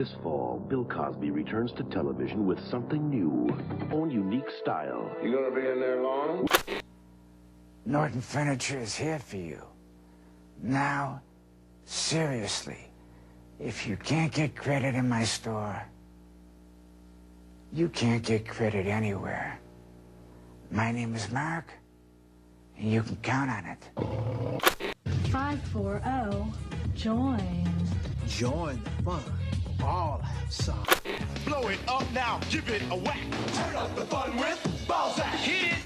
This fall, Bill Cosby returns to television with something new, own unique style. You gonna be in there long? Norton Furniture is here for you. Now, seriously, if you can't get credit in my store, you can't get credit anywhere. My name is Mark, and you can count on it. 540, join. Join the fun. All outside. Blow it up now, give it a whack. Turn up the fun with Balzac. Hit it.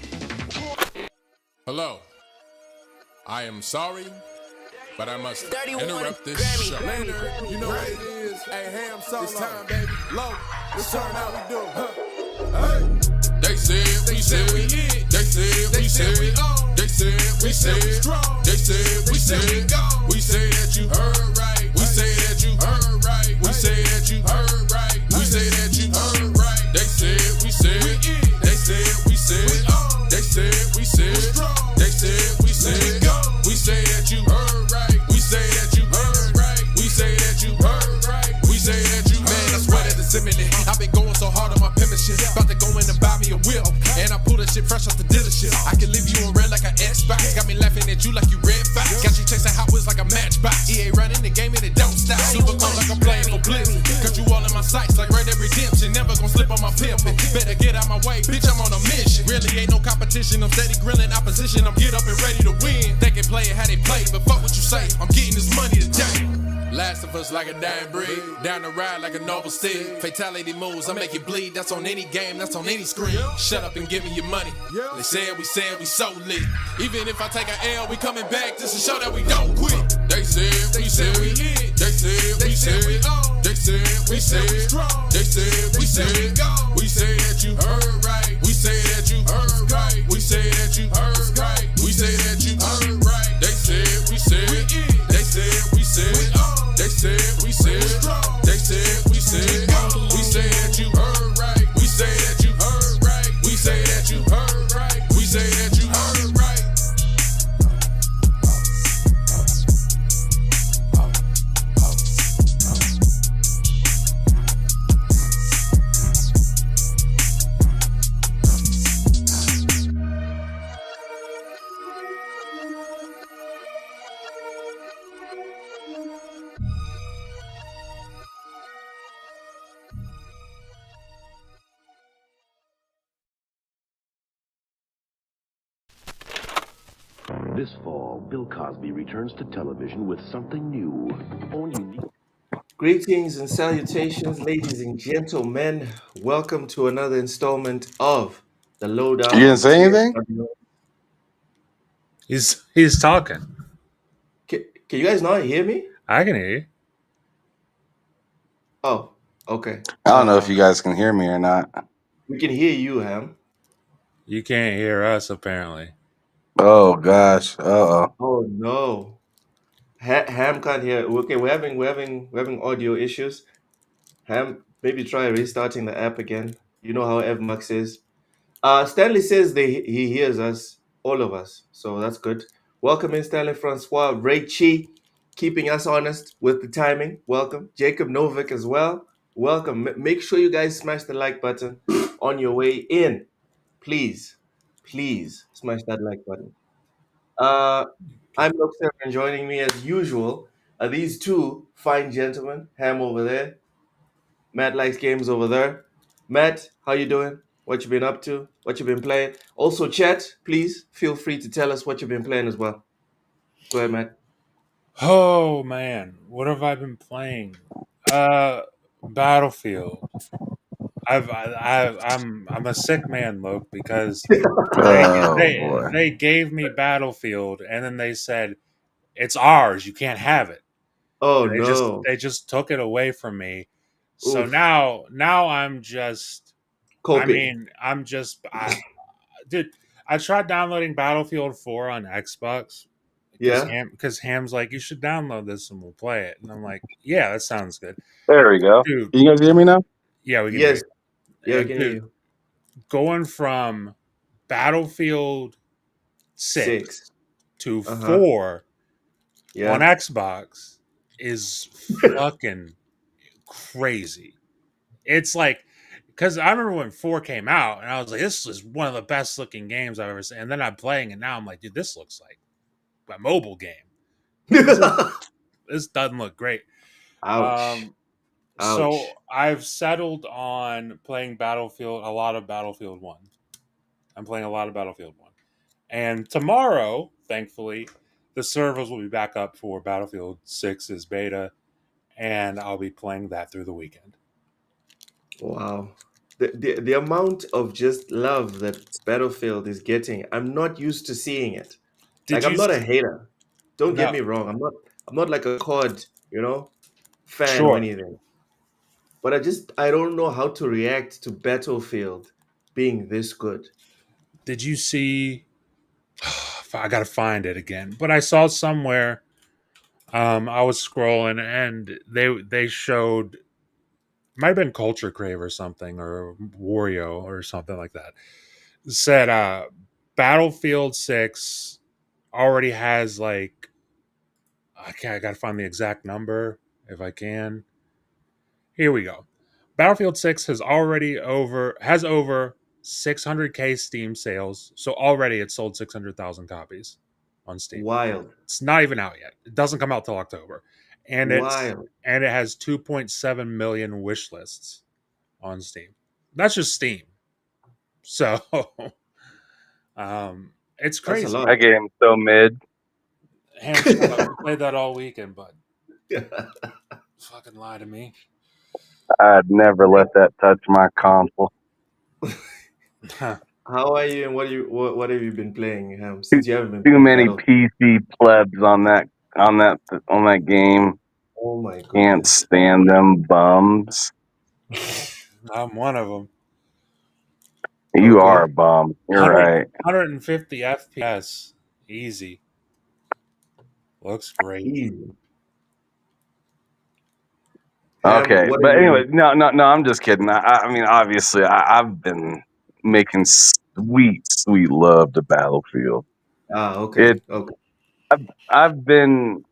Hello. I am sorry, but I must 31 interrupt this Grammy. show. Later, you know what it is. Hey, ham solo. It's time, baby. Low. It's turn how we do. Hey. They said we said we in. They said we said we on. They said we said we strong. They said we said we gone. We say that you heard right. We say that you heard right. We say that you heard right. We say that you heard right. They said we said we in. They said we said we on. They said we said strong. They said we said gone. We say that you heard right. We say that you heard right. We say that you heard right. We say that you heard right. Man, I swear that it's imminent. I've been going so hard on my penmanship. About to go in and buy me a whip. And I pull that shit fresh off the dealership. I can leave you in red like an Xbox. Got me laughing at you like you Red Fox. Got you chasing Hot Wheels like a Matchbox. EA running the game and it don't stop. Super cold like I'm playing for Blizzard. Cause you all in my sights like Red Dead Redemption. Never gonna slip on my pimpin'. Better get out my way, bitch, I'm on a mission. Really ain't no competition. I'm steady grilling opposition. I'm get up and ready to win. They can play it how they play, but fuck what you say. I'm getting this money today. Last of us like a dying breed. Down the ride like a noble steed. Fatality moves, I make it bleed. That's on any game, that's on any screen. Shut up and give me your money. They said we so lit. Even if I take an L, we coming back just to show that we don't quit. They said we in. They said we said we on. They said we said we strong. They said we said we gone. We say that you heard right. We say that you heard right. We say that you heard right. We say that you heard right. They said we said we in. They said we said we on. They said we said strong. They said we said gone. We say that you heard right. We say that you heard right. We say that you heard right. We say that you heard right. This fall, Bill Cosby returns to television with something new, own unique. Greetings and salutations, ladies and gentlemen. Welcome to another installment of the Low-Down. You didn't say anything? He's talking. Can you guys not hear me? I can hear you. Oh, okay. I don't know if you guys can hear me or not. We can hear you, Ham. You can't hear us apparently. Oh gosh. Uh-oh. Oh no. Ham can't hear. Okay, we're having audio issues. Ham, maybe try restarting the app again. You know how FMAX is. Stanley says he hears us, all of us, so that's good. Welcome in, Stanley Francois, Ray Chi, keeping us honest with the timing. Welcome, Jacob Novik as well. Welcome. Make sure you guys smash the like button on your way in. Please smash that like button. I'm Luxer, and joining me as usual are these two fine gentlemen. Ham over there, Matt likes games over there. Matt, how you doing? What you been up to? What you been playing? Also, chat, please feel free to tell us what you've been playing as well. Go ahead, Matt. Oh man, what have I been playing? Battlefield. I'm a sick man, Luke, because they gave me Battlefield and then they said it's ours. You can't have it. Oh no! They just took it away from me. So Oof. now I'm just coping. Dude, I tried downloading Battlefield 4 on Xbox. Because Ham's like, you should download this and we'll play it. And I'm like, yeah, that sounds good. There we go. Dude, can you guys hear me now? Yeah, we can. Yes. Yeah, we can hear you. Going from Battlefield 6 to 4 on Xbox is fucking crazy. It's like, because I remember when 4 came out, and I was like, this is one of the best looking games I've ever seen. And then I'm playing it now. I'm like, dude, this looks like a mobile game. This doesn't look great. Ouch. So I've settled on playing a lot of Battlefield 1. I'm playing a lot of Battlefield 1. And tomorrow, thankfully, the servers will be back up for Battlefield 6's beta, and I'll be playing that through the weekend. Wow. The amount of just love that Battlefield is getting, I'm not used to seeing it. I'm not a hater. Don't get me wrong. I'm not like a COD, fan or anything. But I don't know how to react to Battlefield being this good. Did you see I gotta find it again. But I saw somewhere I was scrolling and they showed, might have been Culture Crave or something, or Wario or something like that. Said Battlefield 6 already has like, I gotta find the exact number if I can. Here we go. Battlefield 6 has over 600K Steam sales. So already it's sold 600,000 copies on Steam. Wild. It's not even out yet. It doesn't come out till October. And it has 2.7 million wish lists on Steam. That's just Steam. So it's crazy. That game's so mid. I played that all weekend, bud. Fucking lie to me. I'd never let that touch my console. How are you, and what have you been playing? Since you haven't been too many PC plebs on that game. Oh my god! Can't stand them bums. I'm one of them. You are a bum. You're right. 150 FPS, easy. Looks great. Easy. Okay, but anyway, no, I'm just kidding. I mean, obviously, I've been making sweet love to Battlefield. Okay. I've been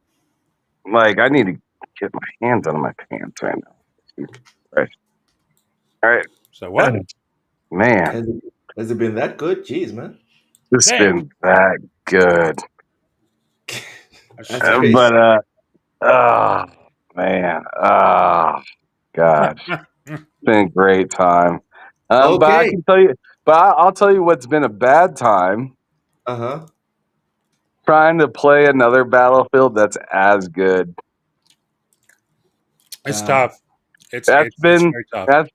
like, I need to get my hands out of my pants right now. Right. All right. So what? Man, has it been that good? Jeez, man. It's been that good. But oh man, oh gosh, it's been a great time. But I can tell you, I'll tell you what's been a bad time. Trying to play another Battlefield that's as good. It's tough. It's very tough.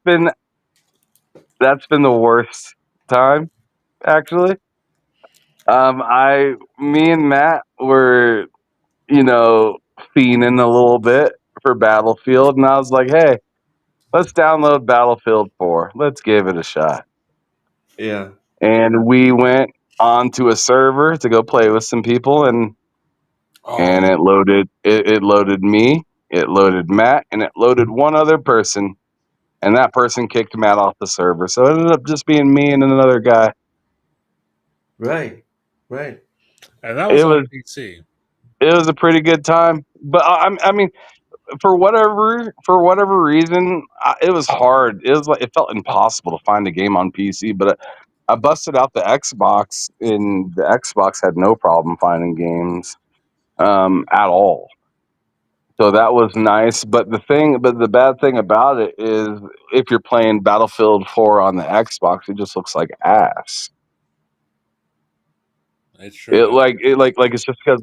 That's been the worst time, actually. Me and Matt were, fiending a little bit for Battlefield, and I was like, hey, let's download Battlefield 4. Let's give it a shot. Yeah. And we went onto a server to go play with some people, and it loaded me, it loaded Matt, and it loaded one other person, and that person kicked Matt off the server. So it ended up just being me and another guy. Right. And that was on PC. It was a pretty good time, but I mean, for whatever reason, it was hard. It felt impossible to find a game on PC. But I busted out the Xbox, and the Xbox had no problem finding games at all. So that was nice. But the bad thing about it is, if you're playing Battlefield 4 on the Xbox, it just looks like ass. It's true. It's just because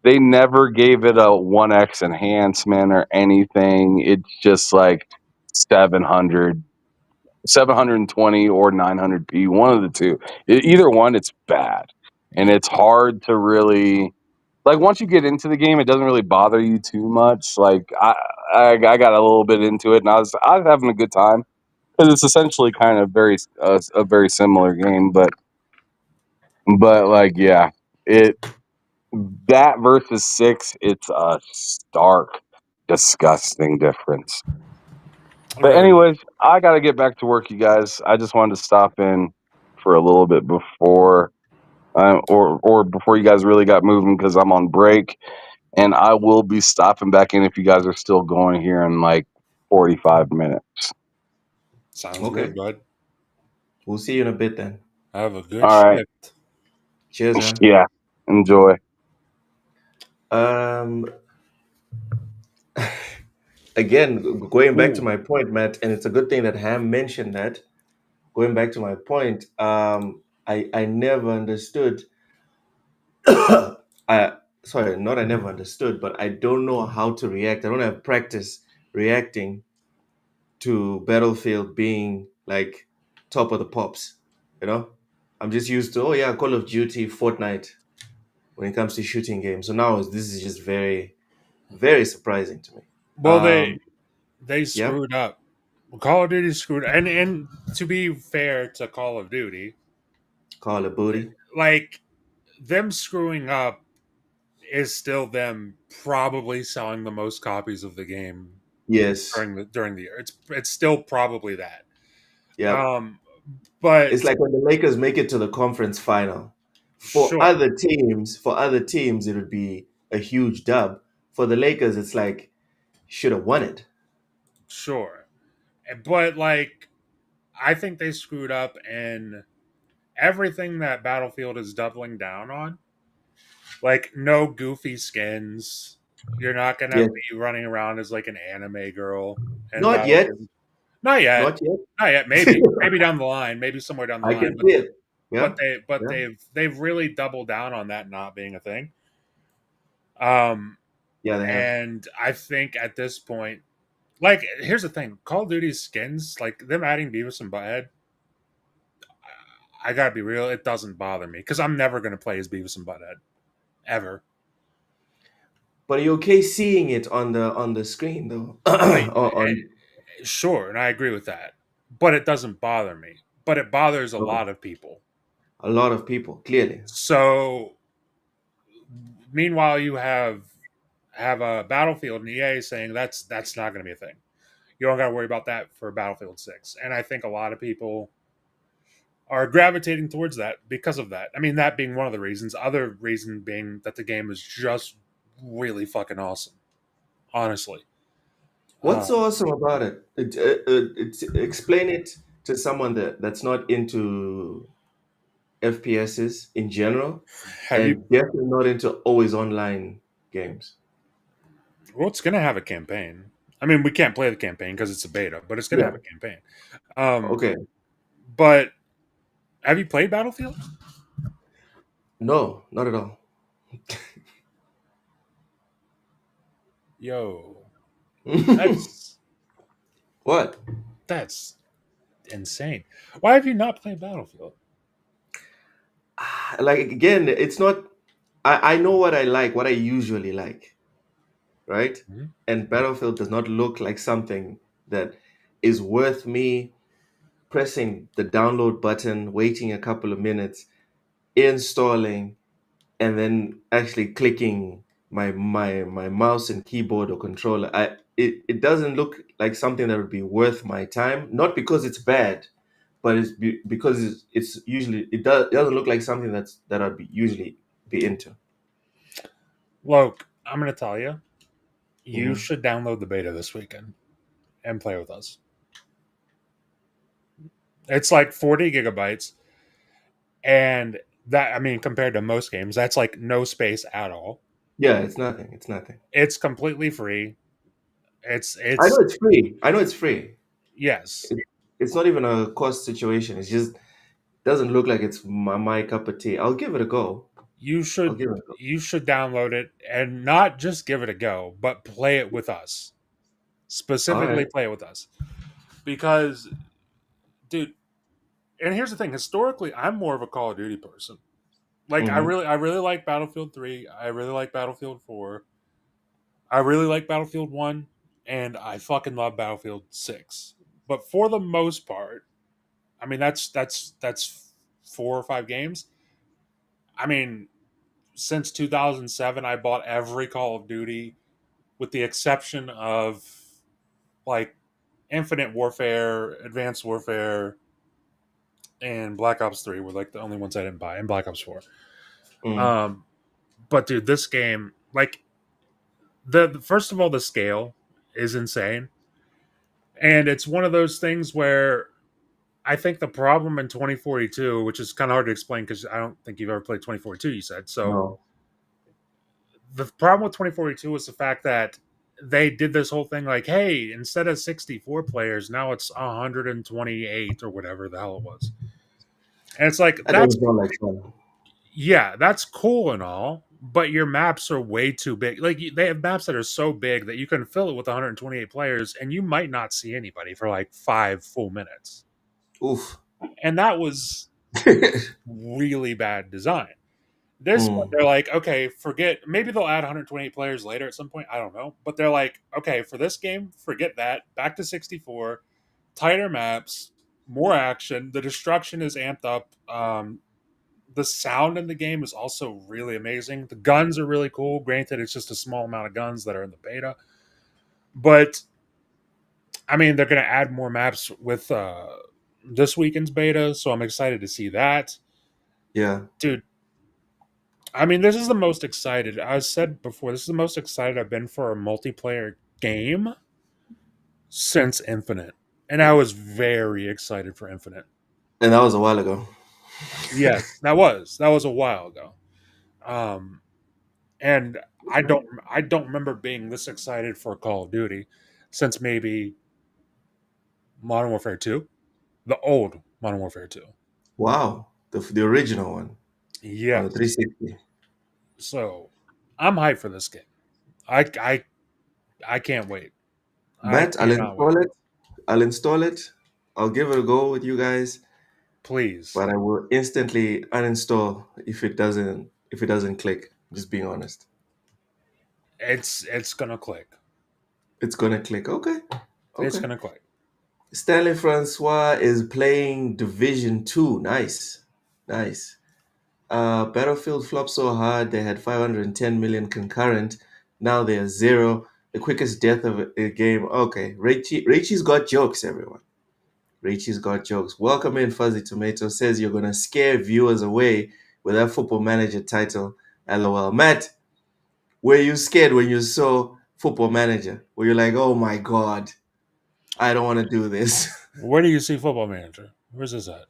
they never gave it a 1x enhancement or anything. It's just like 720 or 900p, one of the two. Either one, it's bad, and it's hard to really once you get into the game, it doesn't really bother you too much. I got a little bit into it, and I was having a good time because it's essentially kind of a very similar game, but yeah, that versus 6, it's a stark, disgusting difference. But anyways, I got to get back to work, you guys. I just wanted to stop in for a little bit before, or before you guys really got moving, because I'm on break, and I will be stopping back in if you guys are still going here in 45 minutes. Sounds Okay. good, bud. We'll see you in a bit then. Have a good All right. shift. Cheers, Ham. Yeah. Enjoy. Again, going back to Ooh. my point, Matt, and it's a good thing that Ham mentioned that. Going back to my point, I never understood. I never understood, but I don't know how to react. I don't have practice reacting to Battlefield being like top of the pops. You know, I'm just used to, oh yeah, Call of Duty, Fortnite when it comes to shooting games. So now this is just very, very surprising to me. Well, they Yeah, screwed up. Call of Duty screwed, and to be fair to Call of Duty, Call of Booty. like them screwing up is still them probably selling the most copies of the game Yes. during the year. It's still probably that. Yeah. But It's like when the Lakers make it to the conference final. sure, For other teams, it would be a huge dub. For the Lakers, it's like should have won it. sure, but like I think they screwed up in everything that Battlefield is doubling down on. Like no goofy skins. You're not gonna Yeah. be running around as like an anime girl and Not yet. Battlefield. Not yet. Not yet. Not yet. Maybe down the line. Maybe somewhere down the I line. can see it. Yeah. But Yeah. they've really doubled down on that not being a thing. Um, Yeah, they have. and I think at this point, like, here's the thing: Call of Duty skins, like them adding Beavis and Butthead. I gotta be real; it doesn't bother me because I'm never gonna play as Beavis and Butthead ever. But are you okay seeing it on the screen though? I, on sure, and I agree with that, but it doesn't bother me. But it bothers a okay. lot of people. A lot of people, clearly. So, meanwhile, you have a Battlefield and EA saying that's not going to be a thing. You don't got to worry about that for Battlefield 6. And I think a lot of people are gravitating towards that because of that. I mean, that being one of the reasons. Other reason being that the game is just really fucking awesome. Honestly. What's so awesome about it? Explain it to someone that's not into FPSs in general, Have you? and definitely not into always online games. Well, it's going to have a campaign. I mean, we can't play the campaign because it's a beta, but it's going to Yeah. have a campaign. Okay. But have you played Battlefield? No, not at all. Yo, that's What? that's insane. Why have you not played Battlefield? Like again, it's not. I know what I like, what I usually like, right? Mhm. And Battlefield does not look like something that is worth me pressing the download button, waiting a couple of minutes, installing, and then actually clicking my mouse and keyboard or controller. It doesn't look like something that would be worth my time. Not because it's bad, but because it's usually it doesn't look like something that I'd be usually be into. Look, I'm going to tell you, you Mhm. should download the beta this weekend and play with us. It's like 40 gigabytes, and that, I mean, compared to most games, that's like no space at all. Yeah, it's nothing. It's nothing. It's completely free. It's I know it's it's free. I know it's free. yes, It, it's not even a cost situation. It's just doesn't look like it's my cup of tea. I'll give it a go. you I'll should give it a go. you should download it and not just give it a go, but play it with us. All right. Specifically play it with us. Because dude, and here's the thing, historically I'm more of a Call of Duty person. Like Mm-hmm. I really like Battlefield 3, I really like Battlefield 4. I really like Battlefield 1 and I fucking love Battlefield 6. But for the most part, I mean that's 4 or 5 games. I mean, since 2007 I bought every Call of Duty with the exception of like Infinite Warfare, Advanced Warfare, and Black Ops 3 were like the only ones I didn't buy, and Black Ops 4. Mm. But dude, this game, like first of all, the scale is insane. And it's one of those things where I think the problem in 2042, which is kind of hard to explain because I don't think you've ever played 2042, you said. So No. the problem with 2042 is the fact that they did this whole thing like, hey, instead of 64 players, now it's 128 or whatever the hell it was. And it's like, That that's, doesn't sound like fun. yeah, that's cool and all, but your maps are way too big. Like, they have maps that are so big that you can fill it with 128 players and you might not see anybody for like 5 full minutes. Oof. And that was really bad design. This one, Mm. they're like, okay, forget. Maybe they'll add 128 players later at some point. I don't know. But they're like, okay, for this game, forget that. Back to 64, tighter maps, more action. The destruction is amped up. The sound in the game is also really amazing. The guns are really cool. Granted, it's just a small amount of guns that are in the beta. But, I mean, they're going to add more maps with this weekend's beta, so I'm excited to see that. Yeah. Dude, I mean, this is the most excited. I said before, this is the most excited I've been for a multiplayer game since Infinite. And I was very excited for Infinite. And that was a while ago. Yes, that was a while ago. And I don't remember being this excited for Call of Duty since maybe Modern Warfare 2, the old Modern Warfare 2. Wow. The original one. On the Yes. 360. So, I'm hyped for this game. I can't wait. Matt, I'll install it. I'll give it a go with you guys. Please. But I will instantly uninstall if it doesn't click. Just being honest. It's gonna click. It's gonna click. Okay. It's gonna click. Stanley Francois is playing Division 2. Nice. Battlefield flopped so hard they had 510 million concurrent. Now they are 0. The quickest death of a game. Okay. Raichi's got jokes, everyone. Raichi's got jokes. Welcome in, Fuzzy Tomato. Says you're going to scare viewers away with that Football Manager title. LOL. Matt, were you scared when you saw Football Manager? Were you like, oh my God, I don't want to do this? Where do you see Football Manager? Where's this at?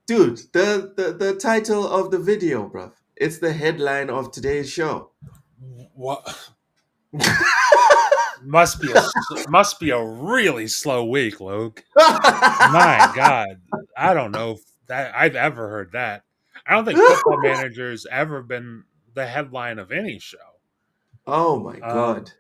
Dude, the title of the video, bruv. It's the headline of today's show. What? must be a really slow week, Luke. My God, I don't know if that I've ever heard that. I don't think Football Manager's ever been the headline of any show. Oh my God!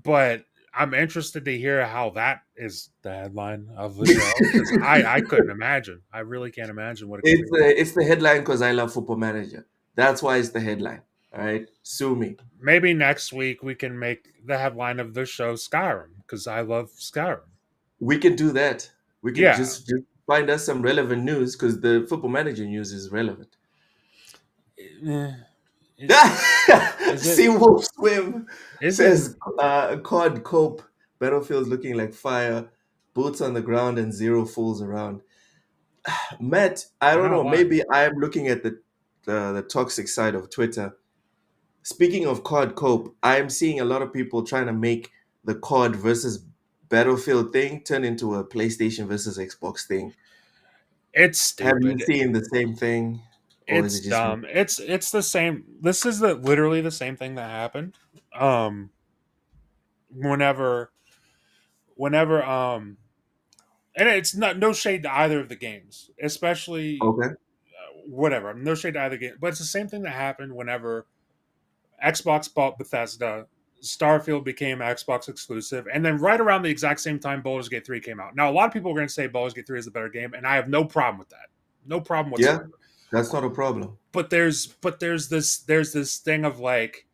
But I'm interested to hear how that is the headline of the show because I couldn't imagine. I really can't imagine what it's the headline because I love Football Manager. That's why it's the headline. All right, sue me. Maybe next week we can make the headline of the show Skyrim because I love Skyrim. We can do that. We can just find us some relevant news because the Football Manager news is relevant. Seawolf Swim says COD Cope. Battlefield's looking like fire. Boots on the ground and 0 fools around. Matt, I don't know. Maybe I'm looking at the toxic side of Twitter. Speaking of COD Cope, I'm seeing a lot of people trying to make the COD versus Battlefield thing turn into a PlayStation versus Xbox thing. It's stupid. Have you seen the same thing? It's dumb. It's the same. This is literally the same thing that happened. Whenever and it's no shade to either of the games, especially whatever. No shade to either game, but it's the same thing that happened whenever Xbox bought Bethesda. Starfield became Xbox exclusive, and then right around the exact same time, Baldur's Gate 3 came out. Now, a lot of people are going to say Baldur's Gate 3 is the better game, and I have no problem with that. No problem whatsoever. Yeah, that's not a problem. But there's this thing of like,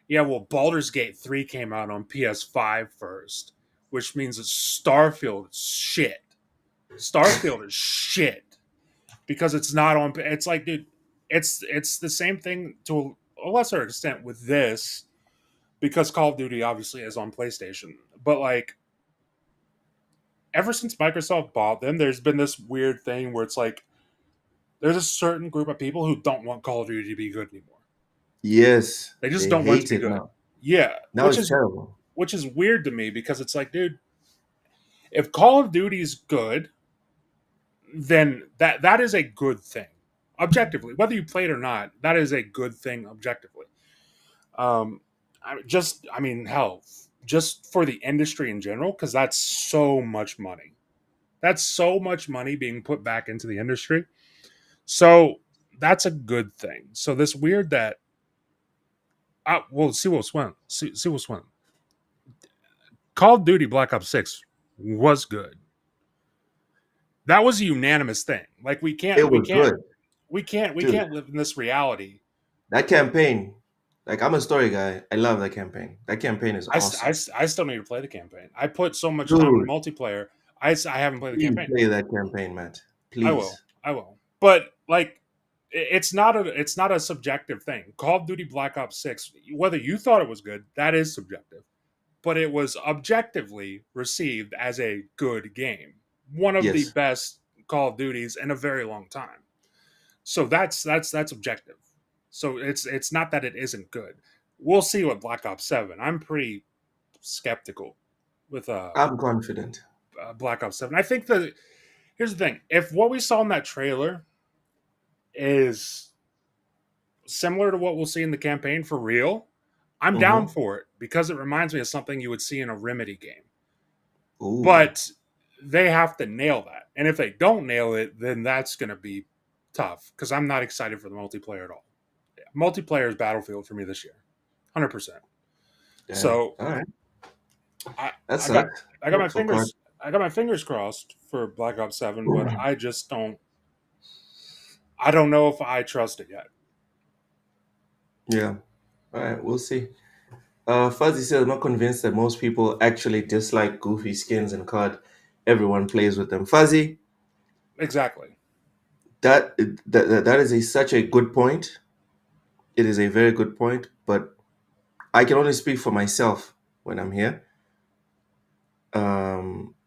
yeah, well, Baldur's Gate 3 came out on PS5 first, which means that Starfield is shit. Starfield is shit because it's not on. It's like, dude, it's the same thing to a lesser extent with this. Because Call of Duty obviously is on PlayStation. But like, ever since Microsoft bought them, there's been this weird thing where it's like, there's a certain group of people who don't want Call of Duty to be good anymore. Yes. They just don't want it to be good. Now. Yeah. Now it's terrible. Which is weird to me because it's like, dude, If Call of Duty's good, then that is a good thing. Objectively, whether you play it or not, that is a good thing objectively. Hell, just for the industry in general, because that's so much money. That's so much money being put back into the industry. So that's a good thing. So this weird that, see what's win. See what's win. Call of Duty Black Ops 6 was good. That was a unanimous thing. Like we can't live in this reality. That campaign, like I'm a story guy. I love that campaign. That campaign is awesome. I still need to play the campaign. I put so much Dude, time in multiplayer. I haven't played the campaign. Play that campaign, Matt. Please. I will. But like, it's not a subjective thing. Call of Duty Black Ops 6, whether you thought it was good, that is subjective. But it was objectively received as a good game. One of the best Call of Duties in a very long time. So that's objective. So it's not that it isn't good. We'll see with Black Ops 7. I'm pretty skeptical with I'm confident. Black Ops 7. I think here's the thing. If what we saw in that trailer is similar to what we'll see in the campaign for real, I'm down for it because it reminds me of something you would see in a Remedy game. Ooh. But they have to nail that. And if they don't nail it, then that's going to be tough because I'm not excited for the multiplayer at all. Multiplayer is Battlefield for me this year. 100%. Damn. So all right. I got my fingers crossed for Black Ops 7, but I just don't know if I trust it yet. Yeah. All right, we'll see. Fuzzy says, I'm not convinced that most people actually dislike goofy skins in COD. Everyone plays with them. Fuzzy. Exactly. That is such a good point. It is a very good point, but I can only speak for myself when I'm here.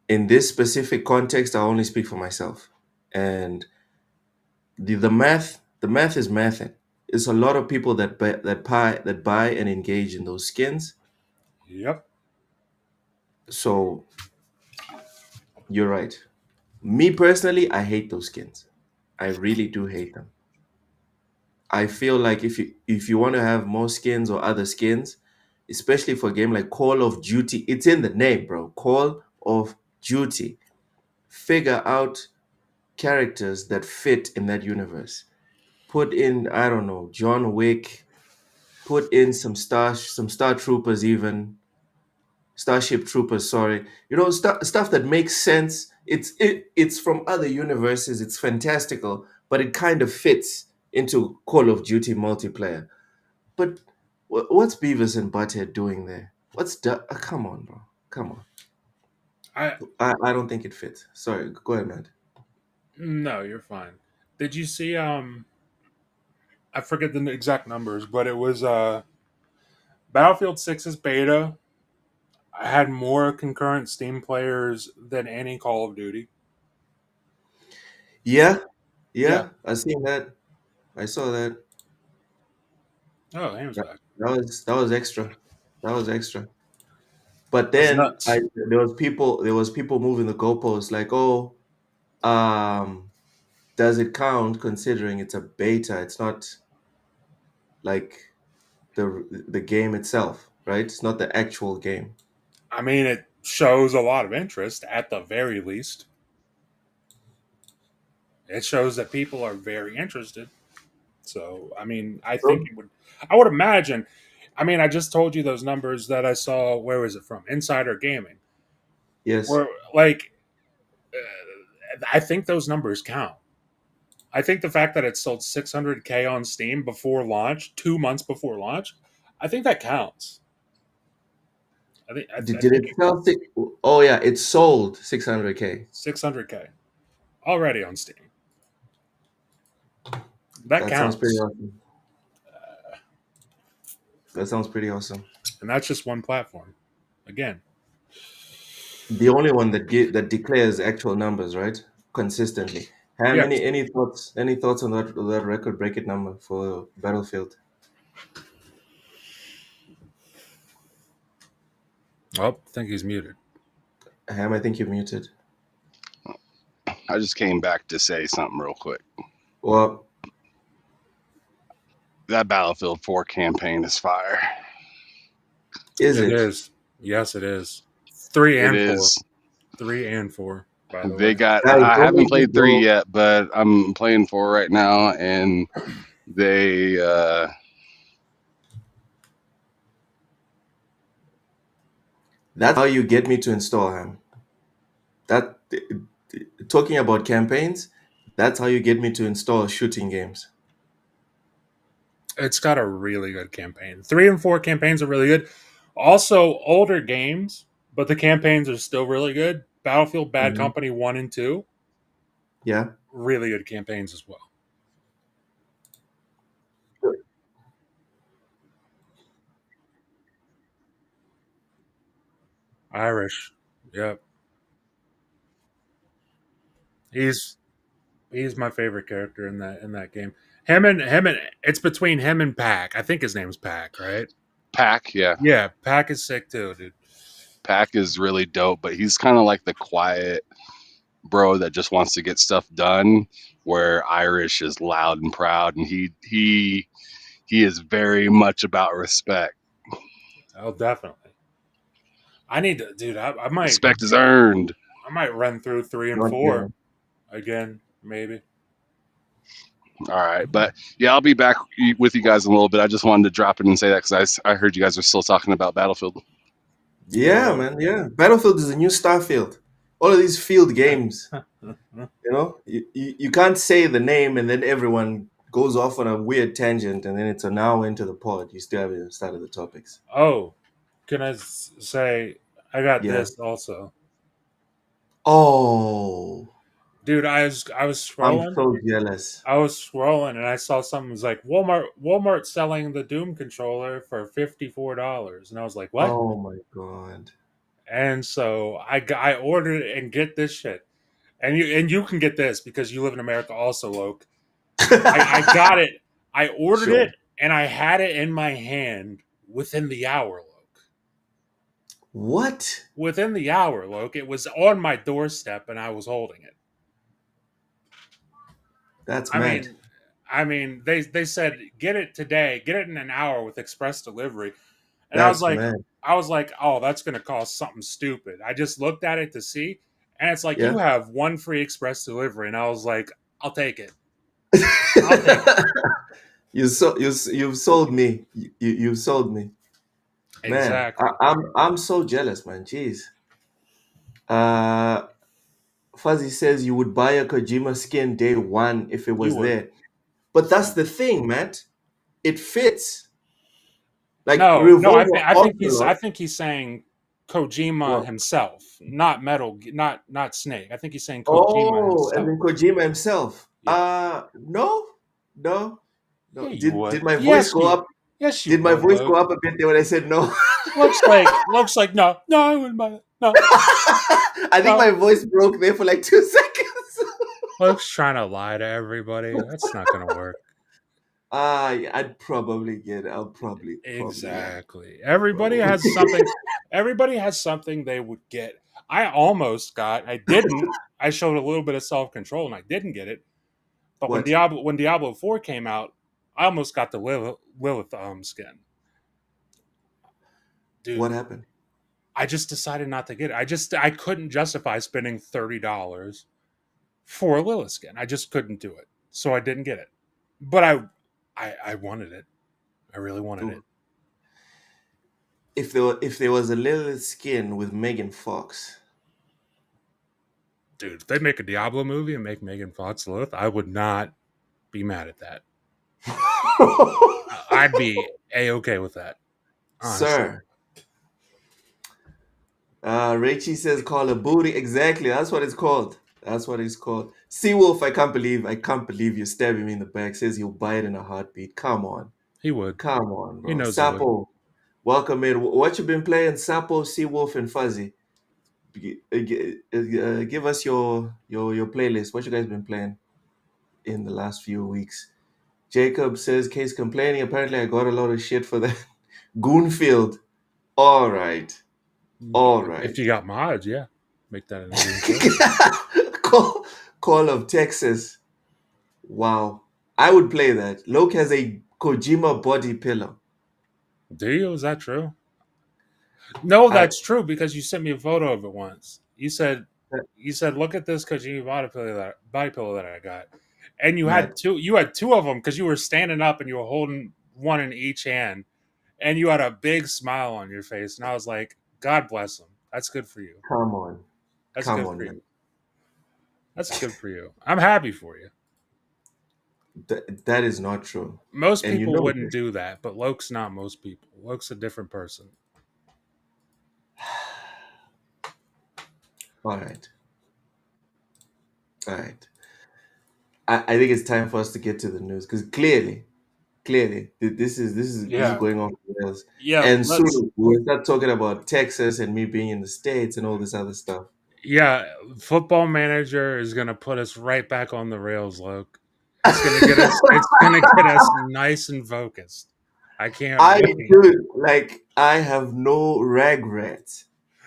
In this specific context, I only speak for myself. And the math is mathing. It's a lot of people that buy and engage in those skins. Yep. So you're right. Me personally, I hate those skins. I really do hate them. I feel like if you want to have more skins or other skins, especially for a game like Call of Duty, it's in the name, bro. Call of Duty. Figure out characters that fit in that universe. Put in, I don't know, John Wick. Put in some Star Troopers, even Starship Troopers. Sorry, stuff that makes sense. It's from other universes. It's fantastical, but it kind of fits into Call of Duty multiplayer. But what's Beavis and Butthead doing there? Come on, bro. Come on. I don't think it fits. Sorry, go ahead, Matt. No, you're fine. Did you see I forget the exact numbers, but it was Battlefield 6's beta had more concurrent Steam players than any Call of Duty. Yeah. I seen that. I saw that. Oh, Ham's back. That was extra. But then there was people moving the goalposts like, oh, does it count considering it's a beta? It's not like the game itself, right? It's not the actual game. I mean, it shows a lot of interest at the very least. It shows that people are very interested. So, I mean, I would imagine. I mean, I just told you those numbers that I saw. Where was it from? Insider Gaming. Yes. Where, I think those numbers count. I think the fact that it sold 600K on Steam before launch, 2 months before launch, I think that counts. Did it sell? Oh yeah, it sold 600K. 600K already on Steam. That counts. Sounds pretty awesome. That sounds pretty awesome. And that's just one platform. Again, the only one that declares actual numbers, right? Consistently. Ham, any thoughts on that record-breaking number for Battlefield? Oh, I think he's muted. Ham, I think you're muted. I just came back to say something real quick. Well, That Battlefield 4 campaign is fire. is It it? is. Yes, it is. 3 It and 4. is. 3 and 4, by the They way. got. Guys, I don't haven't make me played 3 go. yet, but I'm playing 4 right now, and they. That's how you get me to install Ham. That talking about campaigns, that's how you get me to install shooting games. It's got a really good campaign. 3 and 4 campaigns are really good. Also, older games, but the campaigns are still really good. Battlefield Bad Mhm. Company 1 and 2, Yeah. really good campaigns as well. Irish. Yep. He's my favorite character in that game. Him and it's between him and Pack. I think his name's Pack, right? Pack, yeah. Yeah, Pack is sick too, dude. Pack is really dope, but he's kind of like the quiet bro that just wants to get stuff done, where Irish is loud and proud, and he is very much about respect. Oh, definitely. I need to, dude. I might Respect is earned. run through 3 and Not 4 given. again, maybe. All right, but yeah, I'll be back with you guys in a little bit. I just wanted to drop it and say that because I heard you guys are still talking about Battlefield. Yeah, man. Yeah. Battlefield is a new Starfield. All of these field games, you can't say the name and then everyone goes off on a weird tangent and then it's an hour into the pod. You still haven't started the topics. Oh, can I say I got Yeah. this also, Oh, dude? I was I'm scrolling. so jealous. I was scrolling and I saw something was like Walmart selling the Doom controller for $54, and I was like, what? Oh my God. And so I ordered it and get this shit, and you can get this because you live in America also, Loke. I got it. I ordered Sure. it and I had it in my hand within the hour, Loke. What? Within the hour, Loke. It was on my doorstep and I was holding it. That's I mad. mean, they said get it today, get it in an hour with express delivery, and That's mad. I was like, oh, that's gonna cost something stupid. I just looked at it to see, and it's like Yeah. you have one free express delivery, and I was like, I'll take it. I'll take it. You've sold me. You've sold me. Man, Exactly. I'm so jealous, man. Jeez. Uh, Fuzzy says you would buy a Kojima skin day one if it You was would. there. But that's the thing, Matt. It fits. Like No. Revolver I Ocelot. think he's saying Kojima What? himself, not not Snake. I think he's saying Kojima Oh, as himself. in Kojima himself. Yeah. No, no, Yeah, no. you Did would. my voice go up? Yes, you Did my would, voice Luke. go up a bit there when I said no? Looks like no, I wouldn't buy it. No, I think no. my voice broke there for like 2 seconds. Luke's trying to lie to everybody. That's not gonna work. Yeah, I'd probably get it. I'll probably yeah. Exactly. Everybody has something. Everybody has something they would get. I almost got. I didn't. I showed a little bit of self control and I didn't get it. But What? when Diablo 4 came out, I almost got the Lilith skin. Dude, What happened? I just decided not to get it. I couldn't justify spending $30 for a Lilith skin. I just couldn't do it. So I didn't get it. But I wanted it. I really wanted it. If there was a little skin with Megan Fox, dude, if they make a Diablo movie and make Megan Fox Lilith, I would not be mad at that. I'd be a-okay with that, honestly. Sir. Rachie says Call of Booty. Exactly. That's what it's called. That's what it's called. Seawolf, I can't believe you're stabbing me in the back. Says he'll buy it in a heartbeat. Come on. He would. Come on, bro. He knows he would. Sapo, welcome in. What you been playing, Sapo, Seawolf, and Fuzzy? Give us your playlist. What you guys been playing in the last few weeks? Jacob says, case complaining. Apparently, I got a lot of shit for that. Goonfield. All right. If you got mods, yeah. Make that in a game. Call of Texas. Wow. I would play that. Loke has a Kojima body pillow. Do you? Is that true? No, I- that's true because you sent me a photo of it once. You said, look at this Kojima body pillow that I got, and you had Matt. two. You had two of them because you were standing up and you were holding one in each hand, and you had a big smile on your face. And I was like, God bless him. That's good for you. Come on. That's Come good on, for man. you. That's good for you. I'm happy for you. That is not true. Most And you people know wouldn't this. do that, but Loke's not most people. Loke's a different person. All right. I think it's time for us to get to the news because clearly, this is going on for rails. Yeah, And soon we'll start talking about Texas and me being in the States and all this other stuff. Yeah, Football Manager is gonna put us right back on the rails, Luke. It's gonna get us. It's gonna get us nice and focused. I can't. Dude, like I have no regrets.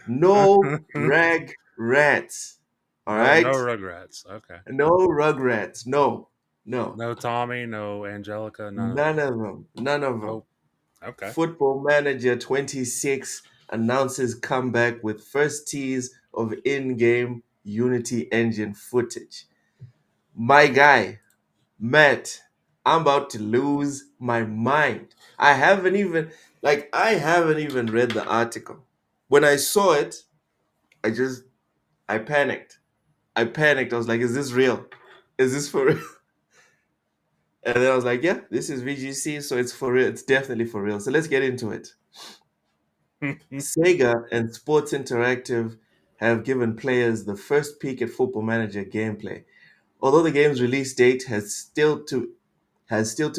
No regrets. All right. No regrets. Okay. No regrets. No. No Tommy. No Angelica. None of them. Nope. Okay. Football Manager 26 announces comeback with first tease of in-game Unity engine footage. My guy, Matt, I'm about to lose my mind. I haven't even read the article. When I saw it, I panicked. I was like, is this real? Is this for real? And then I was like, yeah, this is VGC, so it's for real. It's definitely for real. So let's get into it. Sega and Sports Interactive have given players the first peek at Football Manager gameplay. Although the game's release date has still to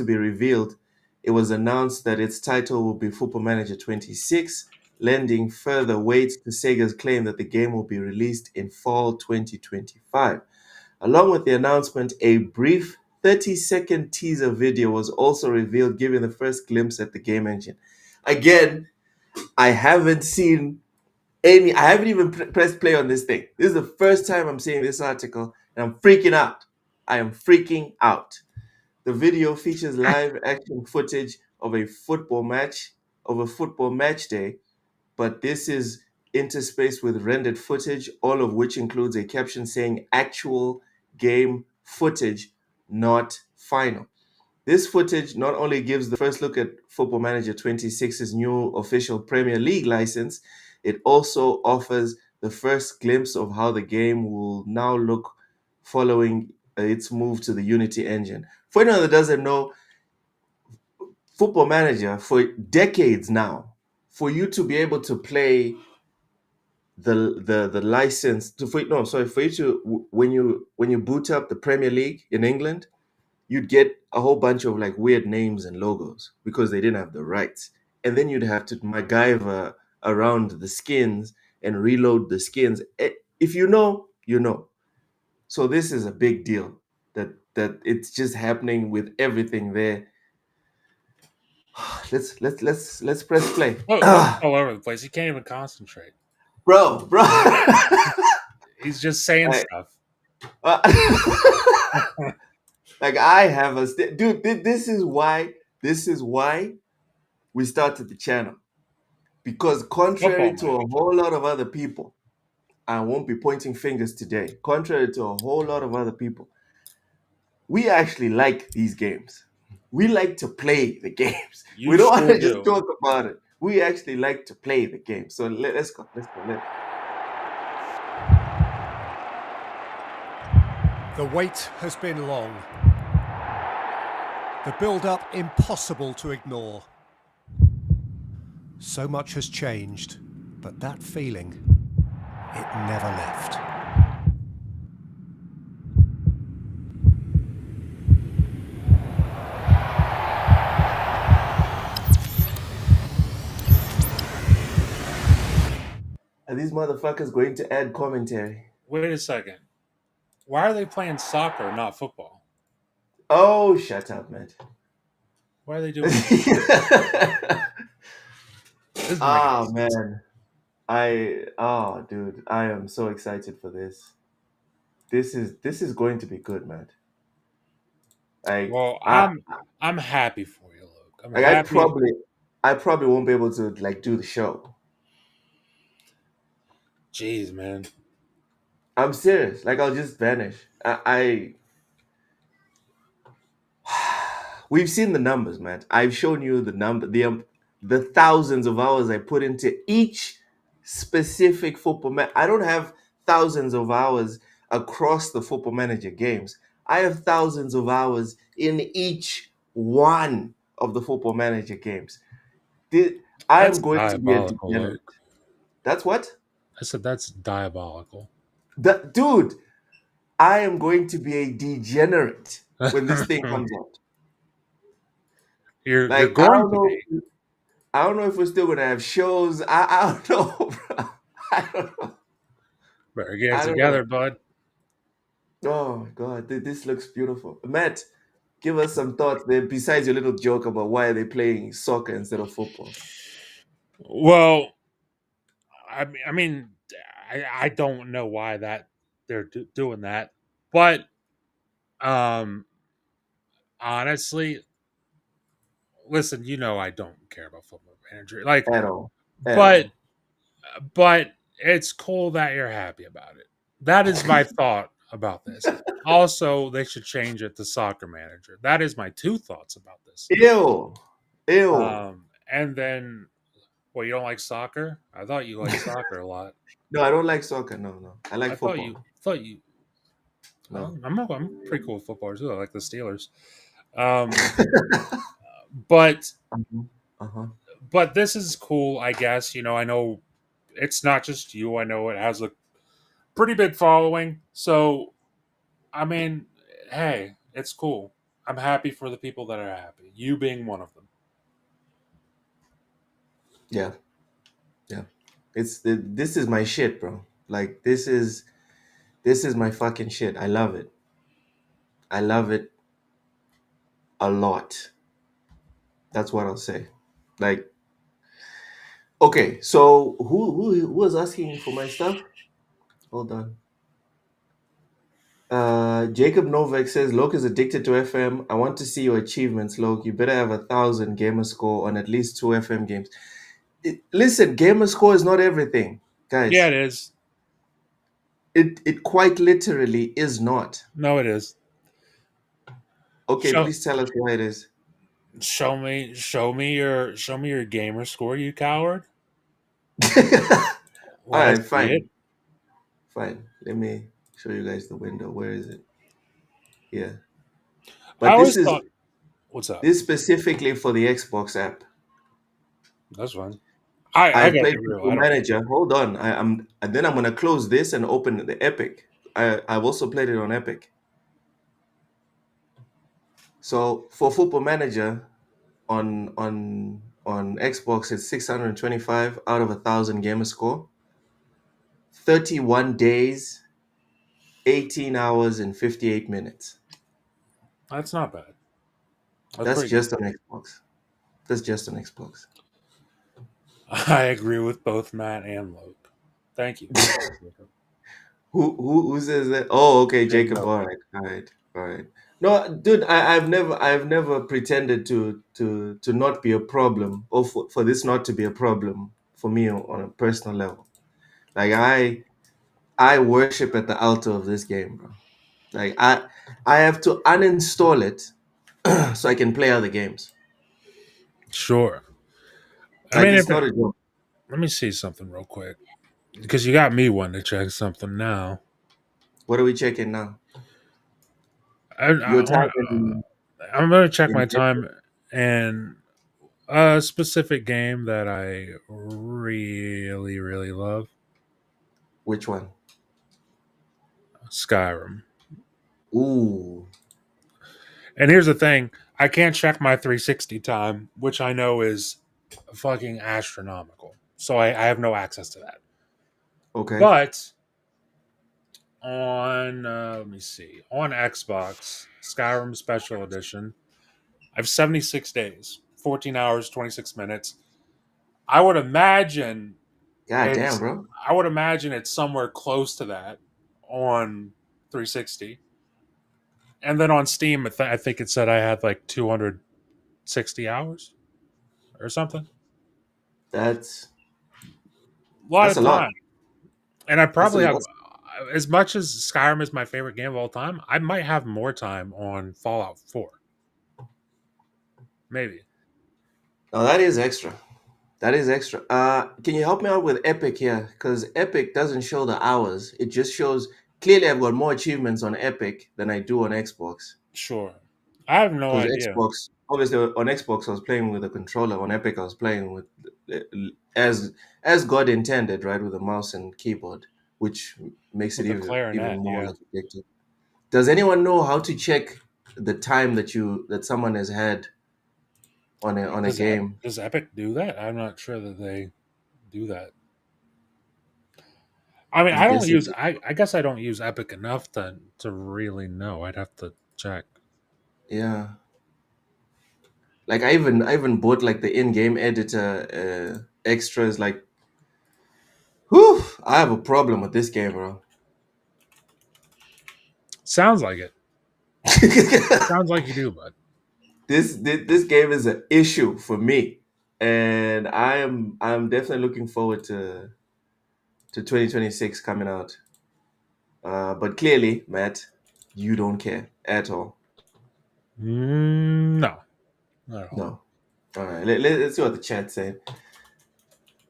be revealed, it was announced that its title will be Football Manager 26, lending further weight to Sega's claim that the game will be released in fall 2025. Along with the announcement, a brief 30-second teaser video was also revealed, giving the first glimpse at the game engine. Again, I haven't even pressed play on this thing. This is the first time I'm seeing this article, and I'm freaking out. I am freaking out. The video features live action footage of a football match day, but this is interspaced with rendered footage, all of which includes a caption saying actual game footage, not final. This footage not only gives the first look at Football Manager 26's new official Premier League license, it also offers the first glimpse of how the game will now look following its move to the Unity engine. For anyone that doesn't know, Football Manager, for decades now, for you to be able to play the license for you to when you boot up the Premier League in England, you'd get a whole bunch of like weird names and logos because they didn't have the rights, and then you'd have to MacGyver around the skins and reload the skins. If you know, you know. So this is a big deal that it's just happening with everything there. Let's press play. All over the place. He can't even concentrate. Bro. He's just saying stuff. Like I have dude. This is why we started the channel, because contrary to a whole lot of other people, I won't be pointing fingers today. Contrary to a whole lot of other people, we actually like these games. We like to play the games. We don't want to just talk about it. We actually like to play the game. So let's go. The wait has been long. The build-up impossible to ignore. So much has changed, but that feeling, it never left. Are these motherfuckers going to add commentary? Wait a second. Why are they playing soccer, not football? Oh, shut up, man. Why are they doing that? Oh, man. Dude, I am so excited for this. This is going to be good, man. Like Well, I I'm happy for you, Luke. I'm like I happy. probably won't be able to like do the show. Jeez, man. I'm serious. Like I'll just vanish. We've seen the numbers, man. I've shown you the thousands of hours I put into each specific football man. I don't have thousands of hours across the football manager games. I have thousands of hours in each one of the football manager games. I That's am going to be a diabolical, degenerate. Luke. That's what? I said that's diabolical. Dude, I am going to be a degenerate when this thing comes out. You're Like, I going don't to know. be. I don't know if we're still gonna have shows. I don't know, bro. I don't know. Better get it I don't know. together, bud. Oh my God, this looks beautiful. Matt, give us some thoughts there. Besides your little joke about why are they playing soccer instead of football. Well, I mean, I don't know why that they're doing that, but um, honestly, listen, I don't care about football manager, like, At all. At but all. but it's cool that you're happy about it. That is my thought about this. Also, they should change it to soccer manager. That is my two thoughts about this. Ew. Ew. And then, well, you don't like soccer? I thought you liked soccer a lot. No, I don't like soccer. No, no. I like I thought you football. thought you. No. I'm pretty cool with football too. I like the Steelers. But Uh-huh. but this is cool, I guess. I know it's not just you. I know it has a pretty big following. So, I mean, hey, it's cool. I'm happy for the people that are happy. You being one of them. Yeah. Yeah. This is my shit, bro. Like this is my fucking shit. I love it. I love it a lot. That's what I'll say. Like, okay, so who was asking for my stuff? Hold on. Jacob Novak says Loke is addicted to FM. I want to see your achievements, Loke. You better have 1,000 gamer score on at least 2 FM games. Listen, gamer score is not everything, Yeah, guys. it is. It quite literally is not. No, it is. Okay, Show please tell us why it is. show me your gamer score, you coward. All Let us right, see it. fine. Fine. Let me show you guys the window. Where is it? Yeah. I But always thought, what's up? this specifically for the Xbox app. That's fine. I I've gotta played be real. Football I don't. Manager. Hold on. And then I'm gonna close this and open the Epic. I've also played it on Epic. So for Football Manager on Xbox, it's 625 out of 1,000 gamer score. 31 days, 18 hours, and 58 minutes. That's not bad. That's pretty just on Xbox. That's just on Xbox. good. I agree with both Matt and Luke. Thank you. Who says that? Oh, okay, Jacob. Jacob. All right. No, dude, I've never pretended to not be a problem or for this not to be a problem for me on a personal level. Like I worship at the altar of this game, bro. Like I have to uninstall it so I can play other games. Sure. I Like mean, it's not a joke. let me see something real quick because you got me wanting to check something now. What are we checking now? I, Your I, time I'm gonna check my in time and a specific game that I really, really love, which one? Skyrim. Ooh. And here's the thing: I can't check my 360 time, which I know is fucking astronomical. So I have no access to that. Okay. But on let me see, on Xbox, Skyrim Special Edition, I have 76 days, 14 hours, 26 minutes. I would imagine God damn, bro. I would imagine it's somewhere close to that on 360. And then on Steam, I think it said I had like 260 hours or something. That's A lot of a lot. time. And I probably have, That's as much as Skyrim is my favorite game of all time, I might have more time on Fallout 4. Maybe. Oh, that is extra. That is extra. Can you help me out with Epic here? Because Epic doesn't show the hours. It just shows clearly I've got more achievements on Epic than I do on Xbox. Sure. I have no Because idea. Xbox, obviously on Xbox I was playing with a controller. On Epic I was playing with as God intended, right, with a mouse and keyboard, which makes With it the even clarinet, more yeah. like addictive. Does anyone know how to check the time that someone has had on a game? Does Epic do that? I'm not sure that they do that. I mean, I'm I don't guessing. use. I guess I don't use Epic enough to really know. I'd have to check. Yeah. Like I even bought like the in-game editor extras. Like, whew, I have a problem with this game, bro. Sounds like it. Sounds like you do, bud. This game is an issue for me, and I'm definitely looking forward to 2026 coming out. But clearly, Matt, you don't care at all. No, not at all. No. All right. Let's see what the chat's saying.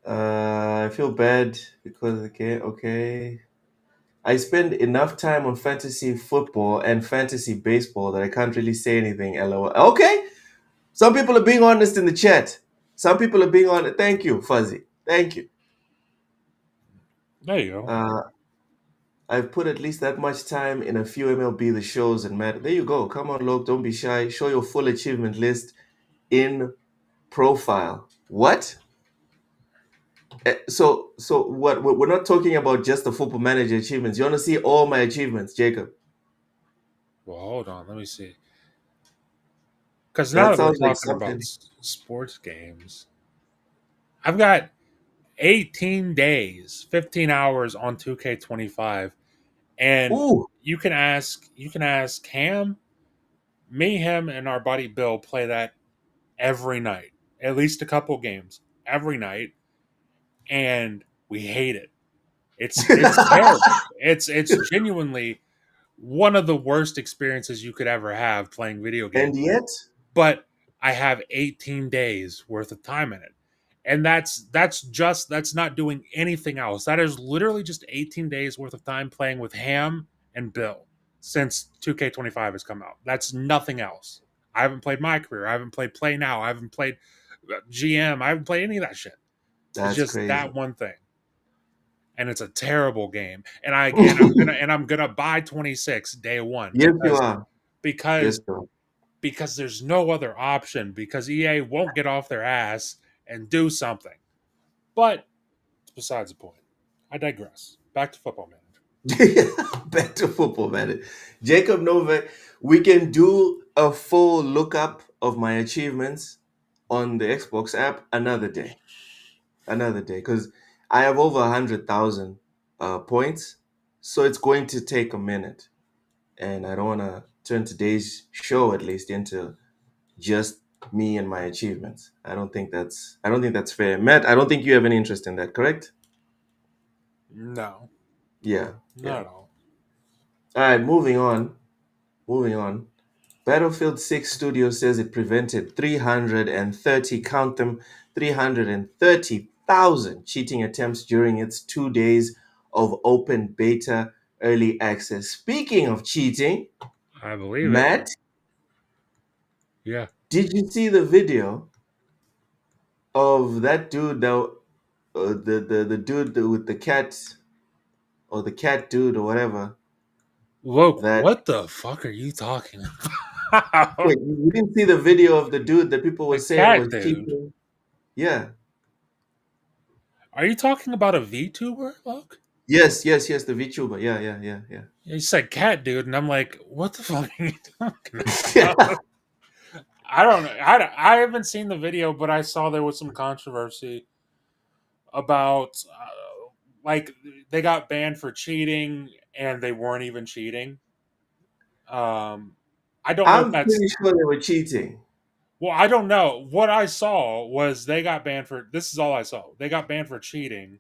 I feel bad because of the game. Okay. I spend enough time on fantasy football and fantasy baseball that I can't really say anything. LOL. Okay. Some people are being honest in the chat. Some people are being honest. Thank you, Fuzzy. Thank you. There you go. I've put at least that much time in a few MLB The Shows and Matt. There you go. Come on, Loke. Don't be shy. Show your full achievement list in profile. What? So what? We're not talking about just the Football Manager achievements. You want to see all my achievements, Jacob? Well, hold on. Let me see. Because now That that we're sounds like talking about something. sports games, I've got 18 days, 15 hours on 2K25, and Ooh, you can ask Cam, me, him, and our buddy Bill play that every night, at least a couple games every night, and we hate it. It's terrible. It's genuinely one of the worst experiences you could ever have playing video games. and yet, But I have 18 days worth of time in it. And that's not doing anything else. That is literally just 18 days worth of time playing with Ham and Bill since 2K25 has come out. That's nothing else. I haven't played My Career. I haven't played Play Now. I haven't played GM. I haven't played any of that shit. that's It's just crazy. that one thing. And it's a terrible game. And I'm gonna buy 26 day one. Yes, you are. Because Yes, sir. because there's no other option, because EA won't get off their ass and do something. But it's besides the point. I digress. Back to Football Manager. Back to Football Manager. Jacob Novak, we can do a full lookup of my achievements on the Xbox app another day. Another day, because I have over 100,000 points, so it's going to take a minute, and I don't want to turn today's show at least into just me and my achievements. I don't think that's fair, Matt. I don't think you have any interest in that, correct? No. Yeah. Not at all. All right, moving on. Battlefield 6 Studio says it prevented 330, count them, 330,000 cheating attempts during its 2 days of open beta early access. Speaking of cheating, I believe Matt, it. Yeah. did you see the video of that dude that the dude with the cat, or the cat dude or whatever? Look, That what the fuck are you talking about? Wait, you didn't see the video of the dude that people were The saying cat was dude. cheating? Yeah. Are you talking about a VTuber, Look? Yes, the VTuber. Yeah. You said cat dude, and I'm like, what the fuck are you talking about? I don't know. I haven't seen the video, but I saw there was some controversy about like they got banned for cheating and they weren't even cheating. I don't know if I'm that's pretty sure they were cheating. well. I don't know. What I saw was they got banned for. This is all I saw. They got banned for cheating,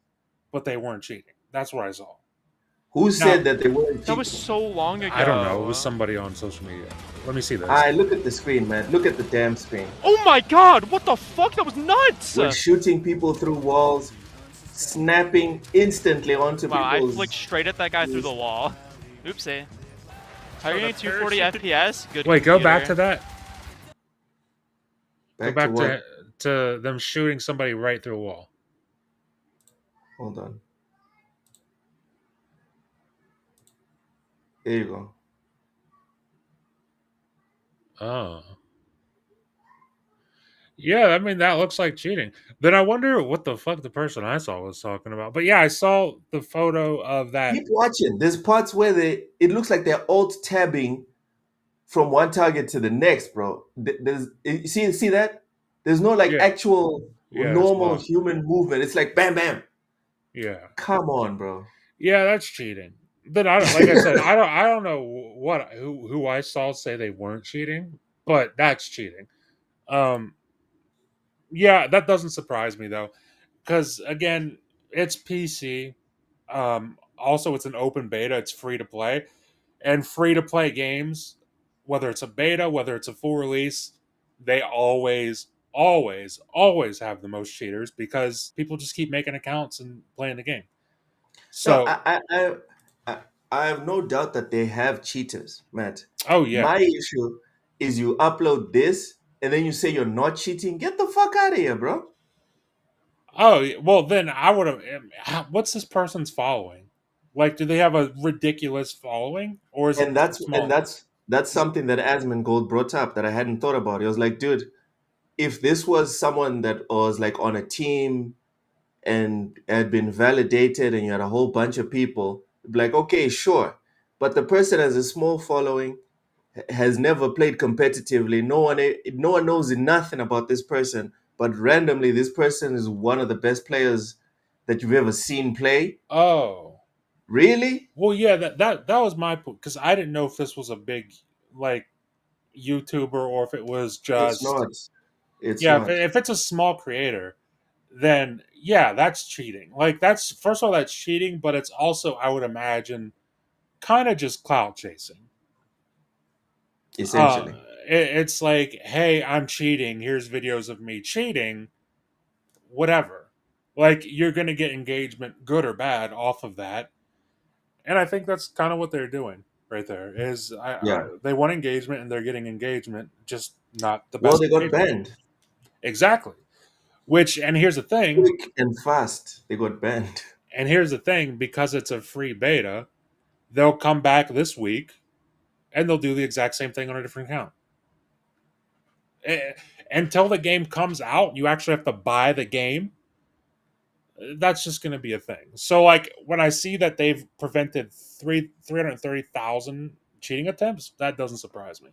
but they weren't cheating. That's what I saw. Who Now said that they weren't That was cheating? so long ago. I don't know. It was somebody on social media. Let me see this. I look at the screen, man. Look at the damn screen. Oh my god! What the fuck? That was nuts! We're shooting people through walls, snapping instantly onto Wow, I people's. flicked straight at that guy through the wall. Oopsie. Targeting 240 FPS. Good. Wait, go back to computer. that. Go back to them shooting somebody right through a wall. Hold on. There you go. Oh. Yeah, I mean, that looks like cheating. Then I wonder what the fuck the person I saw was talking about. But yeah, I saw the photo of that. Keep watching. There's parts where it looks like they're alt tabbing from one target to the next, bro. There's see that? There's no like Yeah. actual Yeah, normal it's not. human movement. It's like bam bam. Yeah. Come on, bro. Yeah, that's cheating. Then I don't, like I said, I don't know who I saw say they weren't cheating, but that's cheating. Yeah, that doesn't surprise me though, because again, it's PC. Also, it's an open beta. It's free to play, and free to play games, whether it's a beta, whether it's a full release, they always have the most cheaters because people just keep making accounts and playing the game. No, So, I have no doubt that they have cheaters, Matt. oh yeah, My issue is you upload this and then you say you're not cheating. Get the fuck out of here, bro. oh well, then I would have. What's this person's following? Like, do they have a ridiculous following, or is it And that's small? something that Asmongold brought up that I hadn't thought about. He was like, dude, if this was someone that was like on a team and had been validated and you had a whole bunch of people, it'd be like, okay, sure. But the person has a small following, has never played competitively. No one knows nothing about this person, but randomly this person is one of the best players that you've ever seen play. Oh, Really? well, yeah. That was my point because I didn't know if this was a big like YouTuber or if it was It's just not. It's yeah. not. If it's a small creator, then yeah, that's cheating. Like that's first of all that's cheating, but it's also I would imagine kind of just clout chasing. Essentially. It's like, hey, I'm cheating. Here's videos of me cheating. Whatever. Like you're gonna get engagement, good or bad, off of that. And I think that's kind of what they're doing right there. Is Yeah. they want engagement and they're getting engagement, just not the Well, best. they got engagement. banned. Exactly. Which and here's the thing. Quick and fast. They got banned. And here's the thing, because it's a free beta, they'll come back this week and they'll do the exact same thing on a different account. Until the game comes out, you actually have to buy the game. That's just going to be a thing. So, like, when I see that they've prevented 330,000 cheating attempts, that doesn't surprise me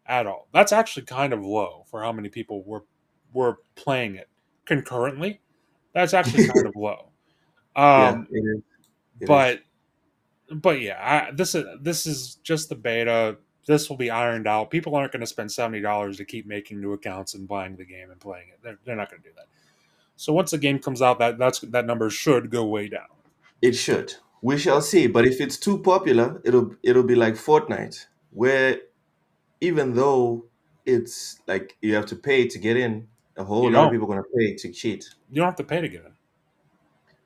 at all. That's actually kind of low for how many people were playing it concurrently. That's actually kind of low. Yeah, it is. But yeah, this is just the beta. This will be ironed out. People aren't going to spend $70 to keep making new accounts and buying the game and playing it. They're not going to do that. So once the game comes out, that number should go way down. It should. We shall see. But if it's too popular, it'll be like Fortnite, where even though it's like you have to pay to get in, a whole lot of people are gonna pay to cheat. You don't have to pay to get in.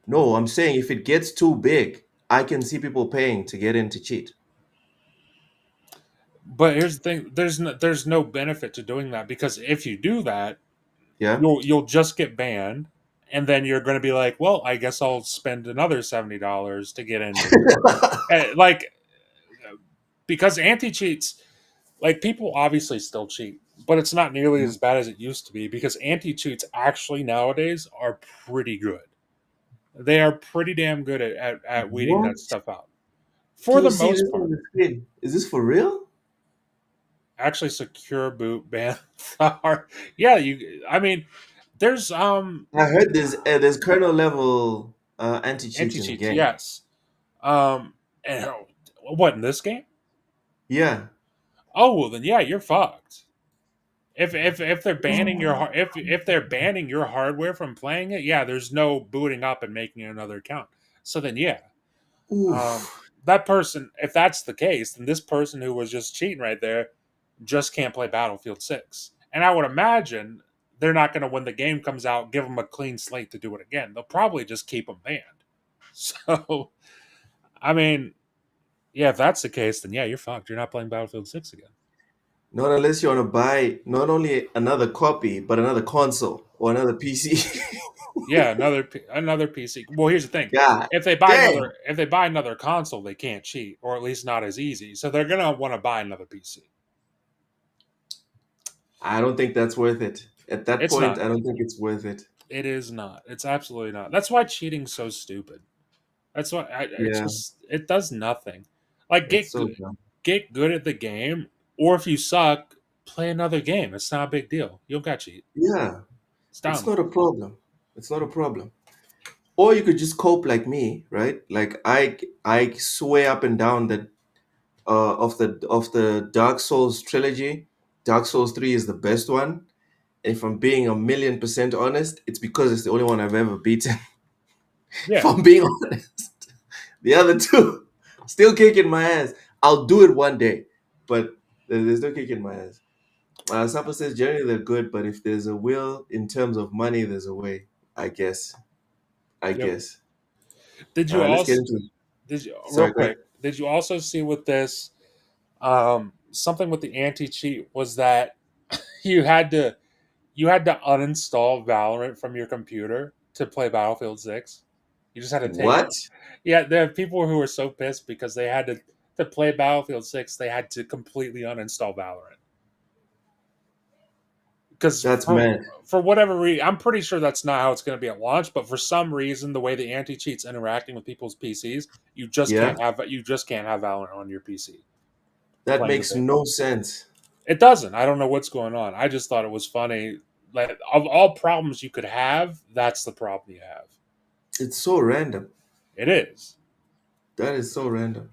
No, I'm saying if it gets too big, I can see people paying to get in to cheat. But here's the thing: there's no benefit to doing that because if you do that, Yeah. you'll just get banned, and then you're going to be like, well, I guess I'll spend another $70 to get in. Like, because anti-cheats, like people obviously still cheat, but it's not nearly as bad as it used to be because anti-cheats actually nowadays are pretty good. They are pretty damn good at weeding What? that stuff out. For the most part. Is this for real? Actually, secure boot ban. Yeah, I mean, There's I heard there's kernel level anti-cheat in the anti-cheats, game. yes. And what in this game? Yeah. Oh well, then yeah, you're fucked. If they're banning if they're banning your hardware from playing it, yeah, there's no booting up and making another account. So then yeah, Oof. that person, if that's the case, then this person who was just cheating right there just can't play Battlefield 6. And I would imagine they're not going to, when the game comes out, give them a clean slate to do it again. They'll probably just keep them banned. So, I mean, yeah, if that's the case, then yeah, you're fucked. You're not playing Battlefield 6 again. Not unless you want to buy not only another copy, but another console or another PC. Yeah, another PC. Well, here's the thing: God if they buy another console, they can't cheat, or at least not as easy. So they're gonna want to buy another PC. I don't think that's worth it. At that It's point, not. I don't think it's worth it. It is not. It's absolutely not. That's why cheating's so stupid. That's why it's Yeah, just it does nothing. Like it's so dumb. get good at the game, or if you suck, play another game. It's not a big deal. You don't got cheat. Yeah, It's it's dumb. not a problem. It's not a problem. Or you could just cope like me, right? Like I swear up and down that of the Dark Souls trilogy, Dark Souls 3 is the best one. If I'm being 1,000,000% honest, it's because it's the only one I've ever beaten. If Yeah. I'm being honest, the other two still kicking my ass. I'll do it one day, but there's no kicking my ass. Sapa says generally they're good, but if there's a will in terms of money, there's a way. I guess. I Yep. guess. Did you Let's get also into it. real Sorry, go ahead. quick? Did you also see with this something with the anti cheat was that you had to uninstall Valorant from your computer to play Battlefield 6. You just had to take What? Yeah, there are people who are so pissed because they had to play Battlefield 6, they had to completely uninstall Valorant. Because That's mad. for whatever reason, I'm pretty sure that's not how it's going to be at launch. But for some reason, the way the anti cheat's interacting with people's PCs, you just Yeah, can't have Valorant on your PC that playing the makes game. no sense. It doesn't. I don't know what's going on. I just thought it was funny. Like of all problems you could have, that's the problem you have. It's so random. It is. That is so random.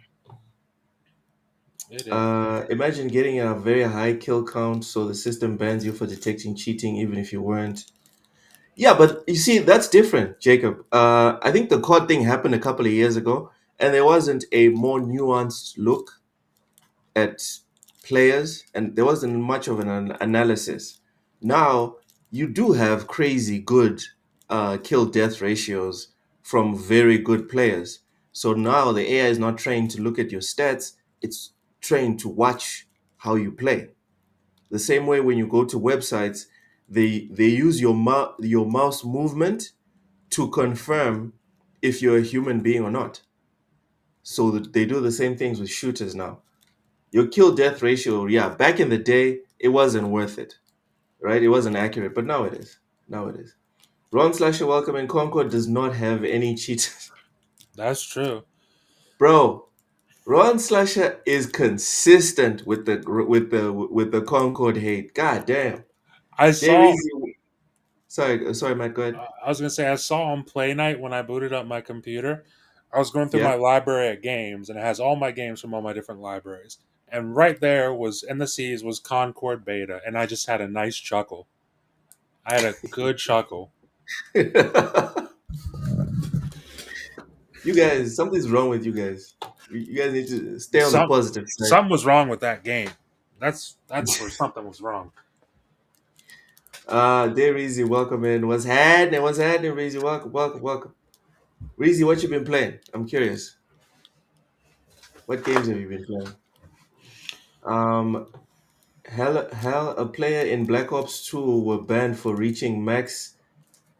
It is. Imagine getting a very high kill count, so the system bans you for detecting cheating, even if you weren't. Yeah, but you see, that's different, Jacob. I think the COD thing happened a couple of years ago, and there wasn't a more nuanced look at players, and there wasn't much of an analysis. Now, you do have crazy good kill death ratios from very good players. So now the AI is not trained to look at your stats, it's trained to watch how you play. The same way when you go to websites, they use your mouse movement to confirm if you're a human being or not. So that they do the same things with shooters now. Your kill death ratio, yeah, back in the day, it wasn't worth it, right? It wasn't accurate, but now it is. Now it is. Ron Slasher, welcome in. Concord does not have any cheats. That's true. Bro, Ron Slasher is consistent with the Concord hate. God damn. I There saw. is. Sorry, Matt. Go ahead. I was gonna say I saw on Play Night when I booted up my computer. I was going through Yeah. my library of games, and it has all my games from all my different libraries. And right there was in the C's was Concord Beta, and I just had a nice chuckle. I had a good chuckle. You guys, something's wrong with you guys. You guys need to stay on the Some positive side. something was wrong with that game. That's where something was wrong. There, Reezy, welcome in. What's happening? What's happening, Reezy? Welcome. Reezy, what you been playing? I'm curious. What games have you been playing? A player in Black Ops 2 were banned for reaching max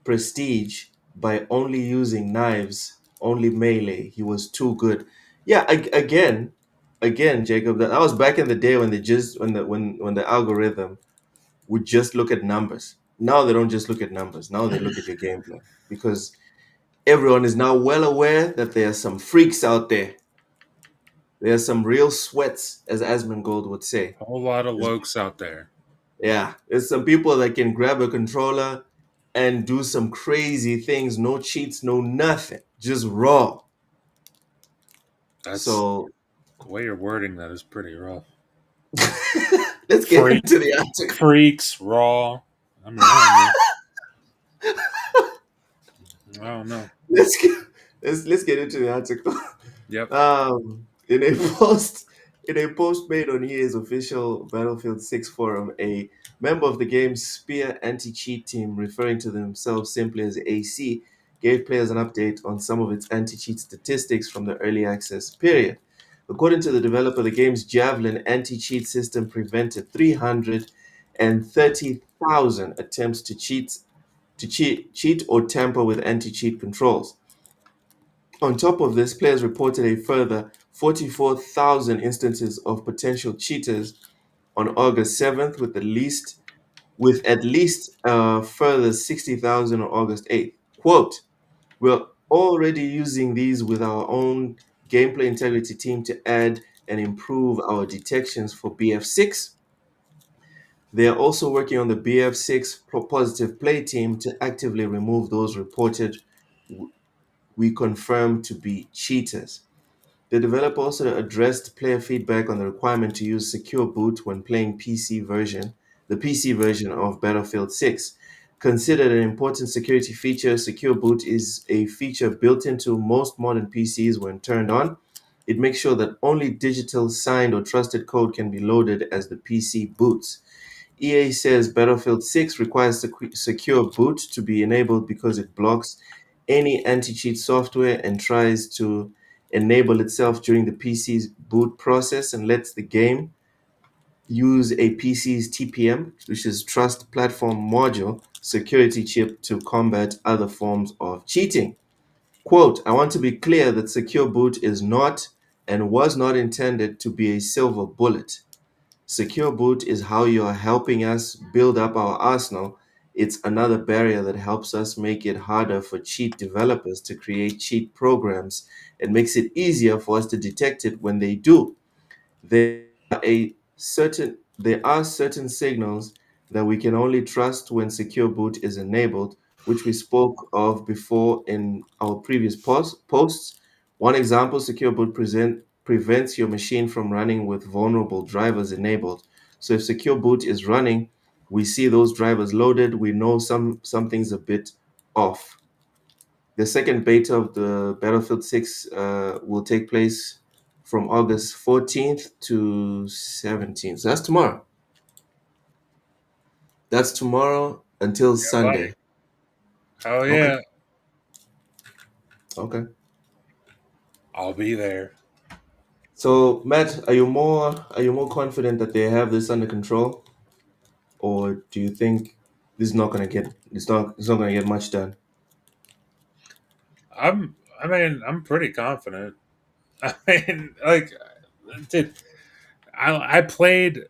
prestige by only using knives, only melee. He was too good. Yeah, again, Jacob. That was back in the day when they just when the algorithm would just look at numbers. Now they don't just look at numbers. Now they look at your gameplay because everyone is now well aware that there are some freaks out there. There are some real sweats, as Asmongold would say. A whole lot of lokes out there. Yeah, there's some people that can grab a controller and do some crazy things. No cheats, no nothing, just raw. That's So the way you're wording that is pretty rough. let's get into the article. Freaks, raw. I mean, I don't know. Let's get into the article. Yep. In a post made on EA's official Battlefield 6 forum, a member of the game's Spear anti-cheat team, referring to themselves simply as AC, gave players an update on some of its anti-cheat statistics from the early access period. According to the developer, the game's Javelin anti-cheat system prevented 330,000 attempts to cheat or tamper with anti-cheat controls. On top of this, players reported a further 44,000 instances of potential cheaters on August 7th, with at least further 60,000 on August 8th. Quote, "We're already using these with our own gameplay integrity team to add and improve our detections for BF6. They are also working on the BF6 positive play team to actively remove those reported we confirm to be cheaters." The developer also addressed player feedback on the requirement to use Secure Boot when playing the PC version of Battlefield 6. Considered an important security feature, Secure Boot is a feature built into most modern PCs. When turned on, it makes sure that only digital, signed, or trusted code can be loaded as the PC boots. EA says Battlefield 6 requires Secure Boot to be enabled because it blocks any anti-cheat software and tries to enable itself during the PC's boot process, and lets the game use a PC's TPM, which is Trust Platform Module, security chip to combat other forms of cheating. Quote, "I want to be clear that Secure Boot is not and was not intended to be a silver bullet. Secure Boot is how you are helping us build up our arsenal. It's another barrier that helps us make it harder for cheat developers to create cheat programs and makes it easier for us to detect it when they do. There are certain signals that we can only trust when Secure Boot is enabled, which we spoke of before in our previous posts. One example, Secure Boot prevents your machine from running with vulnerable drivers enabled. So if Secure Boot is running, we see those drivers loaded, we know something's a bit off." The second beta of the Battlefield 6 will take place from August 14th to 17th. So that's tomorrow. That's tomorrow until Sunday. Oh yeah. Okay. I'll be there. So Matt, are you more confident that they have this under control, or do you think this is not gonna get it's not gonna get much done? I'm pretty confident. I mean, like, dude, I played.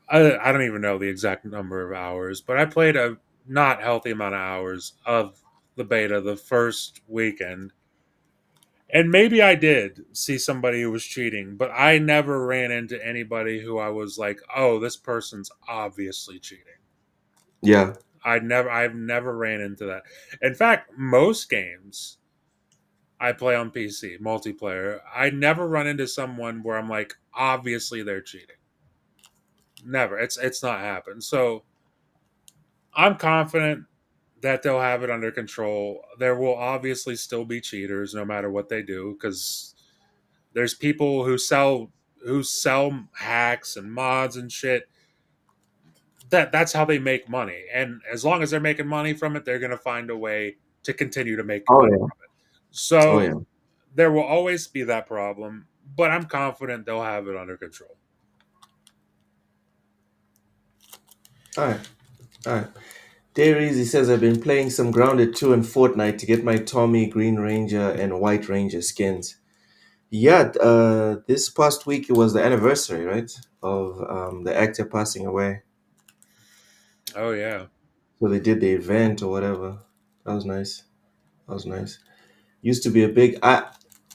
I don't even know the exact number of hours, but I played a not healthy amount of hours of the beta the first weekend. And maybe I did see somebody who was cheating, but I never ran into anybody who I was like, "Oh, this person's obviously cheating." Yeah. I've never ran into that. In fact, most games I play on PC, multiplayer, I never run into someone where I'm like, obviously they're cheating. Never. It's not happened. So I'm confident that they'll have it under control. There will obviously still be cheaters no matter what they do, because there's people who sell hacks and mods and shit. That's how they make money. And as long as they're making money from it, they're gonna find a way to continue to make money from it. So Oh yeah. there will always be that problem, but I'm confident they'll have it under control. All right. All right. Dairies, says, "I've been playing some Grounded 2 and Fortnite to get my Tommy, Green Ranger, and White Ranger skins." Yeah, this past week it was the anniversary, right, of the actor passing away. Oh yeah. So they did the event or whatever. That was nice. That was nice. Used to be a big.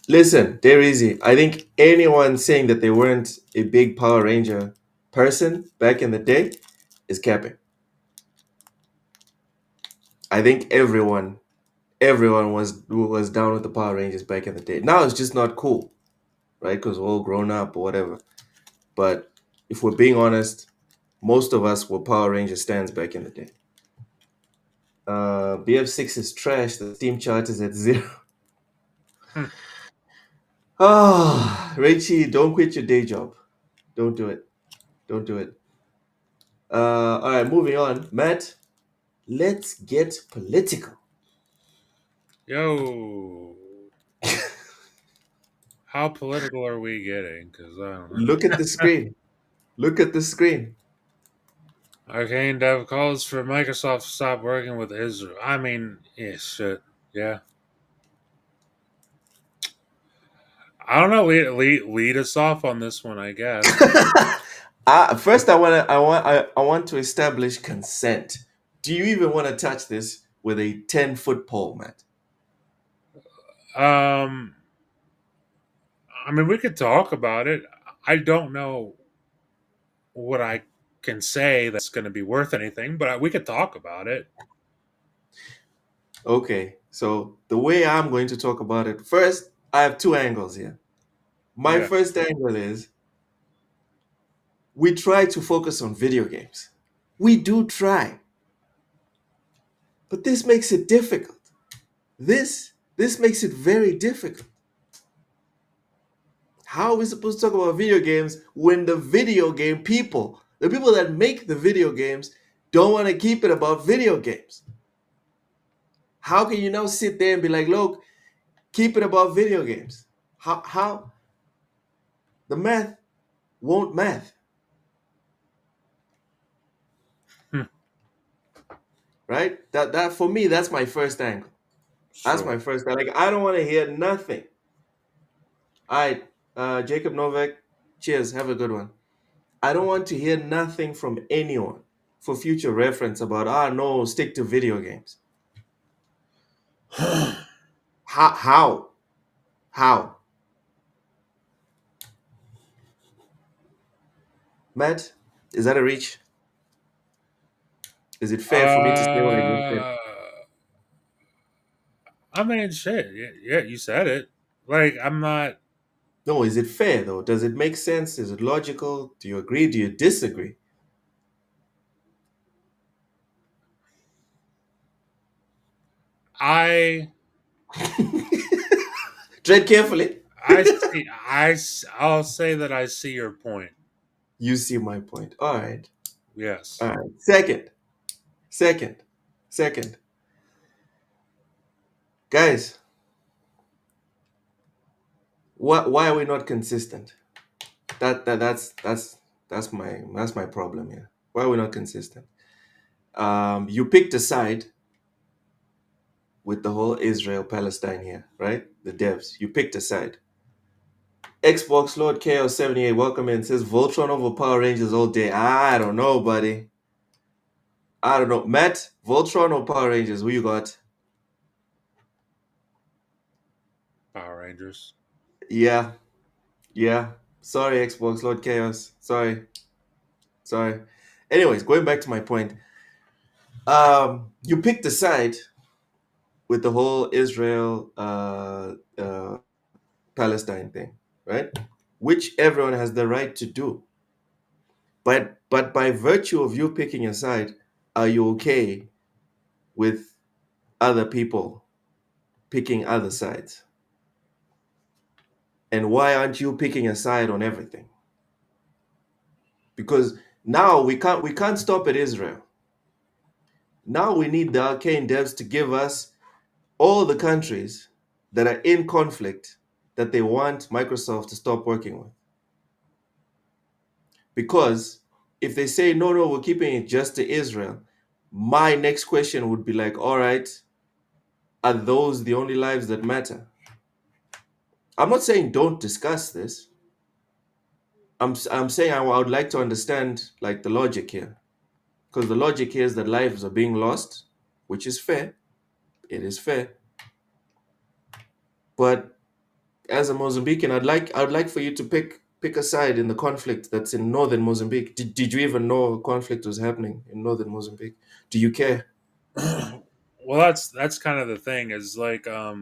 Listen, they're easy. I think anyone saying that they weren't a big Power Ranger person back in the day is capping. I think everyone was down with the Power Rangers back in the day. Now it's just not cool, right? Because we're all grown up or whatever. But if we're being honest, most of us were Power Ranger stands back in the day. BF6 is trash. The Steam chart is at 0. Ah, Rachie, don't quit your day job. Don't do it. Don't do it. All right, moving on. Matt, let's get political. Yo. How political are we getting? Because I don't know. Look at the screen. Look at the screen. Arcane Dev calls for Microsoft to stop working with Israel. I mean, yeah, shit. Yeah. I don't know. Lead us off on this one, I guess. First, I want to establish consent. Do you even want to touch this with a 10-foot pole, Matt? I mean, we could talk about it. I don't know what I can say that's going to be worth anything, but we could talk about it. Okay, so the way I'm going to talk about it, first, I have two angles here. My first angle is we try to focus on video games. We do try. But this makes it difficult. This makes it very difficult. How are we supposed to talk about video games when the video game people, the people that make the video games, don't want to keep it about video games? How can you now sit there and be like, look, keep it about video games? How? The math won't math. Right? That for me, that's my first angle. Sure. That's my first angle. Like, I don't want to hear nothing. All right, Jacob Novak, cheers. Have a good one. I don't want to hear nothing from anyone for future reference about, no, stick to video games. How? Matt, is that a reach? Is it fair for me to say what I just said? I mean, shit. Yeah, you said it. Like, I'm not. No, is it fair though? Does it make sense? Is it logical? Do you agree? Do you disagree? I tread carefully. I'll say that I see your point. You see my point. All right. Yes. All right. Second. Guys, why are we not consistent? That's my problem here. Why are we not consistent? You picked a side with the whole Israel-Palestine here, right? The devs. You picked a side. Xbox Lord Chaos 78, welcome in, says Voltron over Power Rangers all day. I don't know, buddy. I don't know. Matt, Voltron or Power Rangers? Who you got? Power Rangers. Yeah. Sorry, Xbox Lord Chaos. Sorry. Anyways, going back to my point. You picked a side with the whole Israel Palestine thing, right? Which everyone has the right to do. But by virtue of you picking a side, are you okay with other people picking other sides? And why aren't you picking a side on everything? Because now we can't stop at Israel. Now we need the arcane devs to give us all the countries that are in conflict that they want Microsoft to stop working with. Because if they say, no, we're keeping it just to Israel, my next question would be like, all right, are those the only lives that matter? I'm not saying don't discuss this. I'm saying I would like to understand like the logic here. Because the logic here is that lives are being lost, which is fair. It is fair. But as a Mozambican, I'd like for you to pick a side in the conflict that's in northern Mozambique. Did you even know a conflict was happening in northern Mozambique? Do you care? Well, that's kind of the thing is like I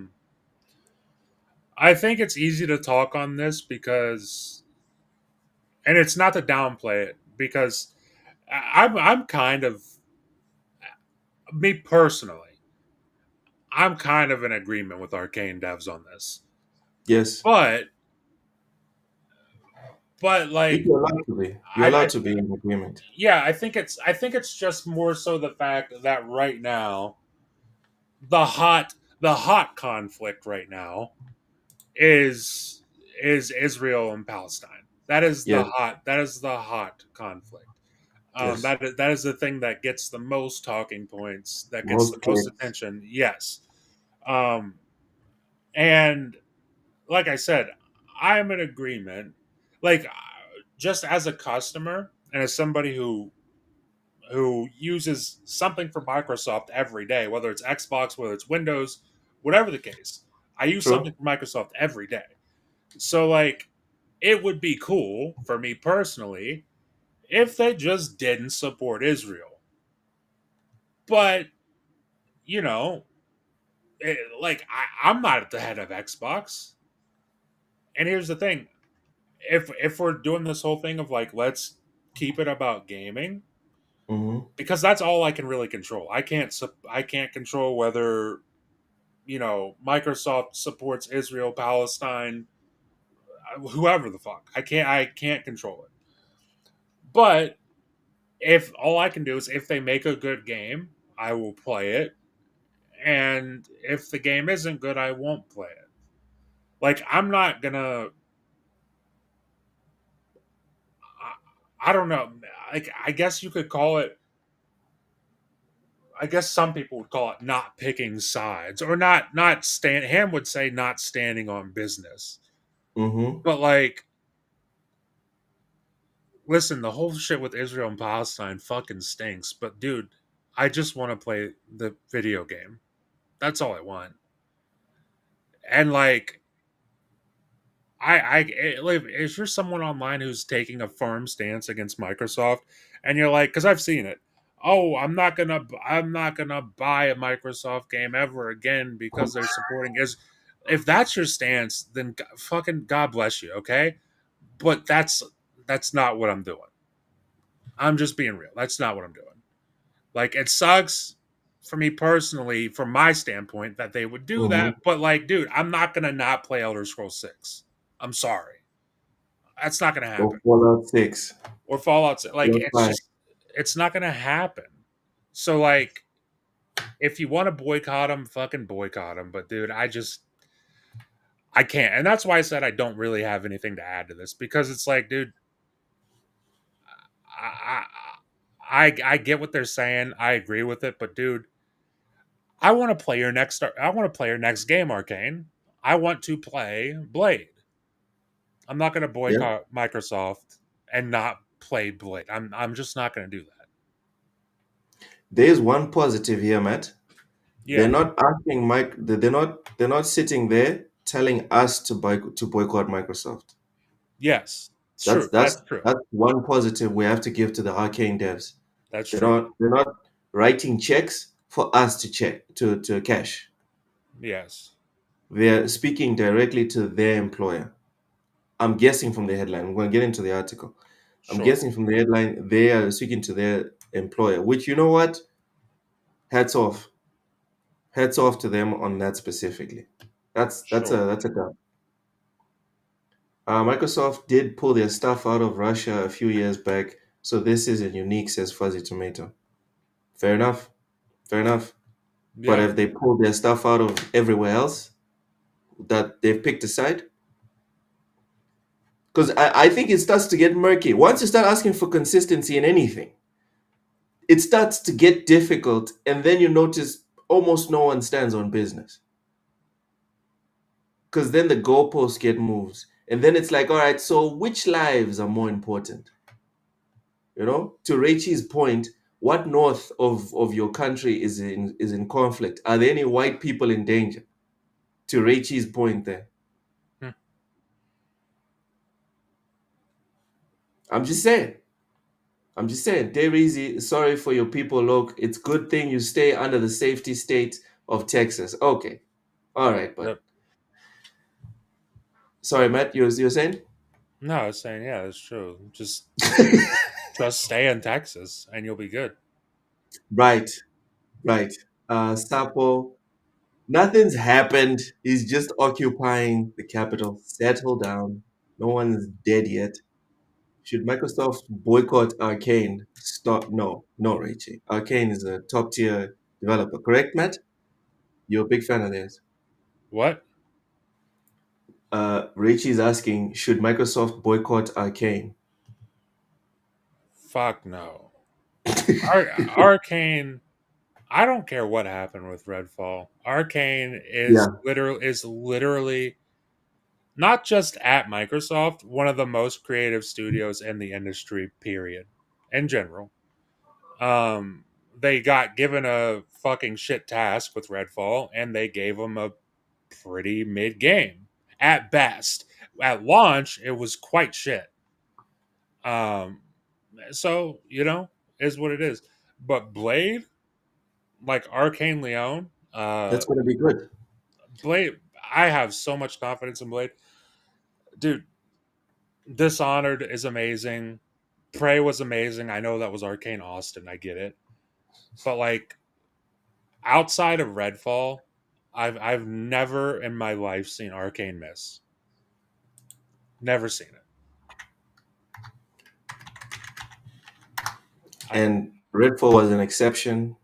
think it's easy to talk on this because, and it's not to downplay it because I'm kind of, me personally, I'm kind of in agreement with Arcane devs on this. Yes. But like You're allowed to be. You're allowed to be in agreement. yeah, I think it's just more so the fact that right now the hot conflict right now is Israel and Palestine. That is Yes. the hot conflict. Yes. That is the thing that gets the most talking points, that gets the Most most clicks. attention. Yes. And like I said, I'm in agreement. Like just as a customer and as somebody who uses something from Microsoft every day, whether it's Xbox, whether it's Windows, whatever the case, I use True. something from Microsoft every day. So like it would be cool for me personally if they just didn't support Israel. But, you know, I'm not at the head of Xbox. And here's the thing. If we're doing this whole thing of like let's keep it about gaming, Mm-hmm. because that's all I can really control. I can't control whether, you know, Microsoft supports Israel, Palestine, whoever the fuck. I can't control it. But if all I can do is if they make a good game, I will play it. And if the game isn't good, I won't play it. Like I'm not gonna I don't know. Like I guess you could call it, I guess some people would call it not picking sides or not stand. Ham would say not standing on business. Mm-hmm. But like, listen, the whole shit with Israel and Palestine fucking stinks. But dude, I just want to play the video game. That's all I want. And like, like, if you're someone online who's taking a firm stance against Microsoft, and you're like, because I've seen it. Oh, I'm not gonna buy a Microsoft game ever again because they're supporting is. If that's your stance, then fucking God bless you, okay? But that's not what I'm doing. I'm just being real. That's not what I'm doing. Like it sucks for me personally, from my standpoint, that they would do Mm-hmm. that. But like, dude, I'm not gonna not play Elder Scrolls 6. I'm sorry. That's not gonna Or happen. Fallout 6. Or Fallout 6. Like You're it's fine. just it's not gonna happen. So like if you want to boycott them, fucking boycott them. But dude, I can't. And that's why I said I don't really have anything to add to this, because it's like, dude, I I get what they're saying. I agree with it, but dude, I want to play your next game, Arcane. I want to play Blade. I'm not going to Yeah. boycott Microsoft and not play Blade. I'm just not going to do that. There's one positive here, Matt. Yeah. They're not asking Mike. They're not sitting there telling us to boycott Microsoft. Yes. It's That's true. that's That's true. that's one positive we have to give to the Arcane devs. That's They're true. not writing checks for us to cash. Yes. They're speaking directly to their employer. I'm guessing from the headline. I'm going to get into the article. I'm Sure. guessing from the headline they are speaking to their employer. Which, you know what? Hats off. Hats off to them on that specifically. That's Sure. a dub. Microsoft did pull their stuff out of Russia a few years back, so this isn't unique, says Fuzzy Tomato. Fair enough. Fair enough. But Yeah. if they pull their stuff out of everywhere else that they've picked a side, because I think it starts to get murky. Once you start asking for consistency in anything, it starts to get difficult, and then you notice almost no one stands on business. Because then the goalposts get moved. And then it's like, all right, so which lives are more important? You know, to Rachel's point, what north of your country is in conflict? Are there any white people in danger? To Rachel's point there. Hmm. I'm just saying. I'm just saying, Easy, sorry for your people. Look, it's good thing you stay under the safety state of Texas. Okay. All right, but Yep. sorry, Matt, you're saying? No, I was saying, yeah, it's true. Just stay in Texas and you'll be good. Right, right. Sapo, nothing's happened. He's just occupying the capital. Settle down. No one's dead yet. Should Microsoft boycott Arcane? Stop. No, no, Rachie. Arcane is a top tier developer, correct, Matt? You're a big fan of theirs. What? Rachie's asking, should Microsoft boycott Arcane? Fuck no. Arcane. I don't care what happened with Redfall. Arcane Yeah, is literally not just at Microsoft, one of the most creative studios in the industry, period. In general. They got given a fucking shit task with Redfall, and they gave them a pretty mid game at best. At launch, it was quite shit. Um, so is what it is. But Blade, like Arcane Leon, that's going to be good. Blade, I have so much confidence in Blade, dude. Dishonored is amazing. Prey was amazing. I know that was Arcane Austin. I get it, but like outside of Redfall, I've never in my life seen Arcane miss. Never seen it. And Redfall was an exception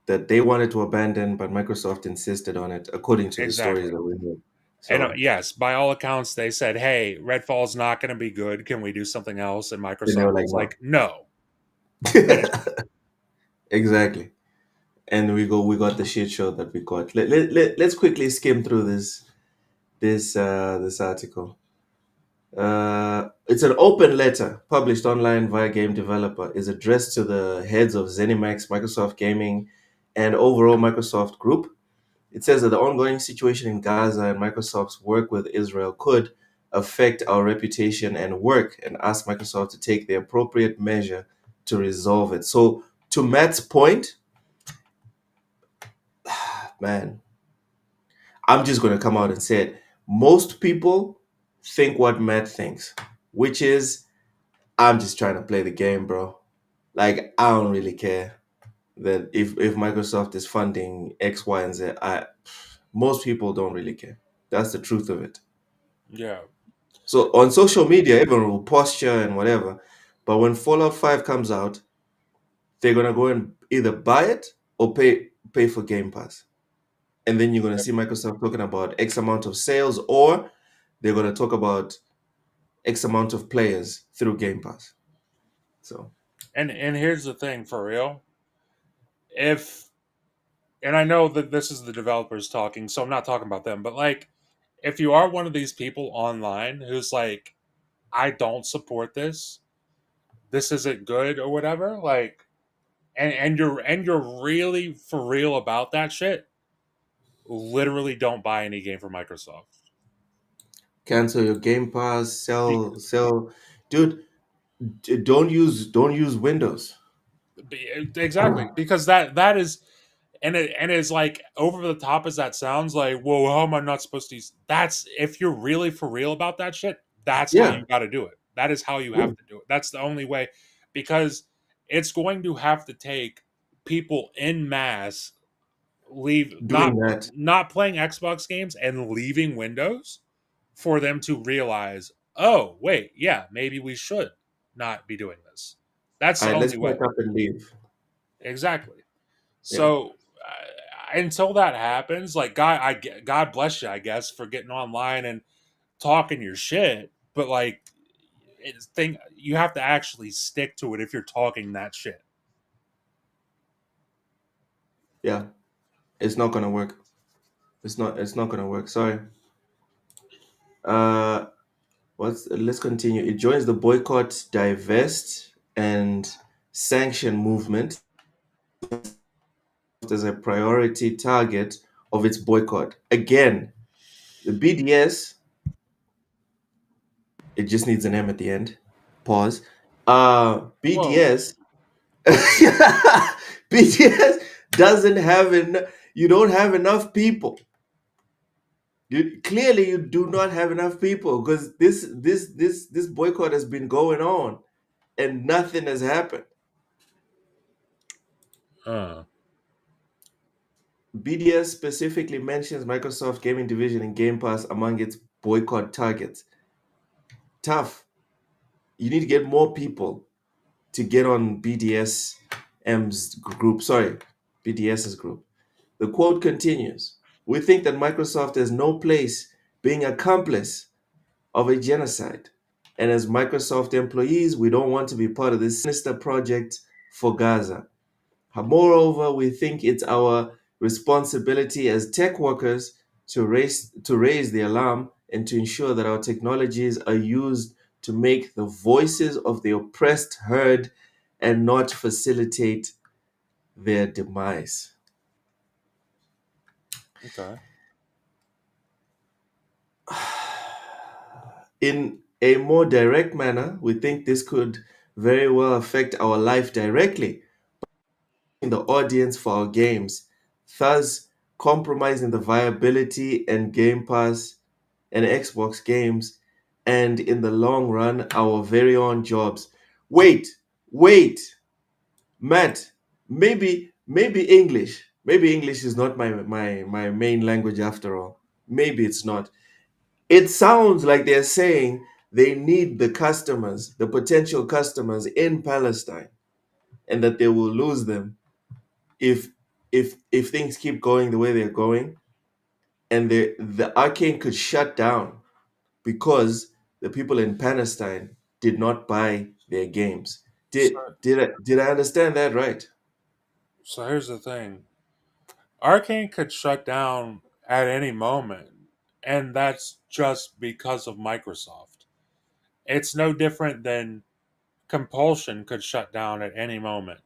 that they wanted to abandon, but Microsoft insisted on it, according to the stories Exactly. that we heard. And So yes, by all accounts, they said, "Hey, Redfall's not going to be good. Can we do something else?" And then they Microsoft were like, was no. like, "No." Exactly. And we got the shit show that we got. Let's quickly skim through this article. It's an open letter published online via Game Developer. Is addressed to the heads of ZeniMax, Microsoft Gaming, and overall Microsoft Group. It says that the ongoing situation in Gaza and Microsoft's work with Israel could affect our reputation and work, and ask Microsoft to take the appropriate measure to resolve it. So, to Matt's point, man, I'm just going to come out and say it. Most people think what Matt thinks, which is, I'm just trying to play the game, bro. Like, I don't really care that if Microsoft is funding X, Y, and Z. Most people don't really care. That's the truth of it. Yeah. So on social media, everyone will posture and whatever. But when Fallout 5 comes out, they're gonna go and either buy it or pay for Game Pass. And then you're gonna see Microsoft talking about X amount of sales, or they're gonna talk about X amount of players through Game Pass. So And here's the thing, for real. If and I know that this is the developers talking, so I'm not talking about them, but like if you are one of these people online who's like, I don't support this isn't good or whatever, like and you're really for real about that shit, literally don't buy any game from Microsoft. cancel your Game Pass, Be- sell, dude. Don't use Windows. exactly, because that is and it's like over the top as that sounds, like, whoa, how am I not supposed to use that's if you're really for real about that shit, that's how Yeah, you got to do it. That is how you yeah. have to do it. That's the only way, because it's going to have to take people in mass leave Doing that. not playing Xbox games and leaving Windows for them to realize, oh wait, yeah, maybe we should not be doing this. That's All the right, let's only way. pack up and leave. Exactly. Yeah. So until that happens, like God bless you, I guess, for getting online and talking your shit. But like, you have to actually stick to it if you're talking that shit. Yeah. It's not gonna work. It's not gonna work. Sorry. Uh let's continue. It joins the boycott, divest, and sanction movement as a priority target of its boycott. Again, the BDS, it just needs an M at the end. Pause. BDS BDS doesn't have you don't have enough people. Clearly you do not have enough people because this boycott has been going on and nothing has happened. BDS specifically mentions Microsoft Gaming Division and Game Pass among its boycott targets. Tough. You need to get more people to get on BDSM's group. Sorry, BDS's group. The quote continues: "We think that Microsoft has no place being accomplice of a genocide. And as Microsoft employees, we don't want to be part of this sinister project for Gaza. Moreover, we think it's our responsibility as tech workers to raise the alarm and to ensure that our technologies are used to make the voices of the oppressed heard and not facilitate their demise." Okay. In a more direct manner, we think this could very well affect our life directly in the audience for our games, thus compromising the viability and Game Pass and Xbox games, and in the long run, our very own jobs. Wait, Matt, maybe English. Maybe English is not my main language after all. Maybe it's not. It sounds like they're saying they need the customers, the potential customers in Palestine, and that they will lose them if if things keep going the way they're going, and the Arcane could shut down because the people in Palestine did not buy their games. Did I understand that right? So here's the thing. Arcane could shut down at any moment, and that's just because of Microsoft. It's no different than Compulsion could shut down at any moment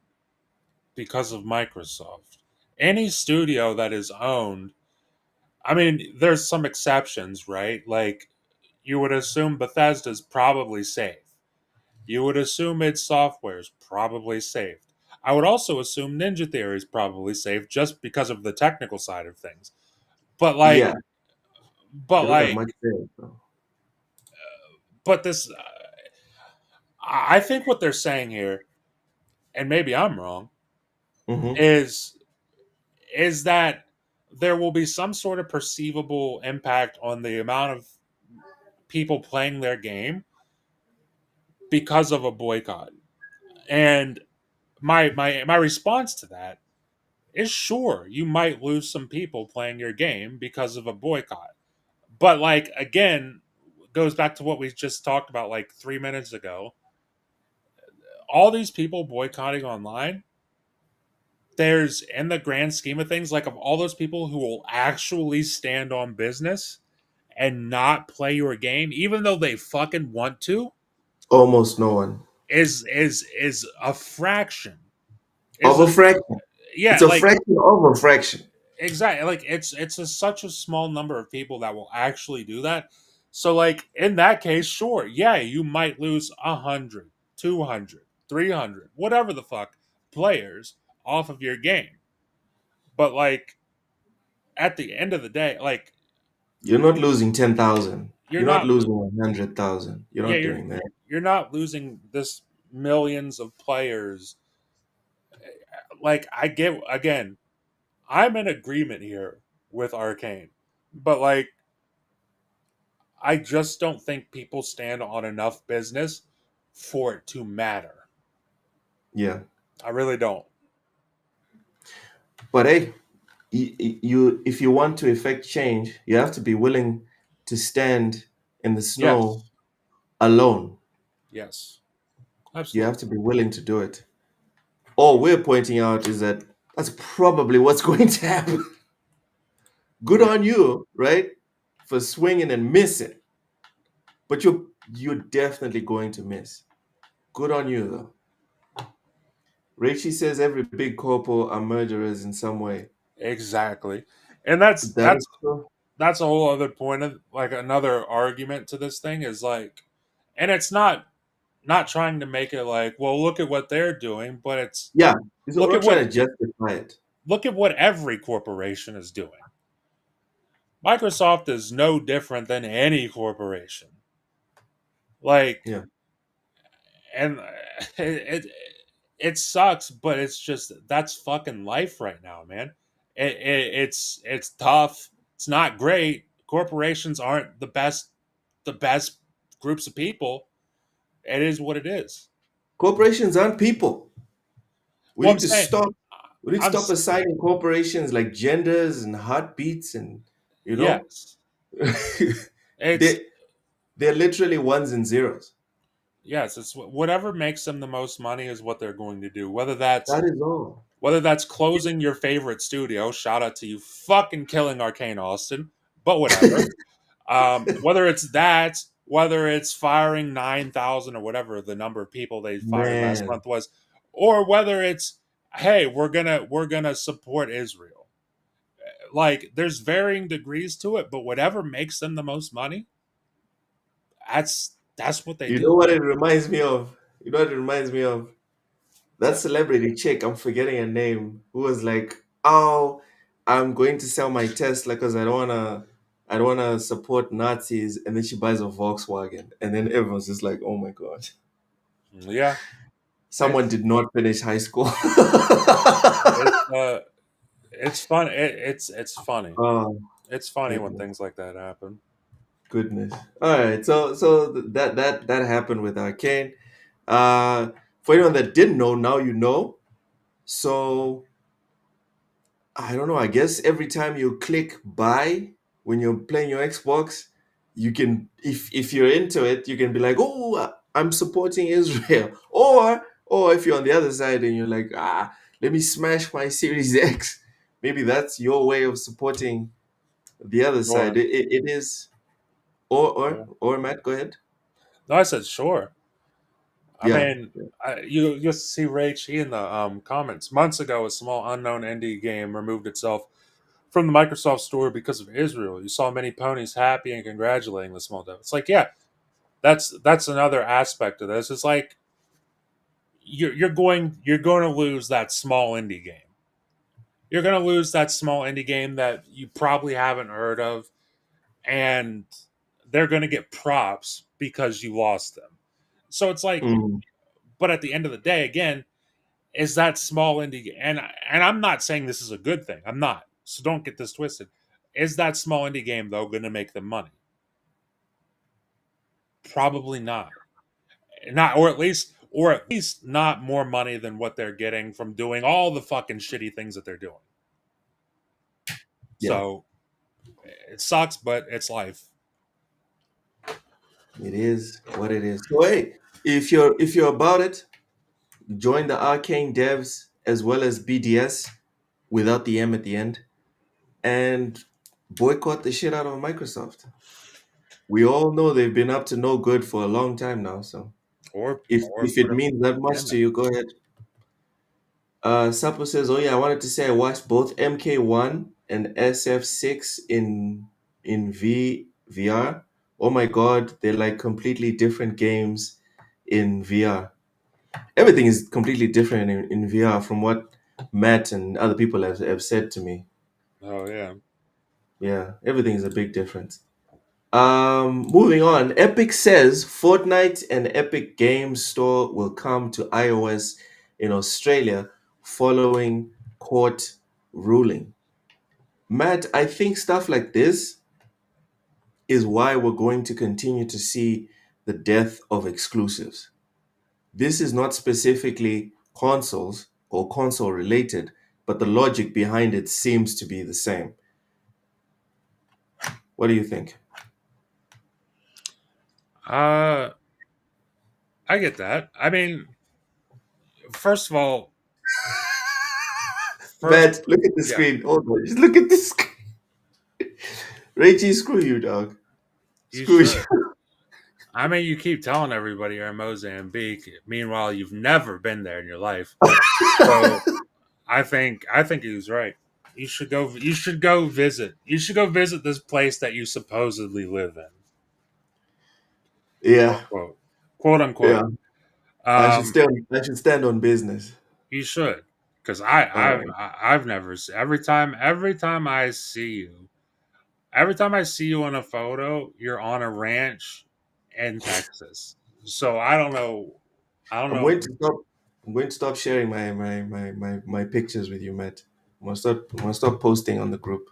because of Microsoft. Any studio that is owned, I mean, there's some exceptions, right? Like, you would assume Bethesda's probably safe. You would assume id Software is probably safe. I would also assume Ninja Theory is probably safe just because of the technical side of things. But like, Yeah, but they don't have like, much there. So. but this, I think what they're saying here, and maybe I'm wrong, Mhm. is that there will be some sort of perceivable impact on the amount of people playing their game because of a boycott. And my response to that is sure, you might lose some people playing your game because of a boycott. But like again, goes back to what we just talked about like 3 minutes ago. All these people boycotting online, there's in the grand scheme of things, like of all those people who will actually stand on business and not play your game, even though they fucking want to, Almost no one. is a fraction. Of Is a a fraction. yeah, It's a like fraction of a fraction. exactly, like such a small number of people that will actually do that. So like in that case, sure, yeah, you might lose 100, 200, 300, whatever the fuck players off of your game. But like at the end of the day, like You're not losing 10,000. you're You're not not losing 100,000. You're yeah, not doing that. you're not losing this millions of players. Like I get again, I'm in agreement here with Arcane. But like I just don't think people stand on enough business for it to matter. Yeah. I really don't. But hey, you if you want to effect change, you have to be willing to stand in the snow Yes. alone. Yes. You have Absolutely. to be willing to do it. All we're pointing out is that that's probably what's going to happen. Good Yeah. on you, right? For swinging and missing. But you're definitely going to miss. Good on you though. Rachie says every big corpo are murderers in some way. Exactly. And that's That is true. that's a whole other point of like another argument to this thing is like and it's not not trying to make it like, well, look at what they're doing, but it's Yeah, we're look not at trying what to justify it. look at what every corporation is doing. Microsoft is no different than any corporation. Like, Yeah. and it sucks, but it's just that's fucking life right now, man. It's tough. It's not great. Corporations aren't the best groups of people. It is what it is. Corporations aren't people. We Well, need to stop. We need to I'm stop assigning corporations like genders and heartbeats, and you know, yes. It's they're literally ones and zeros. yes. It's whatever makes them the most money is what they're going to do. Whether that's That is all. closing your favorite studio. Shout out to you, fucking killing Arcane Austin. But whatever. Whether it's that, whether it's firing 9,000 or whatever the number of people they fired last Man, month was, or whether it's, hey, we're gonna support Israel. Like, there's varying degrees to it, but whatever makes them the most money, that's what they you do. know what it reminds me of? You know what it reminds me of? That celebrity chick, I'm forgetting her name, who was like, "Oh, I'm going to sell my Tesla because I don't wanna support Nazis," and then she buys a Volkswagen, and then everyone's just like, "Oh my god, Yeah, someone did not finish high school." it's fun. It's funny. Oh, It's funny when goodness. things like that happen. Goodness. All right. So that happened with Arcane. Uh, for anyone that didn't know, now you know. So I don't know. I guess every time you click buy when you're playing your Xbox, you can, if you're into it, you can be like, oh, I'm supporting Israel, or if you're on the other side and you're like, let me smash my Series X. Maybe that's your way of supporting the other side. Sure. It is. Or Matt, go ahead. No, I said sure. I Yeah. mean, you used to see Ray Chi in the comments. Months ago, a small unknown indie game removed itself from the Microsoft Store because of Israel. You saw many ponies happy and congratulating the small dev. It's like, yeah, that's another aspect of this. It's like you're going to lose that small indie game. You're going to lose that small indie game that you probably haven't heard of, and they're going to get props because you lost them. So it's like, Mm, but at the end of the day, again, is that small indie and I'm not saying this is a good thing. I'm not. So don't get this twisted. Is that small indie game though going to make them money? Probably not. Not or at least not more money than what they're getting from doing all the fucking shitty things that they're doing. yeah, So it sucks, but it's life. it is what it is. So hey, if you're about it, join the Arcane devs as well as BDS without the M at the end, and boycott the shit out of Microsoft. We all know they've been up to no good for a long time now. So Or if put it them means that much in to it. you, go ahead. Sapo says, "Oh yeah, I wanted to say I watched both MK1 and SF6 in VR. Oh my god, they're like completely different games in VR. Everything is completely different in VR from what Matt and other people have said to me. Oh yeah. Yeah, everything is a big difference." Moving on. Epic says Fortnite and Epic Games Store will come to iOS in Australia following court ruling. Matt, I think stuff like this is why we're going to continue to see the death of exclusives. This is not specifically consoles or console related, but the logic behind it seems to be the same. What do you think? Uh I get that. I mean, first of all, first Matt, look at the yeah, screen. Hold on. Just look at the screen. Rachie, screw you, dog. you Screw should. you. I mean, you keep telling everybody you're in Mozambique. Meanwhile, you've never been there in your life. So I think he was right. You should go. You should go visit. You should go visit this place that you supposedly live in. Yeah, Quote yeah. unquote. Um, I should stand on business. you should, because All right. I've never seen, every time I see you on a photo, you're on a ranch in Texas. So I don't know. I don't I'm know. going to stop. I'm going to stop sharing my pictures with you, Matt. I'm gonna stop posting on the group.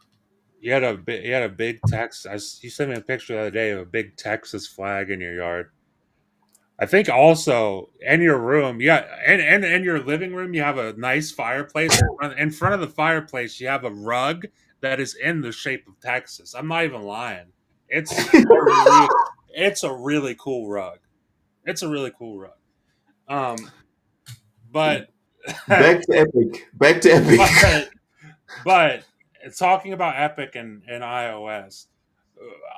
You had a big Texas. You sent me a picture the other day of a big Texas flag in your yard. I think also in your room, yeah, and in your living room, you have a nice fireplace. In front of the fireplace, you have a rug that is in the shape of Texas. I'm not even lying. It's a it's a really cool rug. It's a really cool rug. Um, but Back to Epic. Back to Epic. but but talking about Epic and iOS,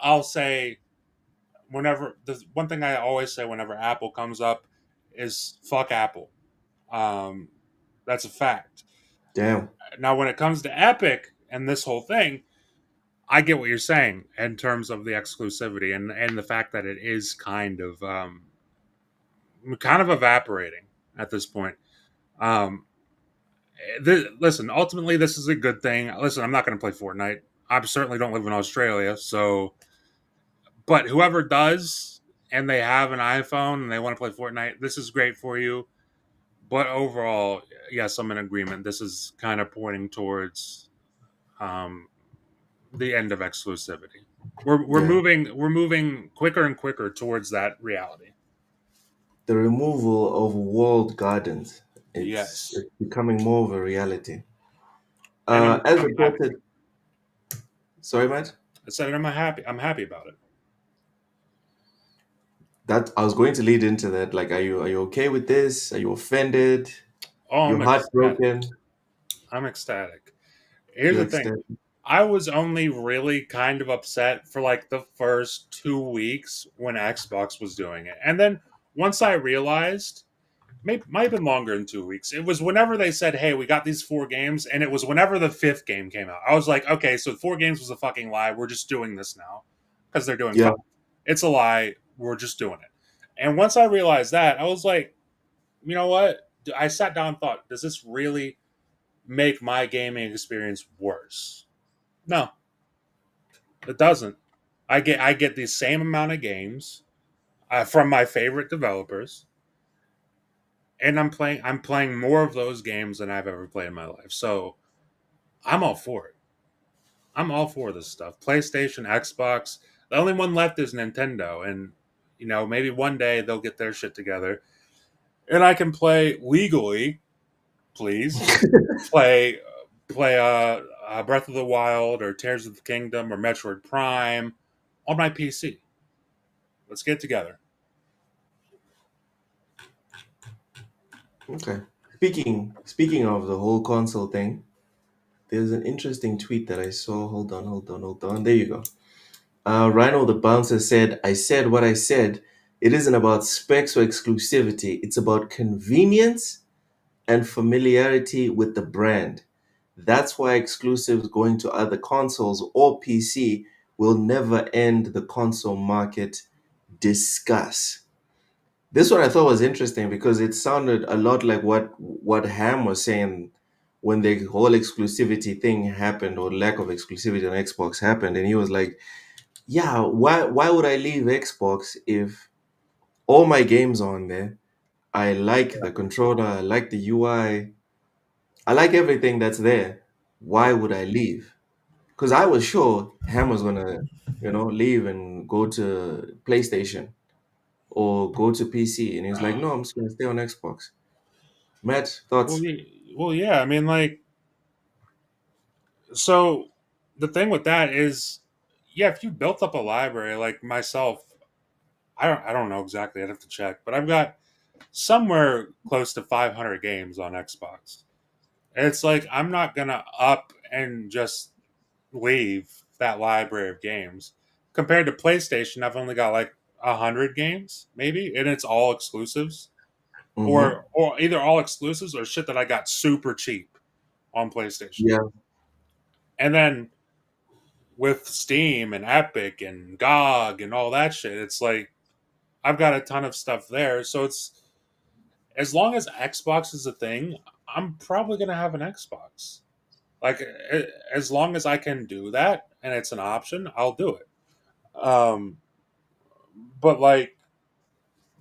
I'll say whenever the one thing I always say whenever Apple comes up is fuck Apple. Um, that's a fact. Damn. Now, when it comes to Epic and this whole thing, I get what you're saying in terms of the exclusivity and the fact that it is kind of evaporating at this point. Um, listen, ultimately, this is a good thing. Listen, I'm not going to play Fortnite. I certainly don't live in Australia, so. But whoever does, and they have an iPhone and they want to play Fortnite, this is great for you. But overall, yes, I'm in agreement. This is kind of pointing towards um, the end of exclusivity. Yeah. We're moving quicker and quicker towards that reality. The removal of walled gardens. Yes, It's becoming more of a reality. and As I'm happy. reported. Sorry, Matt. I said I'm happy. I'm happy about it. That I was going to lead into that. Like, are you okay with this? Are you offended? Oh, You're I'm ecstatic. heartbroken. I'm ecstatic. Here's You're the thing. ecstatic. I was only really kind of upset for like the first 2 weeks when Xbox was doing it. And then once I realized, might have been longer than 2 weeks, it was whenever they said, hey, we got these 4 games, and it was whenever the fifth game came out. I was like, okay, so 4 games was a fucking lie. We're just doing this now because they're doing Yeah. five. It's a lie. We're just doing it. And once I realized that, I was like, you know what? I sat down and thought, does this really make my gaming experience worse? No, it doesn't. I get the same amount of games from my favorite developers, and I'm playing more of those games than I've ever played in my life. So I'm all for it. I'm all for this stuff. PlayStation, Xbox. The only one left is Nintendo, and maybe one day they'll get their shit together, and I can play legally. Please play Breath of the Wild or Tears of the Kingdom or Metroid Prime on my PC. Let's get together. Okay. Speaking of the whole console thing, there's an interesting tweet that I saw. Hold on. There you go. Rhino the Bouncer said, I said what I said. It isn't about specs or exclusivity. It's about convenience and familiarity with the brand. That's why exclusives going to other consoles or PC will never end the console market. Discuss. This one I thought was interesting because it sounded a lot like what Ham was saying when the whole exclusivity thing happened or lack of exclusivity on Xbox happened, and he was like, "Yeah, why would I leave Xbox if all my games are on there? I like the controller, I like the UI, I like everything that's there. Why would I leave?" Because I was sure Ham was gonna, leave and go to PlayStation or go to PC, and he was like, "No, I'm just gonna stay on Xbox." Matt, Well, thoughts? yeah. I mean, like, so the thing with that is, yeah, if you built up a library like myself, I don't know exactly. I'd have to check, but I've got somewhere close to 500 games on Xbox. And it's like I'm not gonna up and just leave that library of games. Compared to PlayStation, I've only got like 100 games, maybe, and it's all exclusives, Mm-hmm. or either all exclusives or shit that I got super cheap on PlayStation. Yeah. And then with Steam and Epic and GOG and all that shit, it's like I've got a ton of stuff there. So as long as Xbox is a thing, I'm probably gonna have an Xbox. Like as long as I can do that and it's an option, I'll do it. Um, but like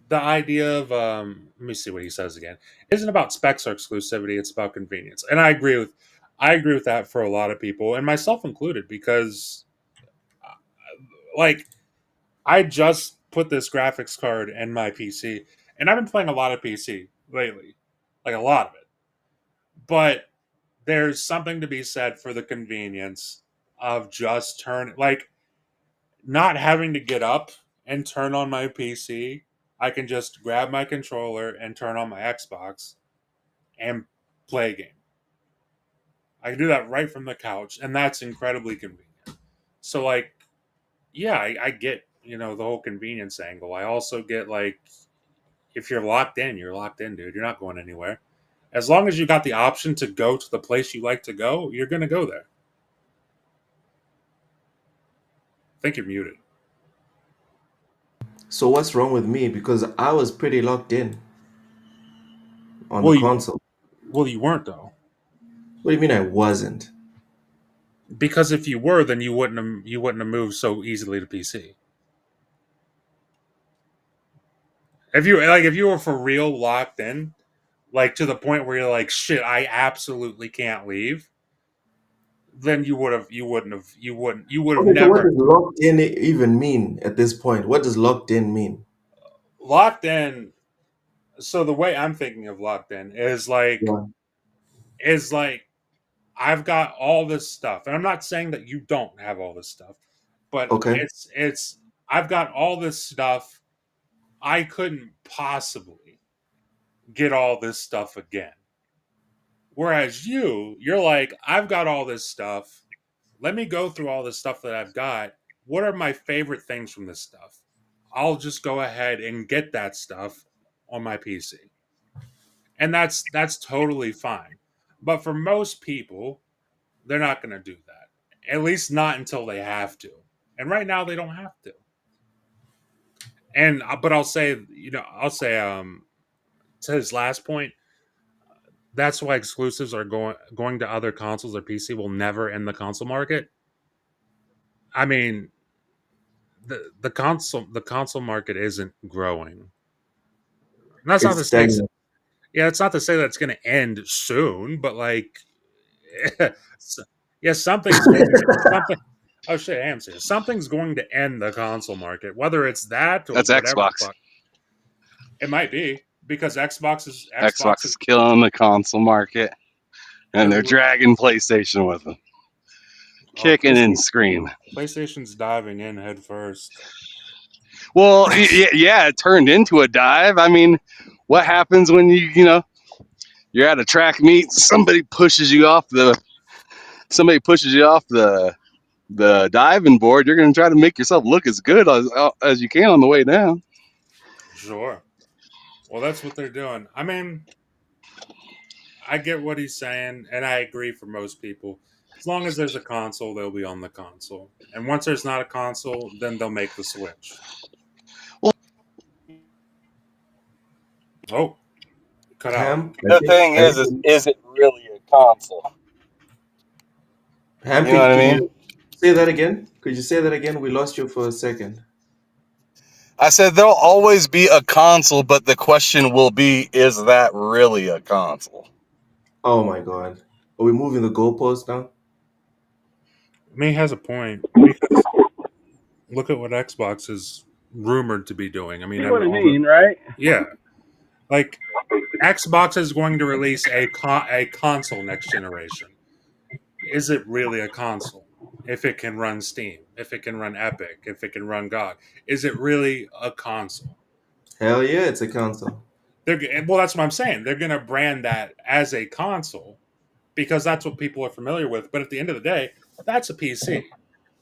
the idea of let me see what he says again. It isn't about specs or exclusivity, it's about convenience. And I agree with that for a lot of people, and myself included, because like I just put this graphics card in my PC, and I've been playing a lot of PC lately. Like a lot of it. But there's something to be said for the convenience of just not having to get up and turn on my PC. I can just grab my controller and turn on my Xbox and play a game. I can do that right from the couch, and that's incredibly convenient. So, like, yeah, I get, the whole convenience angle. I also get, like, if you're locked in, you're locked in, dude. You're not going anywhere. As long as you got the option to go to the place you like to go, you're going to go there. I think you're muted. So what's wrong with me? Because I was pretty locked in on the console. Well, you weren't, though. What do you mean I wasn't? Because if you were, then you wouldn't have moved so easily to PC. If you were for real locked in, like to the point where you're like, shit, I absolutely can't leave, then you would have never. So what does locked in even mean at this point? What does locked in mean? Locked in. So the way I'm thinking of locked in is like I've got all this stuff, and I'm not saying that you don't have all this stuff, but it's I've got all this stuff. I couldn't possibly get all this stuff again. Whereas you're like, I've got all this stuff. Let me go through all this stuff that I've got. What are my favorite things from this stuff? I'll just go ahead and get that stuff on my PC. And that's totally fine. But for most people, they're not going to do that. At least not until they have to. And right now they don't have to. And but I'll say to his last point, that's why exclusives are going to other consoles or PC will never end the console market. I mean, the console market isn't growing. And that's not to say, it's not to say that it's going to end soon, but like, something's going to, oh shit, Ham's here. Something's going to end the console market, whether it's that or that's whatever. Xbox. It might be because Xbox is killing the console market, and they're dragging PlayStation with them, kicking and screaming. PlayStation's diving in head first. Well, yeah, it turned into a dive. I mean, what happens when you're at a track meet? Somebody pushes you off the diving board. You're going to try to make yourself look as good as you can on the way down. Sure. Well, that's what they're doing. I mean, I get what he's saying, and I agree for most people. As long as there's a console, they'll be on the console. And once there's not a console, then they'll make the switch. Oh, cut out. The thing is it really a console? Ham, you know what I mean? Say that again. Could you say that again? We lost you for a second. I said there'll always be a console, but the question will be, is that really a console? Oh my god. Are we moving the goalpost now? I mean, he has a point. Because look at what Xbox is rumored to be doing. I mean, you know what I mean, right? Yeah. Like, Xbox is going to release a console next generation. Is it really a console? If it can run Steam, if it can run Epic, if it can run GOG, is it really a console? Hell yeah, it's a console. Well, that's what I'm saying. They're going to brand that as a console because that's what people are familiar with. But at the end of the day, that's a PC.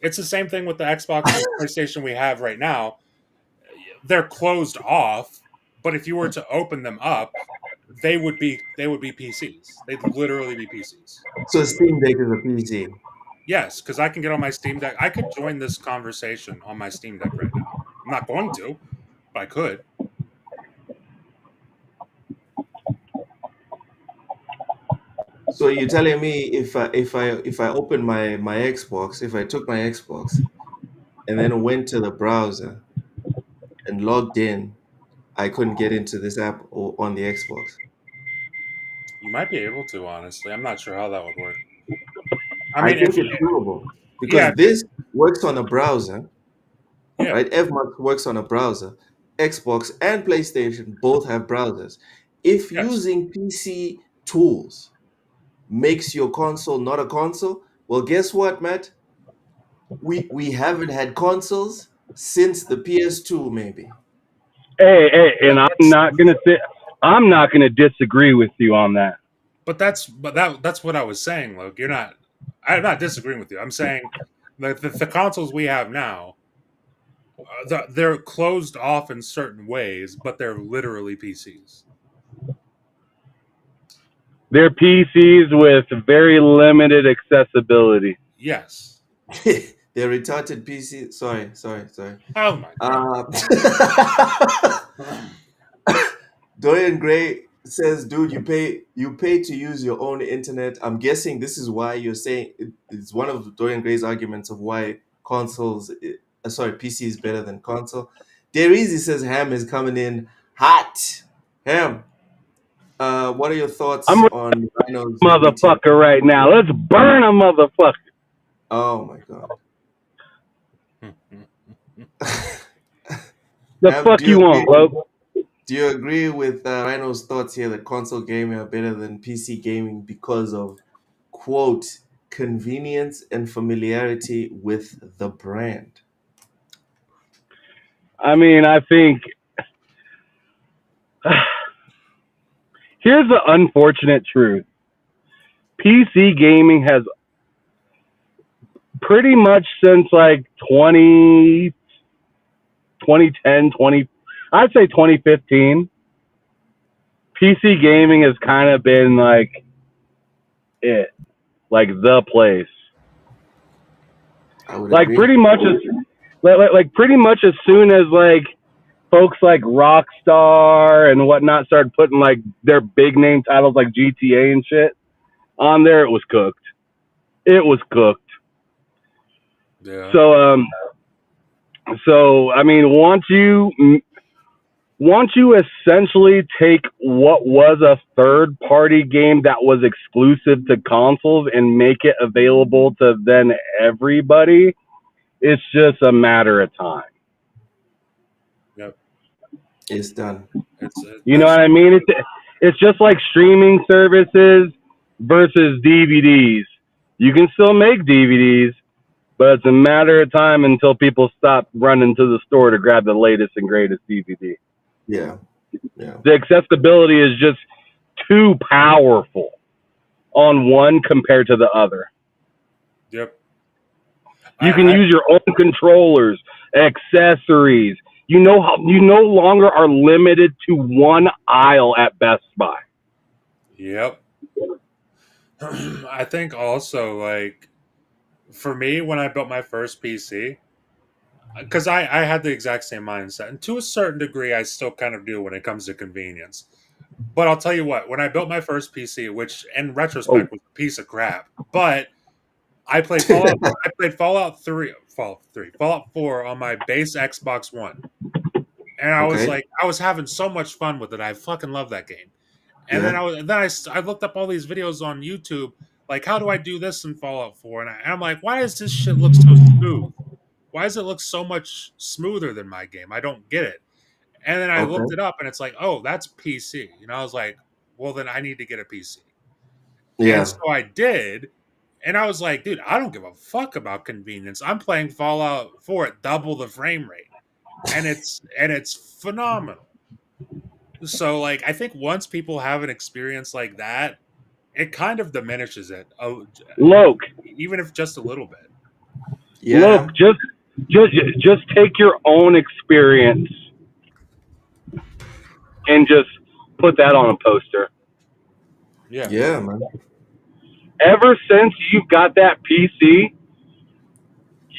It's the same thing with the Xbox and PlayStation we have right now. They're closed off, but if you were to open them up, they would be PCs. They'd literally be PCs. So Steam Deck is a PC. Yes, because I can get on my Steam Deck. I could join this conversation on my Steam Deck right now. I'm not going to, but I could. So you're telling me if I open my Xbox, if I took my Xbox and then went to the browser and logged in, I couldn't get into this app on the Xbox. You might be able to, honestly. I'm not sure how that would work. I I mean, think it's doable yeah, because this works on a browser, yeah, right? FMUX works on a browser. Xbox and PlayStation both have browsers. If yes. using PC tools makes your console not a console, well, guess what, Matt? We haven't had consoles since the PS2, maybe. Hey, But and it's I'm not gonna disagree with you on that. that's what I was saying, Luke. I'm not disagreeing with you. I'm saying the consoles we have now, they're closed off in certain ways, but they're literally PCs. They're PCs with very limited accessibility. Yes. They're retarded PC. Sorry. Oh my god. Dorian Gray says, "Dude, you pay to use your own internet." I'm guessing this is why you're saying it's one of Dorian Gray's arguments of why PC is better than console. Darizi says Ham is coming in hot. Ham, what are your thoughts I'm a on Rhino's meeting? motherfucker right now. Let's burn a motherfucker. Oh my God. The Ham, fuck you want, bro? do you agree with Rhino's thoughts here that console gaming are better than PC gaming because of, quote, convenience and familiarity with the brand? I mean, I think here's the unfortunate truth. PC gaming has pretty much since like 2010, I'd say 2015, PC gaming has kind of been like the place. I would Like agree. pretty much as soon as like folks like Rockstar and whatnot started putting like their big name titles like GTA and shit on there, it was cooked. It was cooked. Yeah. So I mean, once you essentially take what was a third party game that was exclusive to consoles and make it available to then everybody, it's just a matter of time. Yep. It's done. You know what I mean? It's just like streaming services versus DVDs. You can still make DVDs, but it's a matter of time until people stop running to the store to grab the latest and greatest DVD. Yeah. The accessibility is just too powerful on one compared to the other. Yep. You can use your own controllers, accessories. You know how you no longer are limited to one aisle at Best Buy. Yep. I think also, like, for me, when I built my first PC, because I had the exact same mindset, and to a certain degree, I still kind of do when it comes to convenience. But I'll tell you what, when I built my first PC, which in retrospect was a piece of crap, but I played Fallout 4 on my base Xbox One. And I was like, I was having so much fun with it. I fucking love that game. And then I looked up all these videos on YouTube, like, how do I do this in Fallout 4? And I'm like, why does this shit look so smooth? Why does it look so much smoother than my game? I don't get it. And then I looked it up, and it's like, oh, that's PC. You know, I was like, well, then I need to get a PC. Yeah. And so I did. And I was like, dude, I don't give a fuck about convenience. I'm playing Fallout 4 at double the frame rate. And it's phenomenal. So, like, I think once people have an experience like that, it kind of diminishes it. Loke, even if just a little bit. Yeah. Look, just take your own experience and just put that on a poster. Yeah, man. Ever since you've got that PC,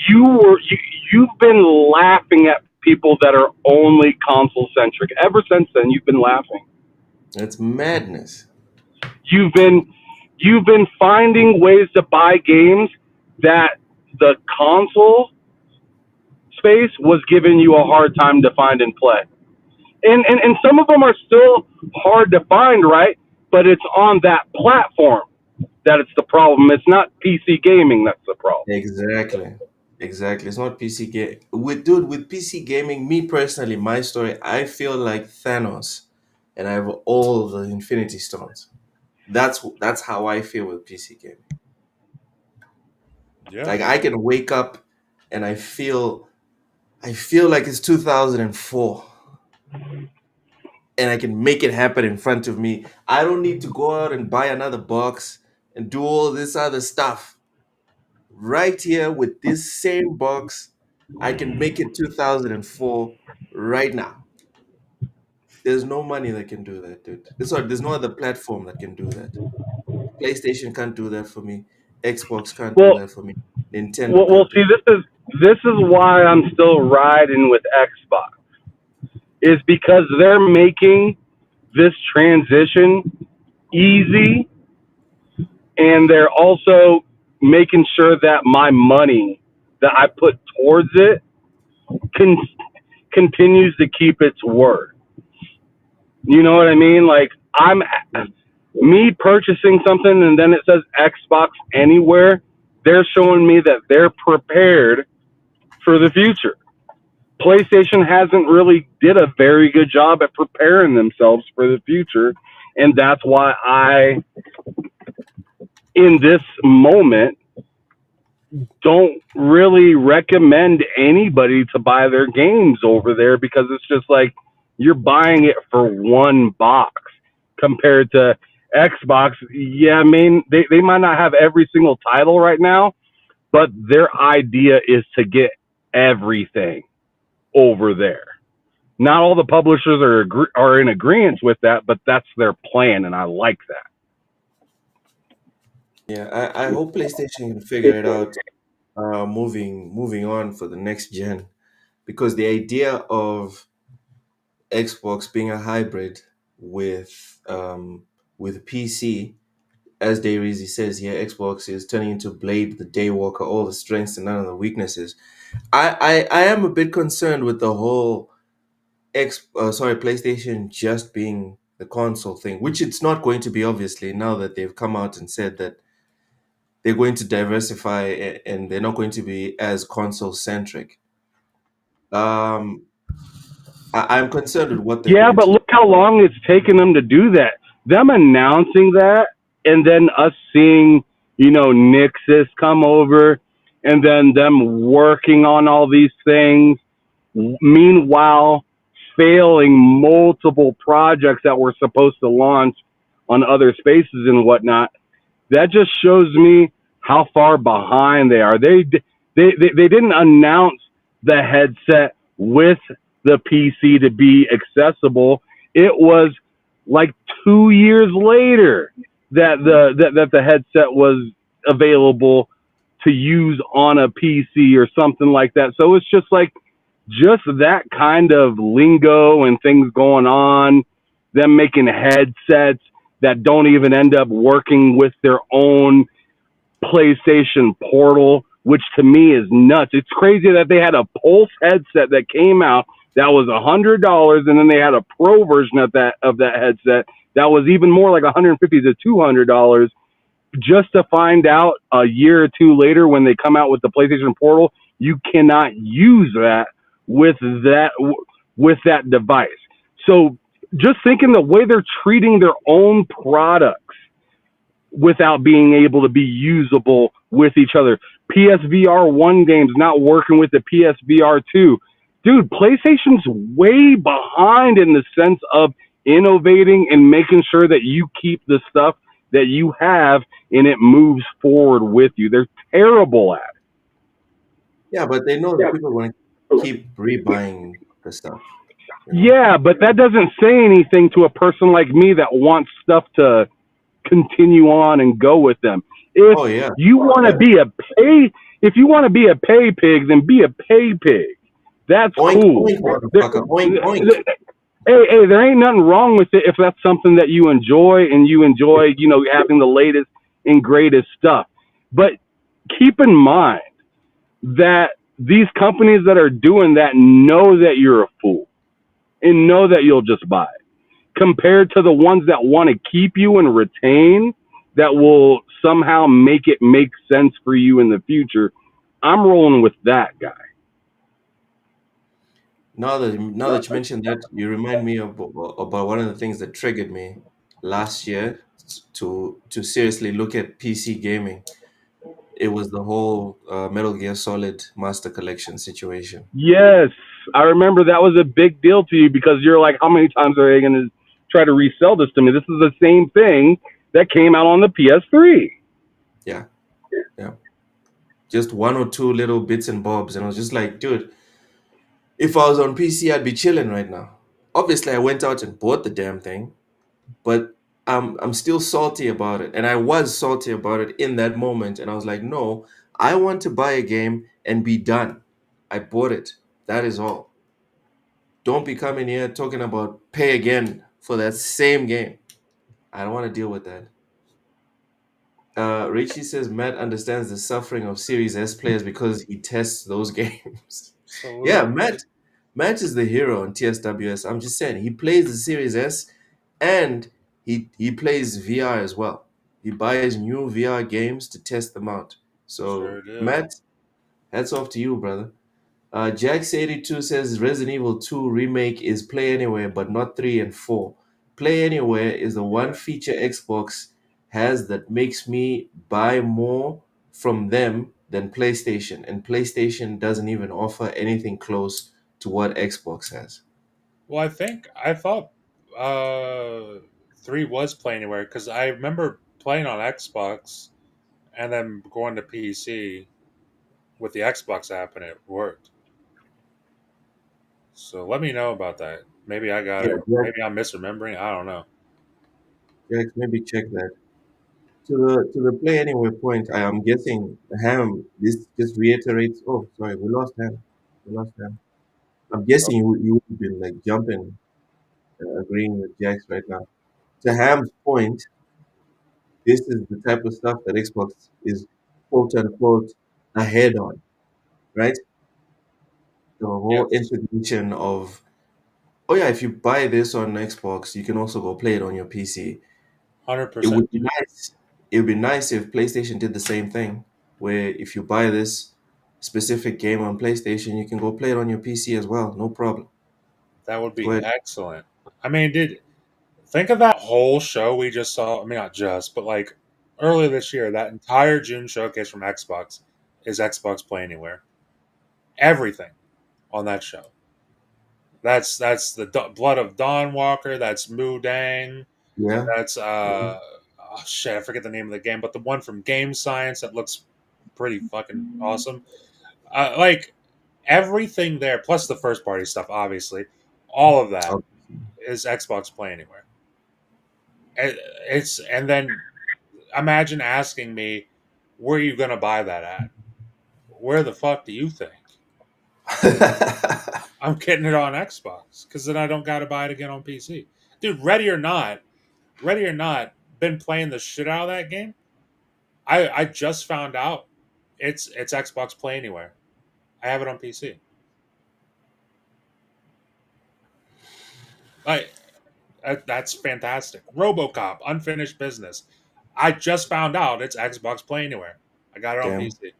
you've been laughing at people that are only console centric. Ever since then, you've been laughing. That's madness. You've been you've been finding ways to buy games that the console space was giving you a hard time to find and play. And some of them are still hard to find, right? But it's on that platform that it's the problem. It's not PC gaming that's the problem. Exactly. It's not PC game. With PC gaming, me personally, my story, I feel like Thanos, and I have all the Infinity Stones. That's how I feel with PC gaming. Yeah. Like I can wake up and I feel like it's 2004. And I can make it happen in front of me. I don't need to go out and buy another box and do all this other stuff. Right here with this same box, I can make it 2004 right now. There's no money that can do that, dude. There's no other platform that can do that. PlayStation can't do that for me. Xbox can't do that for me. Nintendo. Well, see, this is why I'm still riding with Xbox. Is because they're making this transition easy, and they're also making sure that my money that I put towards it continues to keep its word. You know what I mean? Like, me purchasing something and then it says Xbox anywhere, they're showing me that they're prepared for the future. PlayStation hasn't really did a very good job at preparing themselves for the future, and that's why I, in this moment, don't really recommend anybody to buy their games over there, because it's just like you're buying it for one box compared to Xbox. Yeah, I mean, they might not have every single title right now, but their idea is to get everything over there. Not all the publishers are in agreement with that, but that's their plan, and I like that. Yeah, I hope PlayStation can figure it out moving on for the next gen, because the idea of Xbox being a hybrid with PC, as Dayrezi says here, Xbox is turning into Blade the Daywalker, all the strengths and none of the weaknesses. I am a bit concerned with the whole PlayStation just being the console thing, which it's not going to be, obviously, now that they've come out and said that they're going to diversify and they're not going to be as console centric. I'm concerned with what they're Yeah, but look how long it's taken them to do that. Them announcing that, and then us seeing, Nixus come over, and then them working on all these things. Meanwhile, failing multiple projects that were supposed to launch on other spaces and whatnot. That just shows me how far behind they are. They didn't announce the headset with the PC to be accessible. It was like 2 years later that the headset was available to use on a PC or something like that. So it's just like that kind of lingo and things going on, them making headsets that don't even end up working with their own PlayStation Portal, which to me is nuts. It's crazy that they had a Pulse headset that came out that was $100, and then they had a pro version of that headset that was even more, like $150 to $200, just to find out a year or two later when they come out with the PlayStation Portal, you cannot use that with that device. So just thinking the way they're treating their own products without being able to be usable with each other. PSVR 1 games not working with the PSVR 2. Dude, PlayStation's way behind in the sense of innovating and making sure that you keep the stuff that you have and it moves forward with you. They're terrible at it. Yeah, but they know that people are going to keep rebuying the stuff. Yeah, but that doesn't say anything to a person like me that wants stuff to continue on and go with them. If you want to be a pay pig, then be a pay pig. That's oink, cool. Oink. Hey, there ain't nothing wrong with it if that's something that you enjoy, and you enjoy, having the latest and greatest stuff. But keep in mind that these companies that are doing that know that you're a fool and know that you'll just buy it, compared to the ones that want to keep you and retain, that will somehow make it make sense for you in the future. I'm rolling with that guy. Now that you mentioned that, you remind me about one of the things that triggered me last year to seriously look at PC gaming. It was the whole Metal Gear Solid Master Collection situation. Yes, I remember that was a big deal to you because you're like, how many times are they going to try to resell this to me? This is the same thing that came out on the PS3. Yeah, yeah. Just one or two little bits and bobs, and I was just like, dude, if I was on PC, I'd be chilling right now. Obviously, I went out and bought the damn thing, but I'm still salty about it, and I was salty about it in that moment. And I was like, no, I want to buy a game and be done. I bought it. That is all. Don't be coming here talking about pay again for that same game. I don't want to deal with that. Richie says Matt understands the suffering of Series S players because he tests those games. Yeah, Matt is the hero on TSWS. I'm just saying, he plays the Series S and he plays VR as well. He buys new VR games to test them out. So, Sure do. Matt, hats off to you, brother. Jax82 says Resident Evil 2 remake is Play Anywhere, but not 3 and 4. Play Anywhere is the one feature Xbox has that makes me buy more from them than PlayStation, and PlayStation doesn't even offer anything close to what Xbox has. Well, I thought 3 was Play Anywhere because I remember playing on Xbox and then going to PC with the Xbox app and it worked. So let me know about that. Maybe I got Yeah, it. Jax, Maybe I'm misremembering. I don't know. Jax, maybe check that. To the Play Anywhere point, I am guessing Ham. This just reiterates. Oh, sorry, we lost Ham. We lost Ham. I'm guessing you would have been like jumping, agreeing with Jax right now. To Ham's point, this is the type of stuff that Xbox is quote unquote ahead on, right? The whole Yes, integration of, oh yeah, if you buy this on Xbox, you can also go play it on your PC. It 100%. would be nice. It would be nice if PlayStation did the same thing, where if you buy this specific game on PlayStation, you can go play it on your PC as well, no problem. That would Go be ahead. excellent. I mean, think of that whole show we just saw. I mean, not just, but like earlier this year, that entire June showcase from Xbox is Xbox Play Anywhere. Everything on that show. That's the Blood of Dawn Walker. That's Mu Dang. Yeah. That's oh shit, I forget the name of the game, but the one from Game Science that looks pretty fucking awesome. Like everything there, plus the first party stuff, obviously, all of that Oh, is Xbox Play Anywhere. It's and then imagine asking me, where are you gonna buy that at? Where the fuck do you think? I'm getting it on Xbox because then I don't got to buy it again on PC. Dude, Ready or Not, been playing the shit out of that game. I just found out it's Xbox Play Anywhere. I have it on PC. Like that's fantastic. RoboCop, Unfinished Business. I just found out it's Xbox Play Anywhere. I got it on damn. PC.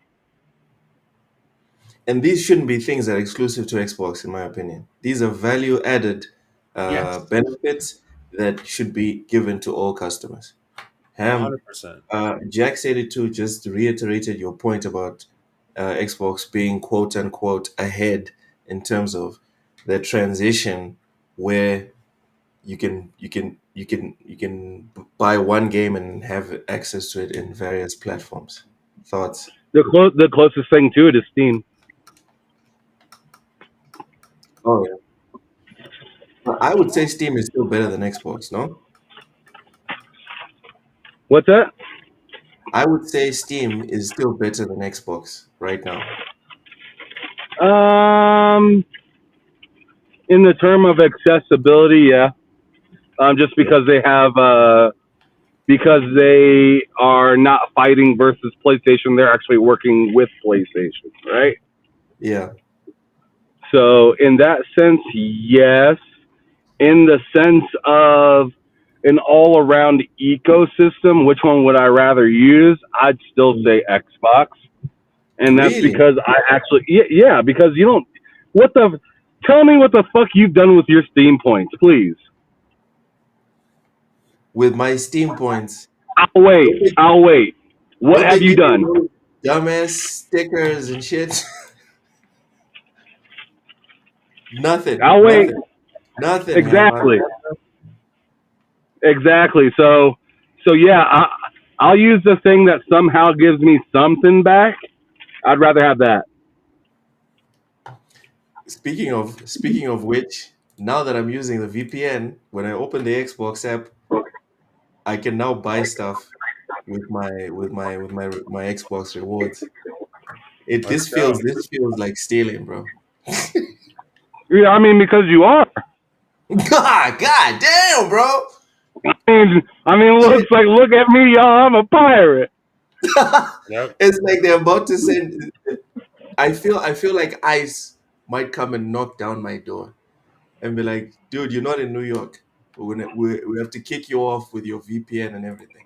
And these shouldn't be things that are exclusive to Xbox, in my opinion. These are value added Yes, benefits that should be given to all customers. Ham, 100%. Jax82 just reiterated your point about Xbox being quote unquote ahead in terms of the transition where you can buy one game and have access to it in various platforms. Thoughts? The closest thing to it is Steam. Oh yeah. I would say Steam is still better than Xbox, no? What's that? I would say Steam is still better than Xbox right now. In the term of accessibility, yeah. Just because they have because they are not fighting versus PlayStation. They're actually working with PlayStation, right? Yeah. So in that sense, yes. In the sense of an all-around ecosystem, which one would I rather use? I'd still say Xbox, and that's Really? because I actually, yeah, because you don't. What the? Tell me what the fuck you've done with your Steam points, please. With my Steam points. I'll wait. I'll wait. What Don't have they you give done? you those dumbass stickers and shit? Nothing. I'll wait. Nothing. Nothing, Ham. Exactly. Exactly. So yeah, I'll use the thing that somehow gives me something back. I'd rather have that. Speaking of which, now that I'm using the VPN, when I open the Xbox app, I can now buy stuff with my Xbox rewards. This feels like stealing, bro. Yeah, I mean because you are. God damn, bro. I mean, look at me, y'all. I'm a pirate. Yep. It's like they're about to send. I feel like ICE might come and knock down my door and be like, "Dude, you're not in New York. We have to kick you off with your VPN and everything."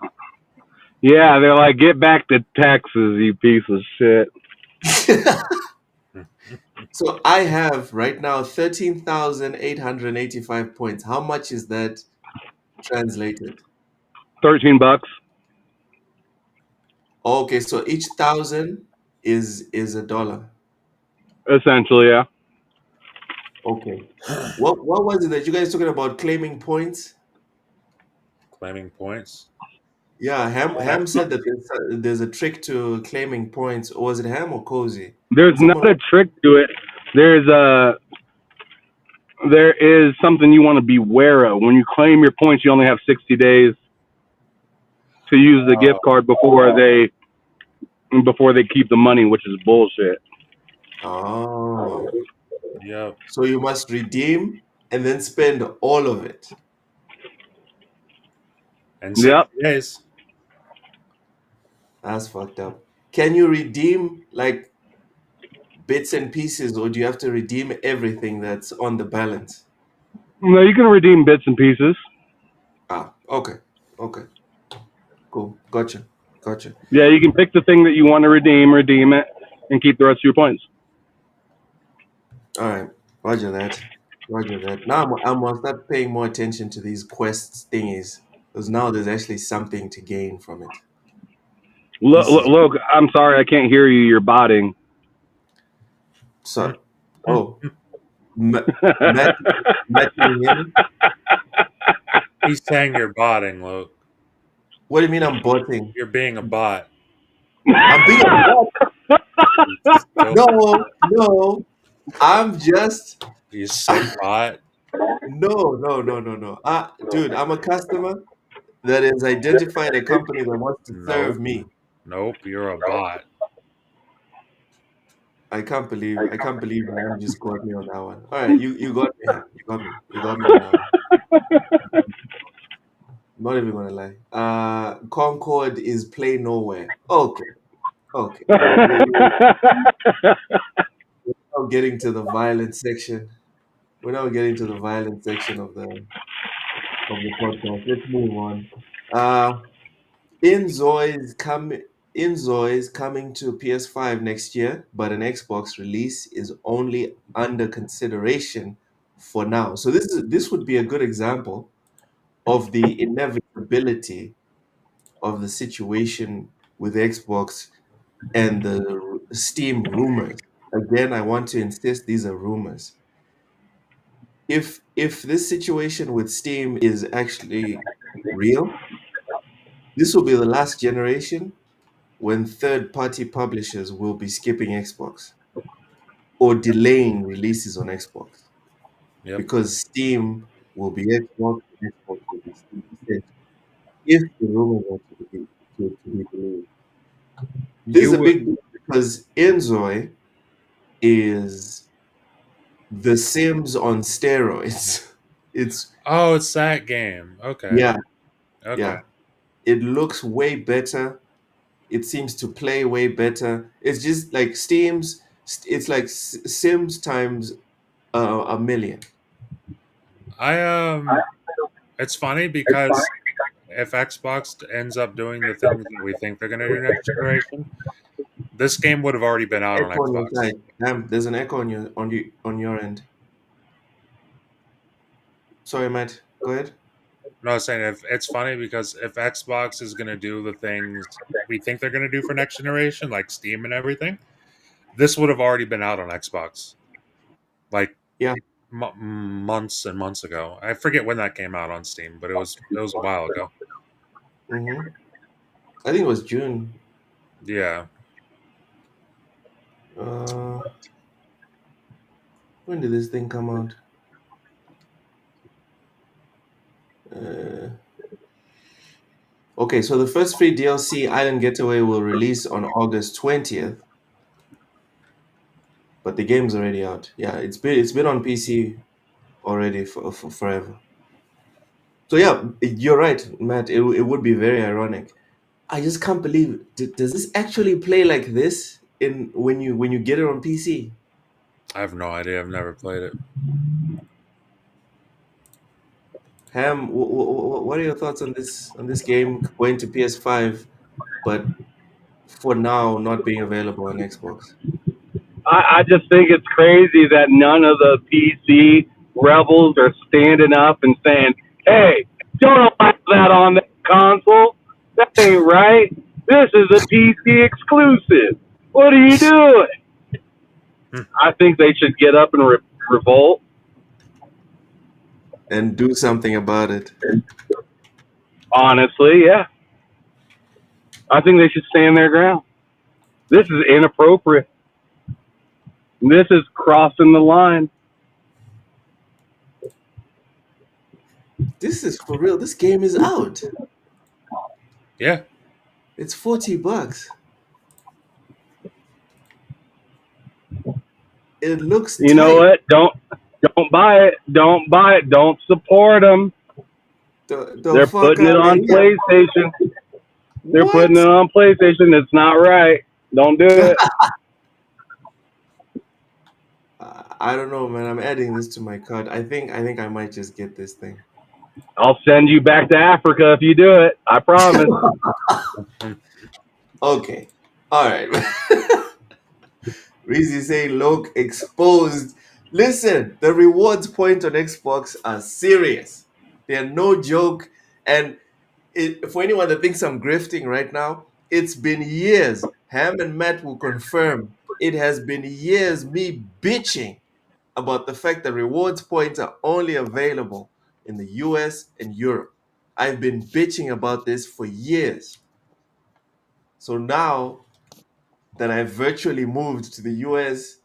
Yeah, they're like, get back to Texas, you piece of shit. So I have right now 13,885 points. How much is that translated? $13. Okay, so each 1,000 is $1. Essentially, yeah. Okay. What was it that you guys talking about claiming points? Claiming points. Yeah, Ham said that there's a trick to claiming points. Or was it Ham or Cozy? There's not a trick to it. There is something you want to be aware of. When you claim your points, you only have 60 days to use the gift card before they keep the money, which is bullshit. Oh. Yep. So you must redeem and then spend all of it. And 60 days. That's fucked up. Can you redeem like bits and pieces, or do you have to redeem everything that's on the balance? No, you can redeem bits and pieces. Ah, okay. Okay. Cool. Gotcha. Yeah, you can pick the thing that you want to redeem it, and keep the rest of your points. All right. Roger that. Now I'm gonna start paying more attention to these quests thingies, because now there's actually something to gain from it. Look, I'm sorry, I can't hear you. You're botting. So, Matt, can you hear me? He's saying you're botting, Luke. What do you mean I'm botting? You're being a bot. I'm being a bot. No. I'm just. You sick bot. No. Dude, I'm a customer that has identified a company that wants to serve me. Nope, you're a bot. I can't believe Ram just got me on that one. All right, you got me. You got me on that one. Not even gonna lie. Concord is play nowhere. Okay. We're now getting to the violent section. We're now getting to the violent section of the podcast. Let's move on. Inzoi is coming to PS5 next year, but an Xbox release is only under consideration for now. So this would be a good example of the inevitability of the situation with Xbox and the Steam rumors. Again, I want to insist these are rumors. If this situation with Steam is actually real, this will be the last generation when third-party publishers will be skipping Xbox or delaying releases on Xbox. Yep. Because Steam will be Xbox and Xbox will be Steam. If the rumors are to be believed. This is a big deal because Inzoi is The Sims on steroids. It's that game. Okay. yeah. Okay. It looks way better. It seems to play way better. It's just like Steam's. It's like Sims times a million. It's funny because if Xbox ends up doing the things that we think they're going to do next generation, this game would have already been out on Echo on your Xbox. side. There's an echo on your end. Sorry, Matt. Go ahead. No, I was saying if it's funny because if Xbox is going to do the things we think they're going to do for next generation, like Steam and everything, this would have already been out on Xbox, like Yeah. months and months ago. I forget when that came out on Steam, but it was a while ago. Mm-hmm. I think it was June. Yeah. When did this thing come out? Okay, so the first free DLC, Island Getaway, will release on August 20th. But the game's already out. Yeah, it's been on PC already for forever. So yeah, you're right, Matt. It would be very ironic. I just can't believe. Does this actually play like this in when you get it on PC? I have no idea. I've never played it. Ham, what are your thoughts on this game going to PS5, but for now not being available on Xbox? I just think it's crazy that none of the PC rebels are standing up and saying, hey, don't allow that on the console. That ain't right. This is a PC exclusive. What are you doing? I think they should get up and revolt. And do something about it. Honestly, yeah. I think they should stand their ground. This is inappropriate. This is crossing the line. This is for real. This game is out. Yeah. It's $40. It looks. You know what? Don't buy it. Don't buy it. Don't support them. They're putting it on PlayStation. They're putting it on PlayStation. It's not right. Don't do it. I don't know, man. I'm adding this to my cart. I think I might just get this thing. I'll send you back to Africa if you do it. I promise. Okay. All right. Reezy saying Loke exposed. Listen, the rewards point on Xbox are serious. They're no joke. And for anyone that thinks I'm grifting right now, it's been years. Ham and Matt will confirm. It has been years me bitching about the fact that rewards points are only available in the US and Europe. I've been bitching about this for years. So now that I've virtually moved to the US,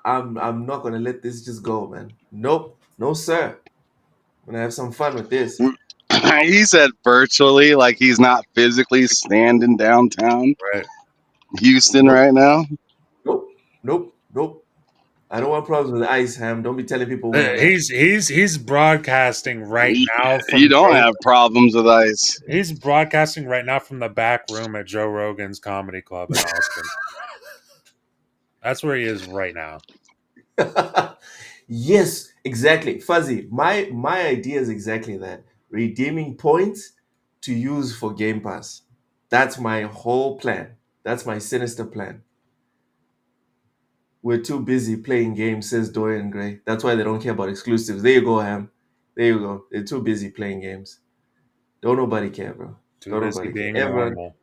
I'm not gonna let this just go, man. Nope, no sir. I'm gonna have some fun with this. He said virtually, like he's not physically standing downtown Houston right now. Nope. I don't want problems with ice, Ham. Don't be telling people where I'm at. He's broadcasting right now. You don't have problems with ice. He's broadcasting right now from the back room at Joe Rogan's Comedy Club in Austin. That's where he is right now. Yes, exactly. Fuzzy, my idea is exactly that. Redeeming points to use for Game Pass. That's my whole plan. That's my sinister plan. We're too busy playing games, says Dorian Gray. That's why they don't care about exclusives. There you go, Ham. There you go. They're too busy playing games. Don't nobody care, bro. Too busy being normal.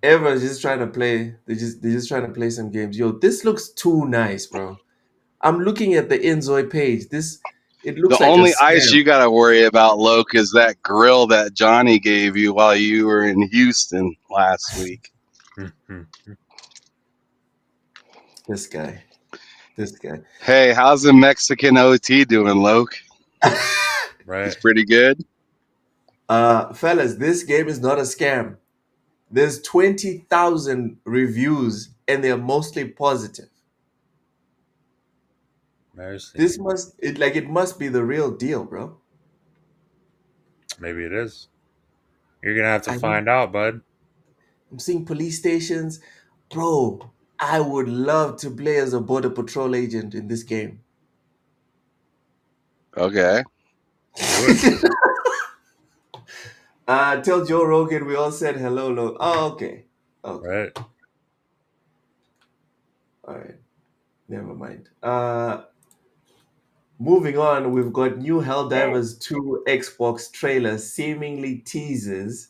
Everyone's just trying to play. They're just trying to play some games. Yo, this looks too nice, bro. I'm looking at the Inzoi page. It looks the like only a scam. ice you got to worry about, Loke, is that grill that Johnny gave you while you were in Houston last week. This guy. Hey, how's the Mexican OT doing, Loke? Right. It's pretty good. Fellas, this game is not a scam. There's 20,000 reviews and they're mostly positive. This it must be the real deal, bro. Maybe it is. You're gonna have to find out, bud. I'm seeing police stations. Bro, I would love to play as a border patrol agent in this game. Okay. Tell Joe Rogan we all said hello. Oh, okay. Right. All right. Never mind. Moving on, we've got new Helldivers 2 Xbox trailer seemingly teases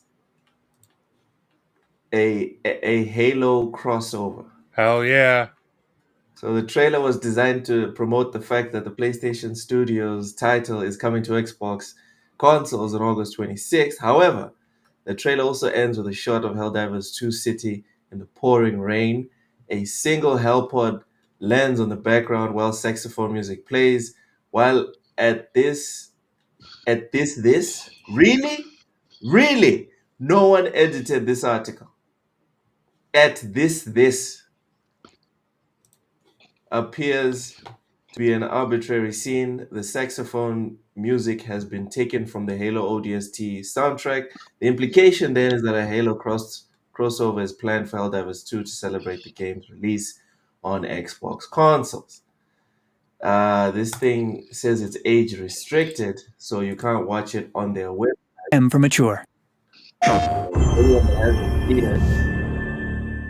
a Halo crossover. Hell yeah. So the trailer was designed to promote the fact that the PlayStation Studios title is coming to Xbox consoles on August 26th. However, the trailer also ends with a shot of Helldivers 2 City in the pouring rain. A single Hellpod lands on the background while saxophone music plays. While really, no one edited this article. This appears to be an arbitrary scene. The saxophone music has been taken from the Halo ODST soundtrack. The implication then is that a Halo crossover is planned for Helldivers 2 to celebrate the game's release on Xbox consoles. This thing says it's age restricted, so you can't watch it on their website. M for mature. Anyone that hasn't seen it,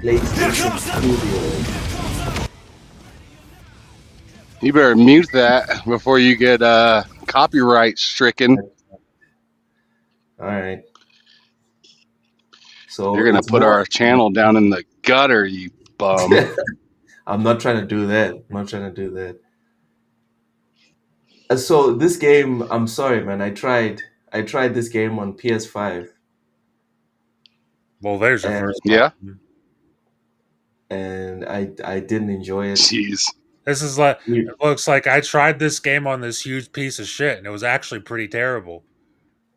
PlayStation Studios. You better mute that before you get copyright stricken. All right. So you're gonna it's put more- our channel down in the gutter, you bum. I'm not trying to do that. So this game, I'm sorry, man. I tried this game on PS5. Well, there's your first. Yeah. And I didn't enjoy it. Jeez. This is like, it looks like I tried this game on this huge piece of shit, and it was actually pretty terrible.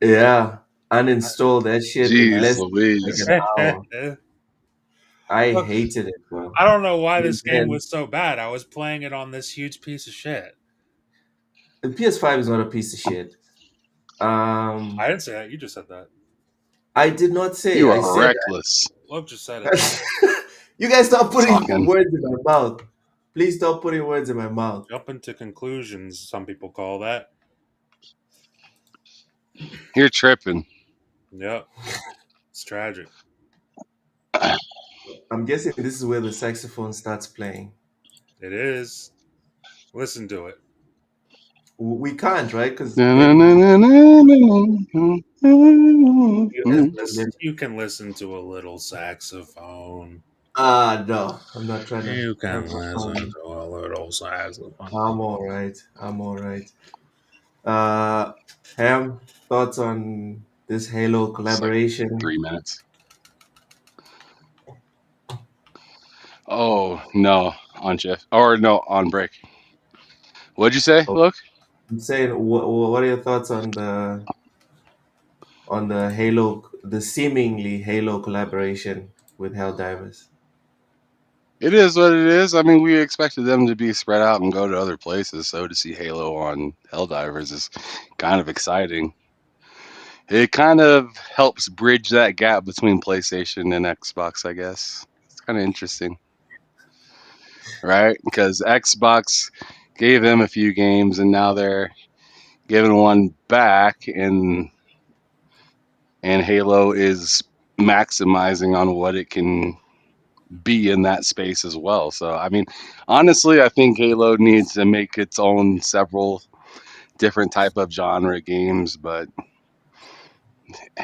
Yeah, uninstall that shit in less than Louise. like an hour. I hated it, bro. I don't know why this game was so bad. I was playing it on this huge piece of shit. The PS5 is not a piece of shit. I didn't say that. You just said that. I did not say. You I are said reckless. Luke just said it. You guys stop putting words in my mouth. Please stop putting words in my mouth. Jumping to conclusions, some people call that. You're tripping. Yep. It's tragic. I'm guessing this is where the saxophone starts playing. It is. Listen to it. We can't, right? Because you can listen to a little saxophone. No, I'm not trying to. You can listen to a little saxophone. I'm all right. Ham, thoughts on this Halo collaboration? Like 3 minutes. Oh no, on Jeff or no on break. What'd you say? Look, I'm saying, what are your thoughts on the Halo, the seemingly Halo collaboration with Helldivers? it is what it is. I mean, we expected them to be spread out and go to other places, so to see Halo on Helldivers is kind of exciting. It kind of helps bridge that gap between PlayStation and Xbox, I guess. It's kind of interesting. Right? Because Xbox gave them a few games and now they're giving one back, and Halo is maximizing on what it can be in that space as well. So I mean, honestly, I think Halo needs to make its own several different type of genre games, but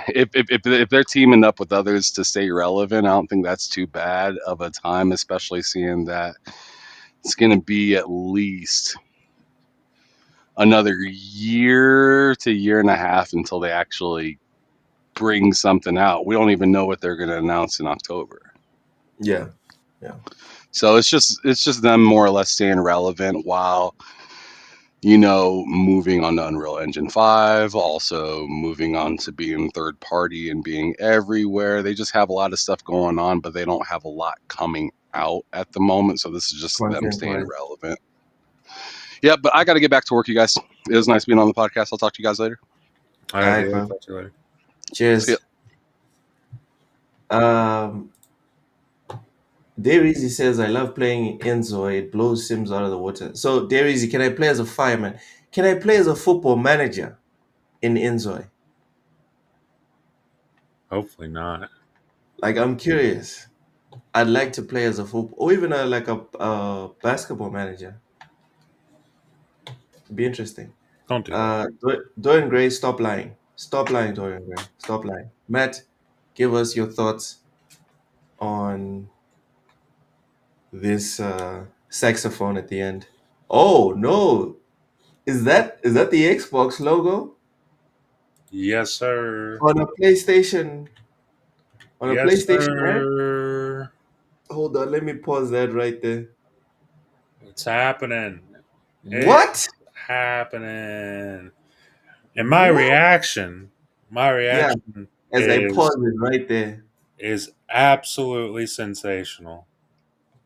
if they're teaming up with others to stay relevant, I don't think that's too bad of a time, especially seeing that it's going to be at least another year to year and a half until they actually bring something out. We don't even know what they're going to announce in October. Yeah. So it's just them more or less staying relevant while, moving on to Unreal Engine 5, also moving on to being third party and being everywhere. They just have a lot of stuff going on, but they don't have a lot coming out at the moment. So this is just them staying relevant. Yeah, but I got to get back to work, you guys. It was nice being on the podcast. I'll talk to you guys later. All right, bro. Talk to you later. Cheers. Um, Dairy says, I love playing Enzo. It blows Sims out of the water. So, Dairy, can I play as a fireman? Can I play as a football manager in Enzo? Hopefully not. Like, I'm curious. I'd like to play as a football, or even a basketball manager. Be interesting. Don't do that. Dorian Gray, stop lying. Stop lying, Dorian Gray. Stop lying. Matt, give us your thoughts on this saxophone at the end. Oh no, is that the Xbox logo Yes, sir. on a PlayStation? On a Yes, PlayStation, right? sir. Hold on, let me pause that right there. It's happening. What? It's happening. And What? my Yeah, reaction as I pause it right there. is absolutely sensational.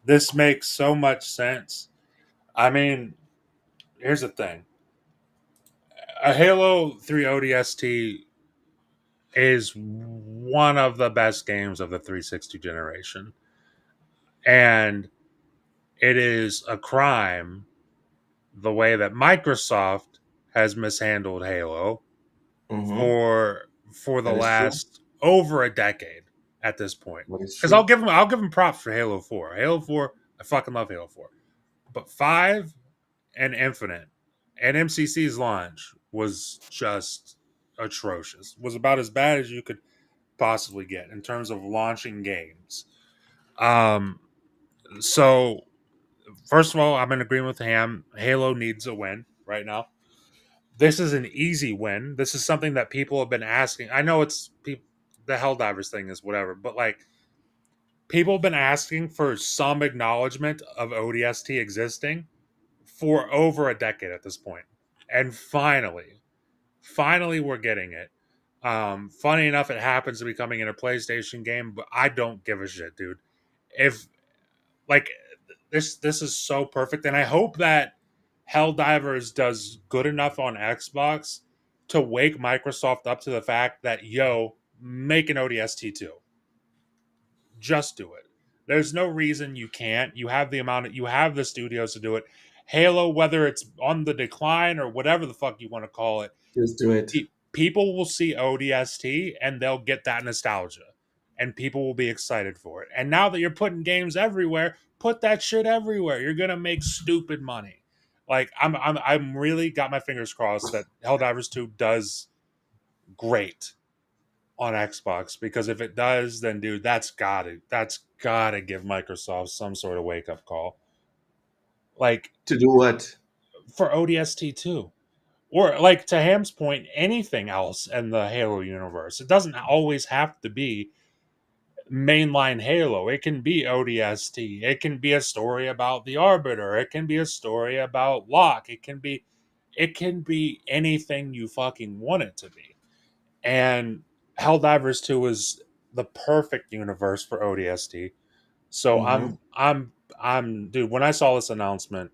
This makes so much sense. I mean, here's the thing. A Halo 3 ODST is one of the best games of the 360 generation. And it is a crime the way that Microsoft has mishandled Halo Mm-hmm. for the That is true. last over a decade at this point. That is Because I'll true. give them props for Halo 4. Halo 4, I fucking love Halo 4. But 5 and Infinite and MCC's launch was just atrocious. Was about as bad as you could possibly get in terms of launching games. Um so first of all, I'm in agreement with Ham. Halo needs a win right now. This is an easy win. This is something that people have been asking. I know the Helldivers thing is whatever, but like people have been asking for some acknowledgement of ODST existing for over a decade at this point. And finally we're getting it. Funny enough, it happens to be coming in a PlayStation game, but I don't give a shit, dude. If like this is so perfect, and I hope that Helldivers does good enough on Xbox to wake Microsoft up to the fact that make an ODST too. Just do it. There's no reason you can't. You have the studios to do it. Halo, whether it's on the decline or whatever the fuck you want to call it, Just do it. people will see ODST and they'll get that nostalgia, and people will be excited for it. And now that you're putting games everywhere, put that shit everywhere. You're gonna make stupid money. Like I'm really got my fingers crossed that Helldivers 2 does great on Xbox, because if it does, then dude, that's gotta give Microsoft some sort of wake up call. Like To do what? for ODST 2. Or like to Ham's point, anything else in the Halo universe. It doesn't always have to be mainline Halo. It can be ODST. It can be a story about the Arbiter. It can be a story about Locke. It can be anything you fucking want it to be. And Helldivers 2 is the perfect universe for ODST. So Mm-hmm. I'm dude, when I saw this announcement,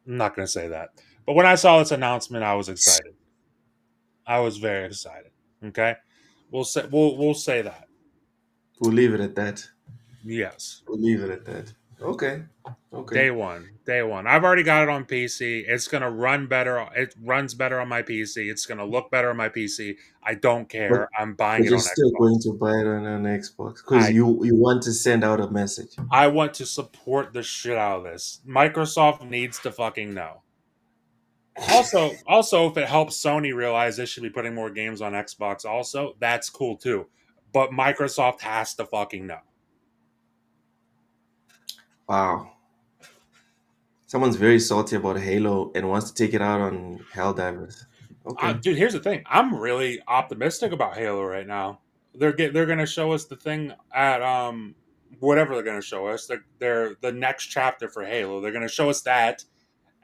I'm not gonna say that. But when I saw this announcement, I was excited. I was very excited. Okay? We'll say that. We'll leave it at that. Yes. We'll leave it at that. Okay. Okay. Day one. I've already got it on PC. It's gonna run better. It runs better on my PC. It's gonna look better on my PC. I don't But care. I'm buying but it you're on still going Xbox. to buy it on an Xbox because I you want to send out a message. I want to support the shit out of this. Microsoft needs to fucking know. Also, if it helps Sony realize they should be putting more games on Xbox, also that's cool too. But Microsoft has to fucking know. Wow. Someone's very salty about Halo and wants to take it out on Helldivers. Okay. Dude, here's the thing. I'm really optimistic about Halo right now. They're gonna show us the thing at whatever they're gonna show us. They're the next chapter for Halo. They're gonna show us that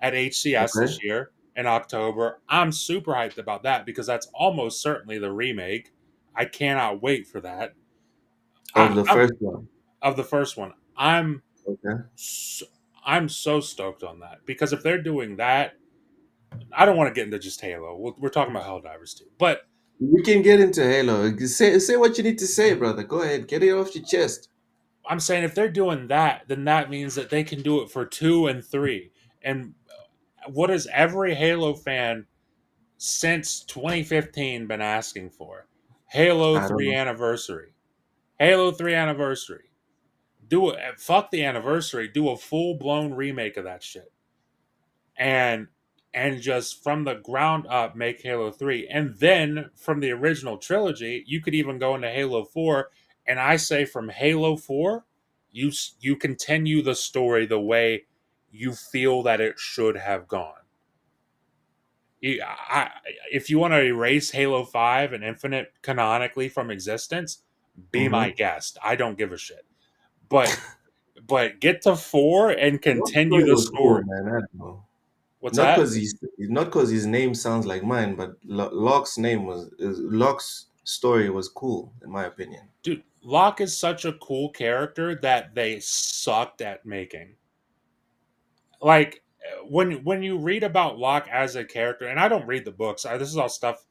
at HCS Okay. this year in October. I'm super hyped about that because that's almost certainly the remake. I cannot wait for that. Of the I'm first one. of the first one. I'm Okay. so, I'm so stoked on that because if they're doing that, I don't want to get into just Halo. We're talking about Helldivers too, but We can get into Halo. Say what you need to say, brother. Go ahead, get it off your chest. I'm saying if they're doing that, then that means that they can do it for 2 and 3. And what has every Halo fan since 2015 been asking for? Halo I don't 3 know. anniversary. Halo 3 anniversary. Do it. Fuck the anniversary. Do a full blown remake of that shit. And just from the ground up make Halo 3. And then from the original trilogy, you could even go into Halo 4. And I say from Halo 4, you continue the story the way you feel that it should have gone. If you want to erase Halo 5 and Infinite canonically from existence, be my Mm-hmm. guest. I don't give a shit. But get to 4 and Locke's continue story the was cool, story. man. I don't know. What's Not that? because his name sounds like mine, but Locke's story was cool in my opinion. Dude, Locke is such a cool character that they sucked at making. Like when you read about Locke as a character, and I don't read the books. This is all stuff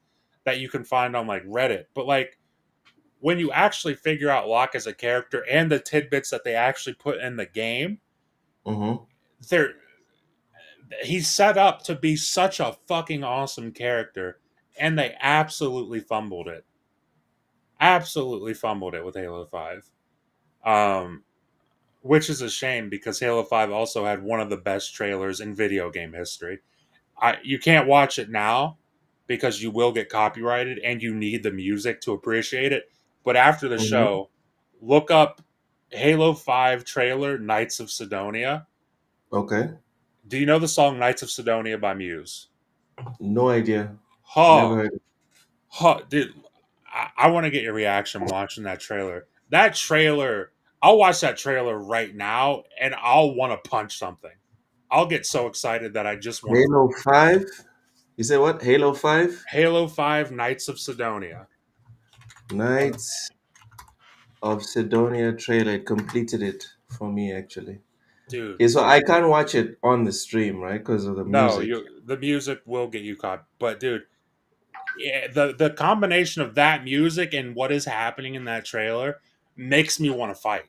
that you can find on like Reddit. But like when you actually figure out Locke as a character and the tidbits that they actually put in the game, Mm-hmm. they're he's set up to be such a fucking awesome character, and they absolutely fumbled it. Absolutely fumbled it with Halo 5. Which is a shame because Halo 5 also had one of the best trailers in video game history. You can't watch it now because you will get copyrighted and you need the music to appreciate it. But after the Mm-hmm. show, look up Halo 5 trailer Knights of Sidonia. Okay. Do you know the song Knights of Sidonia by Muse? No idea. Never Huh. heard it. Huh, dude, I want to get your reaction watching that trailer. That trailer, I'll watch that trailer right now and I'll want to punch something. I'll get so excited that I just want to. Halo 5? You said what? Halo 5? Halo 5 Knights of Sidonia. Knights of Sidonia trailer. It completed it for me actually. Dude. Okay, so I can't watch it on the stream, right? Because of the No, music. the music will get you caught. But dude, yeah, the combination of that music and what is happening in that trailer makes me want to fight.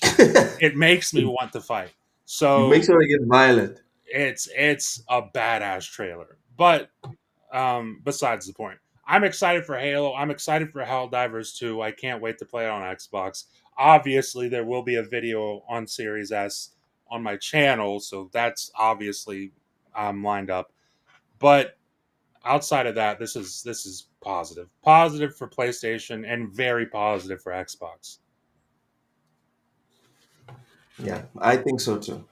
It makes me want to fight. You So make sure to get violent. it's a badass trailer. But besides the point, I'm excited for Halo. I'm excited for Helldivers 2. I can't wait to play it on Xbox. Obviously, there will be a video on Series S on my channel, so that's obviously lined up. But outside of that, this is positive. Positive for PlayStation and very positive for Xbox. Yeah, I think so too.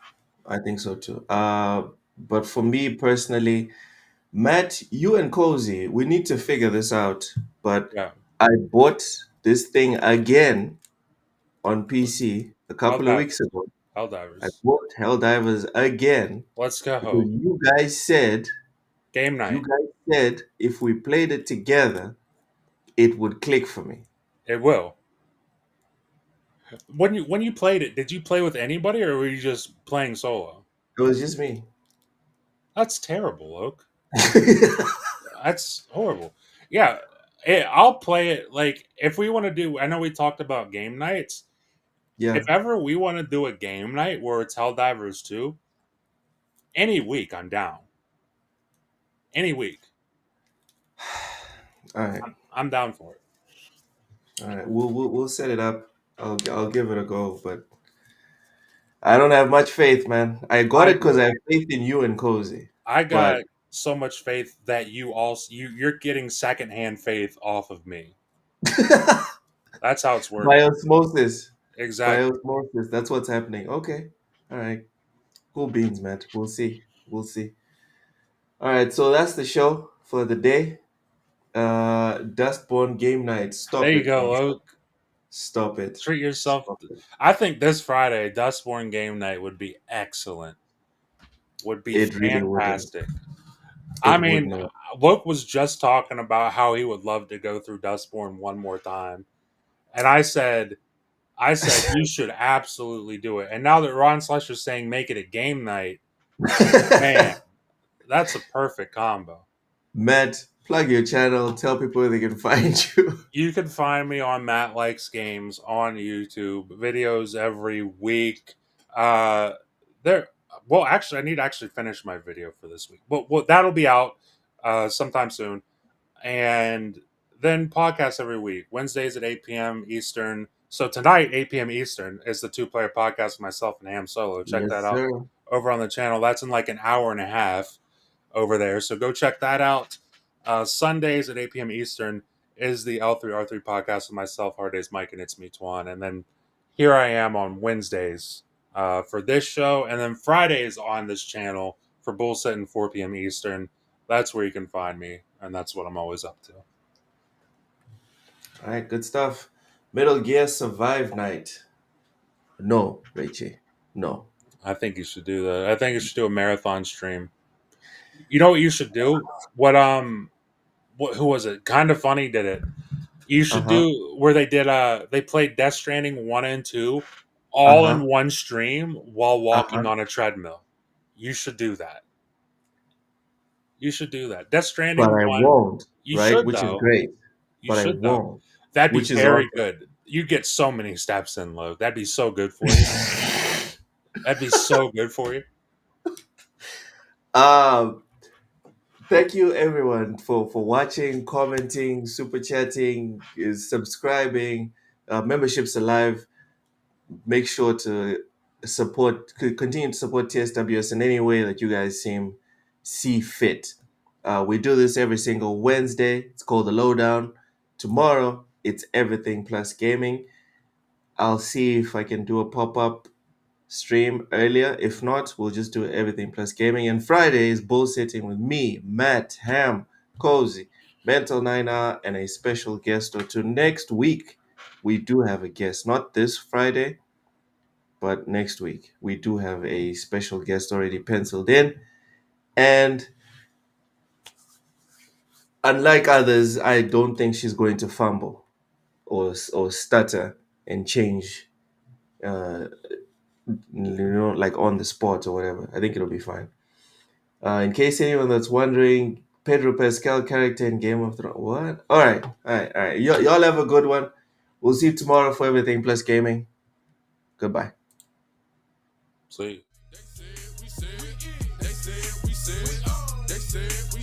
I think so too. But for me personally, Matt, you and Cozy, we need to figure this out. But Yeah. I bought this thing again on PC a couple of weeks ago. I Helldivers. bought Helldivers again Let's because go. you guys said Game night. if we played it together, it would click for me. It will. When you played it, did you play with anybody or were you just playing solo? It was just me. That's terrible, Oak. That's horrible. Yeah, I'll play it. Like if we want to do, I know we talked about game nights. Yeah. If ever we want to do a game night where it's Helldivers 2, any week I'm down. Any week. All right. I'm down for it. All right. We'll set it up. I'll give it a go, but I don't have much faith, man. I got it because I have faith in you and Cozy. I But got so much faith that you're getting secondhand faith off of me. That's how it's working. by osmosis. Exactly. By osmosis. That's what's happening. Okay. All right. Cool beans, man. We'll see. We'll see. All right. So that's the show for the day. Dustborn game night. Stop There you it. go, man. Oak. Stop it. Treat yourself. Stop it. I think this Friday, Dustborn game night would be excellent. Would be It really wouldn't. fantastic. I It mean, wouldn't. Luke was just talking about how he would love to go through Dustborn one more time. And I said, you should absolutely do it. And now that Ron Slusher's saying make it a game night, man, that's a perfect combo. Matt, Plug your channel. Tell people where they can find you. You can find me on Matt Likes Games on YouTube. Videos every week. There. Well, actually, I need to actually finish my video for this week. Well, that'll be out sometime soon. And then podcasts every week. Wednesdays at 8 p.m. Eastern. So tonight, 8 p.m. Eastern, is the two-player podcast with myself and Ham Solo. Check Yes, that out sir. over on the channel. That's in like an hour and a half over there. So go check that out. Sundays at 8 p.m. Eastern is the L3R3 podcast with myself, Hard Days Mike, and It's Me Twan. And then here I am on Wednesdays for this show. And then Fridays on this channel for Bullset and 4 p.m. Eastern. That's where you can find me. And that's what I'm always up to. All right, good stuff. Metal Gear Survive Night. No, Rachie. No. I think you should do that. I think you should do a marathon stream. You know what you should do? Who was it? Kind of Funny did it. You should do where they did they played Death Stranding 1 and 2 all in one stream while walking on a treadmill. You should do that. You should do that. Death Stranding But I 1. won't. You right? should, Which though. is great. You But should, I though. won't. That'd be Which is very awesome. good. You get so many steps in, Lo. That'd be so good for you. That'd be so good for you. Thank you everyone for watching, commenting, super chatting, subscribing. Memberships alive. Make sure to continue to support TSWS in any way that you guys see fit. We do this every single Wednesday. It's called the Lowdown. Tomorrow it's everything plus gaming. I'll see if I can do a pop-up stream earlier. If not, we'll just do everything plus gaming. And Friday is bullsitting with me, Matt, Ham, Cozy, Mental 9R, and a special guest or two. Next week, we do have a guest. Not this Friday, but next week. We do have a special guest already penciled in. And unlike others, I don't think she's going to fumble or stutter and change like on the spot or whatever. I think it'll be fine. In case anyone that's wondering, Pedro Pascal character in Game of Thrones. What? All right. Y'all have a good one. We'll see you tomorrow for everything plus gaming. Goodbye. See you.